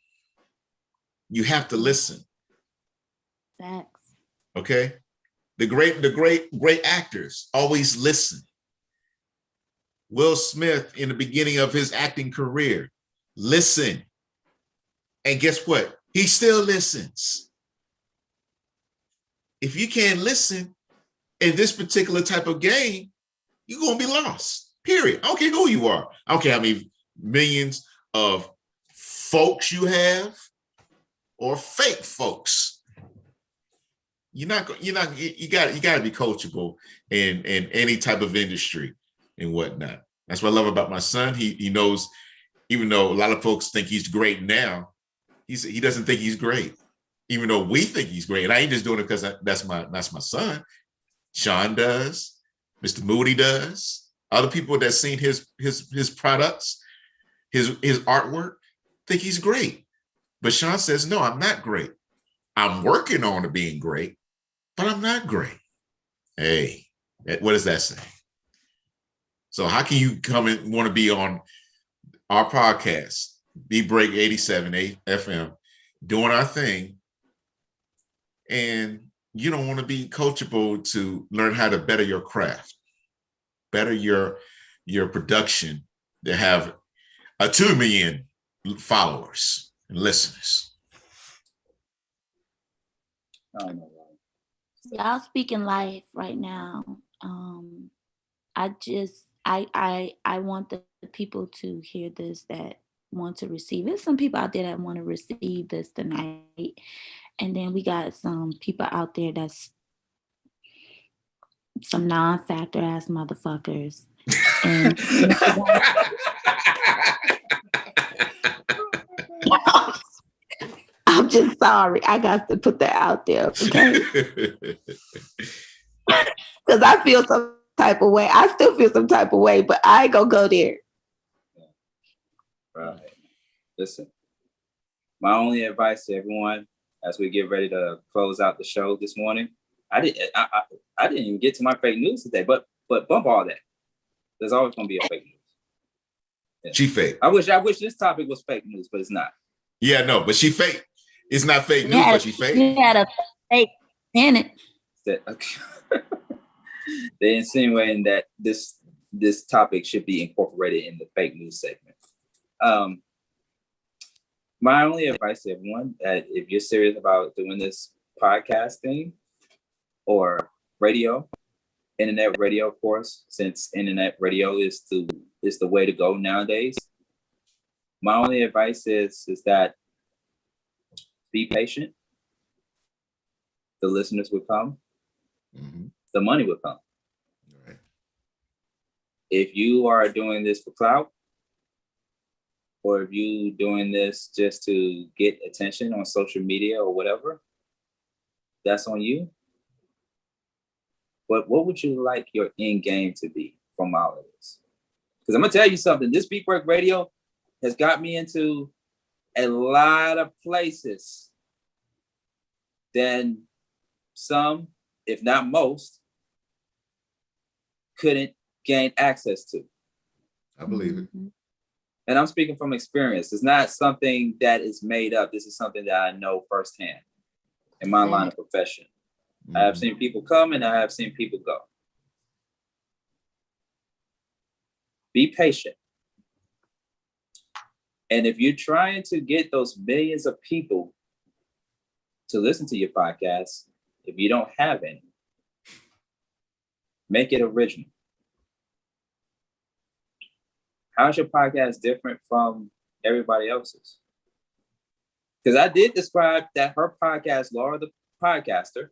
You have to listen. Facts. Okay. The great actors always listen. Will Smith, in the beginning of his acting career, listen. And guess what? He still listens. If you can't listen in this particular type of game, you're going to be lost. Period. I don't care who you are. I don't care how many millions of folks you have or fake folks. You got to be coachable in any type of industry and whatnot. That's what I love about my son. He knows, even though a lot of folks think he's great now, he doesn't think he's great, even though we think he's great. And I ain't just doing it because that's my son. Sean does, Mr. Moody does, other people that seen his products, his artwork, think he's great. But Sean says, no, I'm not great. I'm working on being great, but I'm not great. Hey, what does that say? So how can you come and want to be on our podcast, B-Break 87 FM, doing our thing, and you don't want to be coachable to learn how to better your craft, better your production, to have 2 million followers and listeners? Y'all speaking life right now. I want the people to hear this that want to receive it. There's some people out there that want to receive this tonight. And then we got some people out there that's some non-factor ass motherfuckers. And I'm just sorry. I got to put that out there, okay? Because I feel some type of way. I still feel some type of way, but I ain't gonna go there. Right. Listen, my only advice to everyone as we get ready to close out the show this morning, I didn't even get to my fake news today, but bump all that. There's always gonna be a fake news. Yeah. She fake. I wish this topic was fake news, but it's not. Yeah, no, but she fake. It's not fake news, but she fake. You had a fake in it. They're insinuating that this topic should be incorporated in the fake news segment. My only advice to everyone, that if you're serious about doing this podcast thing or radio, internet radio, of course, since internet radio is the way to go nowadays. My only advice is that be patient. The listeners will come. Mm-hmm. The money will come. Right. If you are doing this for clout, or if you doing this just to get attention on social media or whatever, that's on you. But what would you like your end game to be from all of this? Because I'm gonna tell you something, this B-Break Radio has got me into a lot of places than some, if not most, couldn't gain access to. I believe it. And I'm speaking from experience. It's not something that is made up. This is something that I know firsthand in my line of profession. I have seen people come and I have seen people go. Be patient. And if you're trying to get those millions of people to listen to your podcast, if you don't have any, make it original. How's your podcast different from everybody else's? Because I did describe that her podcast, Laura the Podcaster,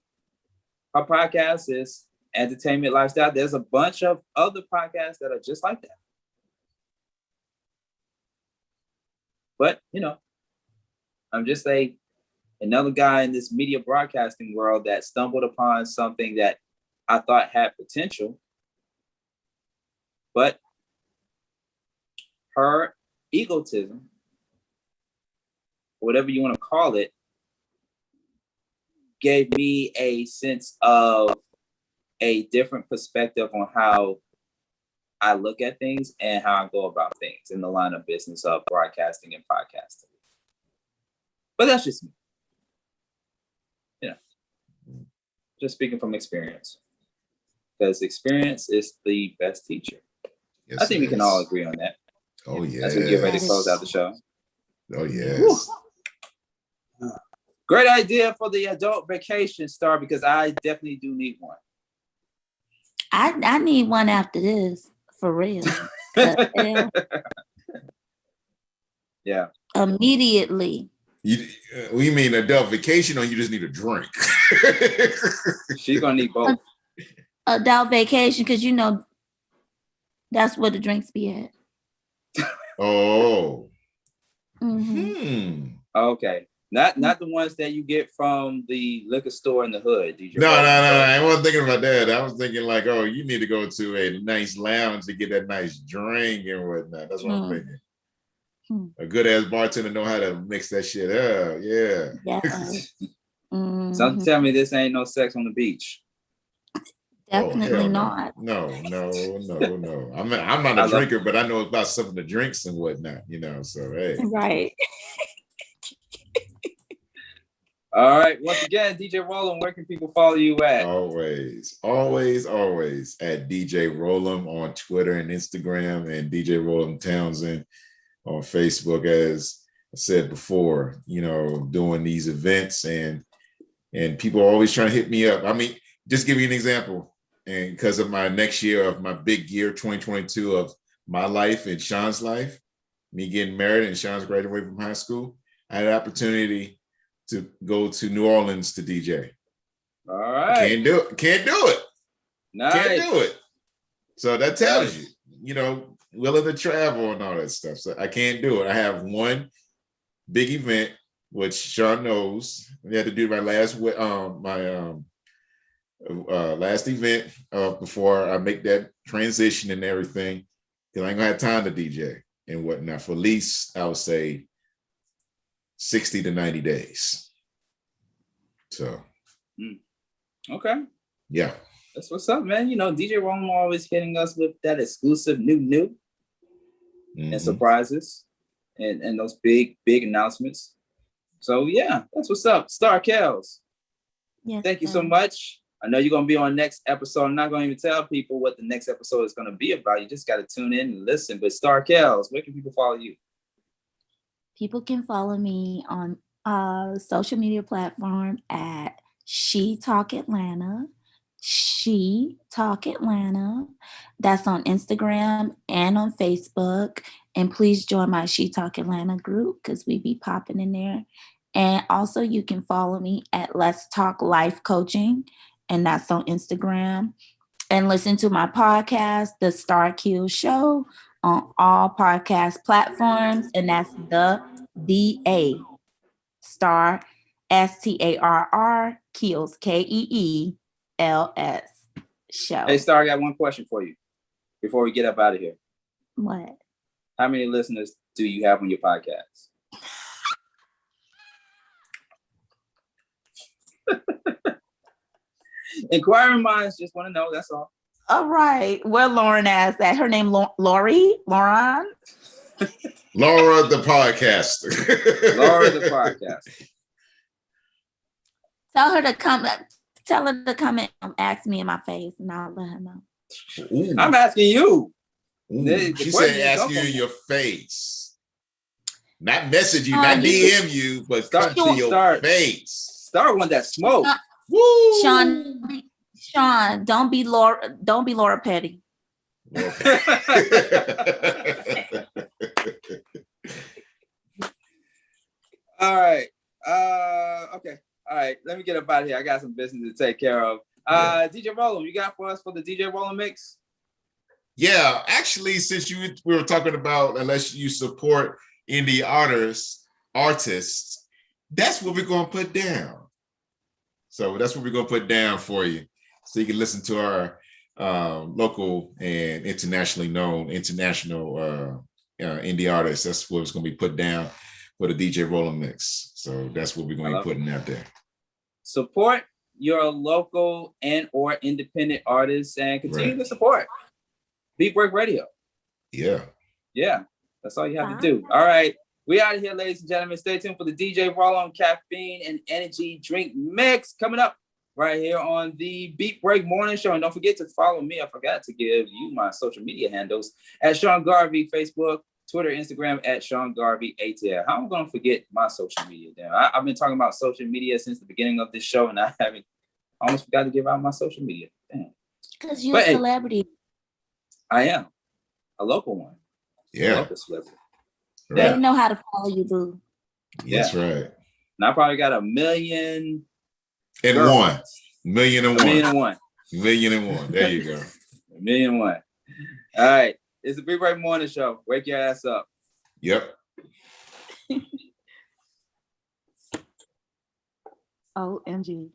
her podcast is entertainment lifestyle. There's a bunch of other podcasts that are just like that. But, I'm just another guy in this media broadcasting world that stumbled upon something that I thought had potential. But her egotism, whatever you want to call it, gave me a sense of a different perspective on how I look at things and how I go about things in the line of business of broadcasting and podcasting. But that's just me. Just speaking from experience. Because experience is the best teacher. Yes, I think we can all agree on that. Oh, yeah. As we get ready to close out the show. Oh, yes. Great idea for the adult vacation, Star, because I definitely do need one. I need one after this, for real. Yeah. Immediately. We mean adult vacation, or you just need a drink? She's gonna need both. Adult vacation, because you know that's where the drinks be at. Oh. Mm-hmm. Okay. Not the ones that you get from the liquor store in the hood. No. I wasn't thinking about that. I was thinking like, oh, you need to go to a nice lounge to get that nice drink and whatnot. That's what I'm thinking. A good ass bartender know how to mix that shit up. Yeah. Mm-hmm. Some tell me this ain't no sex on the beach. Definitely not. No. I'm not a drinker, but I know about some of the drinks and whatnot, so hey. Right. All right. Once again, DJ Rollum, where can people follow you at? Always at DJ Rollum on Twitter and Instagram, and DJ Rollum Townsend on Facebook. As I said before, doing these events and people are always trying to hit me up. I mean, just give you an example. And because of my next year of my big year, 2022 of my life and Sean's life, me getting married and Sean's graduating from high school, I had an opportunity to go to New Orleans to DJ. All right. Can't do it. Nice. Can't do it. So that tells you, willing to travel and all that stuff. So I can't do it. I have one big event, which Sean knows. We had to do my last last event before I make that transition and everything. Because I ain't gonna have time to DJ and whatnot for at least, I would say, 60 to 90 days. So. Okay. Yeah. That's what's up, man. DJ Rollum always hitting us with that exclusive new and surprises and those big announcements. So yeah, that's what's up. Star Kells. Yes. Thank you so much. I know you're gonna be on next episode. I'm not gonna even tell people what the next episode is gonna be about. You just gotta tune in and listen. But Star Kells, where can people follow you? People can follow me on social media platform at She Talk Atlanta. She Talk Atlanta. That's on Instagram and on Facebook. And please join my She Talk Atlanta group because we be popping in there. And also you can follow me at Let's Talk Life Coaching. And that's on Instagram. And listen to my podcast, The Star Kill Show, on all podcast platforms. And that's the Star STARR Kills KEELS show. Hey Star, I got one question for you before we get up out of here. What? How many listeners do you have on your podcast? Inquiring minds just want to know, that's all. All right. Where Lauren asked that. Her name Lauren? Laura the podcaster. Laura the podcaster. Tell her to come and ask me in my face and I'll let her know. Ooh. I'm asking you. She said ask you in your face. Not message you, not DM you, but come to your face. Start one that smoke. Woo! Sean, don't be Laura Petty. All right. Okay. All right. Let me get up out of here. I got some business to take care of. DJ Rollum, you got for us for the DJ Rollum mix? Yeah, actually, since we were talking about unless you support indie artists, that's what we're gonna put down. So that's what we're gonna put down for you, so you can listen to our local and internationally known international indie artists. That's what it's going to be put down for the DJ Roland mix. So that's what we're going to be putting out there. Support your local and or independent artists and continue to support Beat Break Radio. Yeah. That's all you have to do. All right. We out of here, ladies and gentlemen. Stay tuned for the DJ Roland Caffeine and Energy Drink Mix coming up right here on the Beat Break Morning Show. And don't forget to follow me. I forgot to give you my social media handles at Sean Garvey, Facebook, Twitter, Instagram at Sean Garvey ATL. How am I going to forget my social media? Damn, I've been talking about social media since the beginning of this show, and I almost forgot to give out my social media. Damn. Because you're a celebrity. I am a local one. Yeah. A local celebrity. Right. They know how to follow you, boo. That's right. And I probably got 1 million. And girls. 1 million and 1. 1,000,001. 1,000,001. There you go. 1,000,001. All right. It's the Beat Break Morning Show. Wake your ass up. Yep. OMG.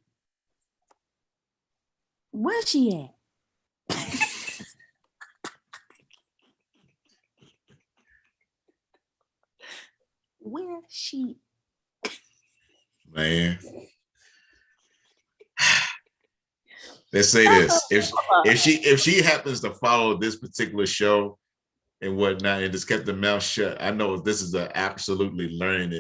Where's she at? Where's she? Man. Let's say this. If she happens to follow this particular show and whatnot and just kept the mouth shut, I know this is an absolutely learning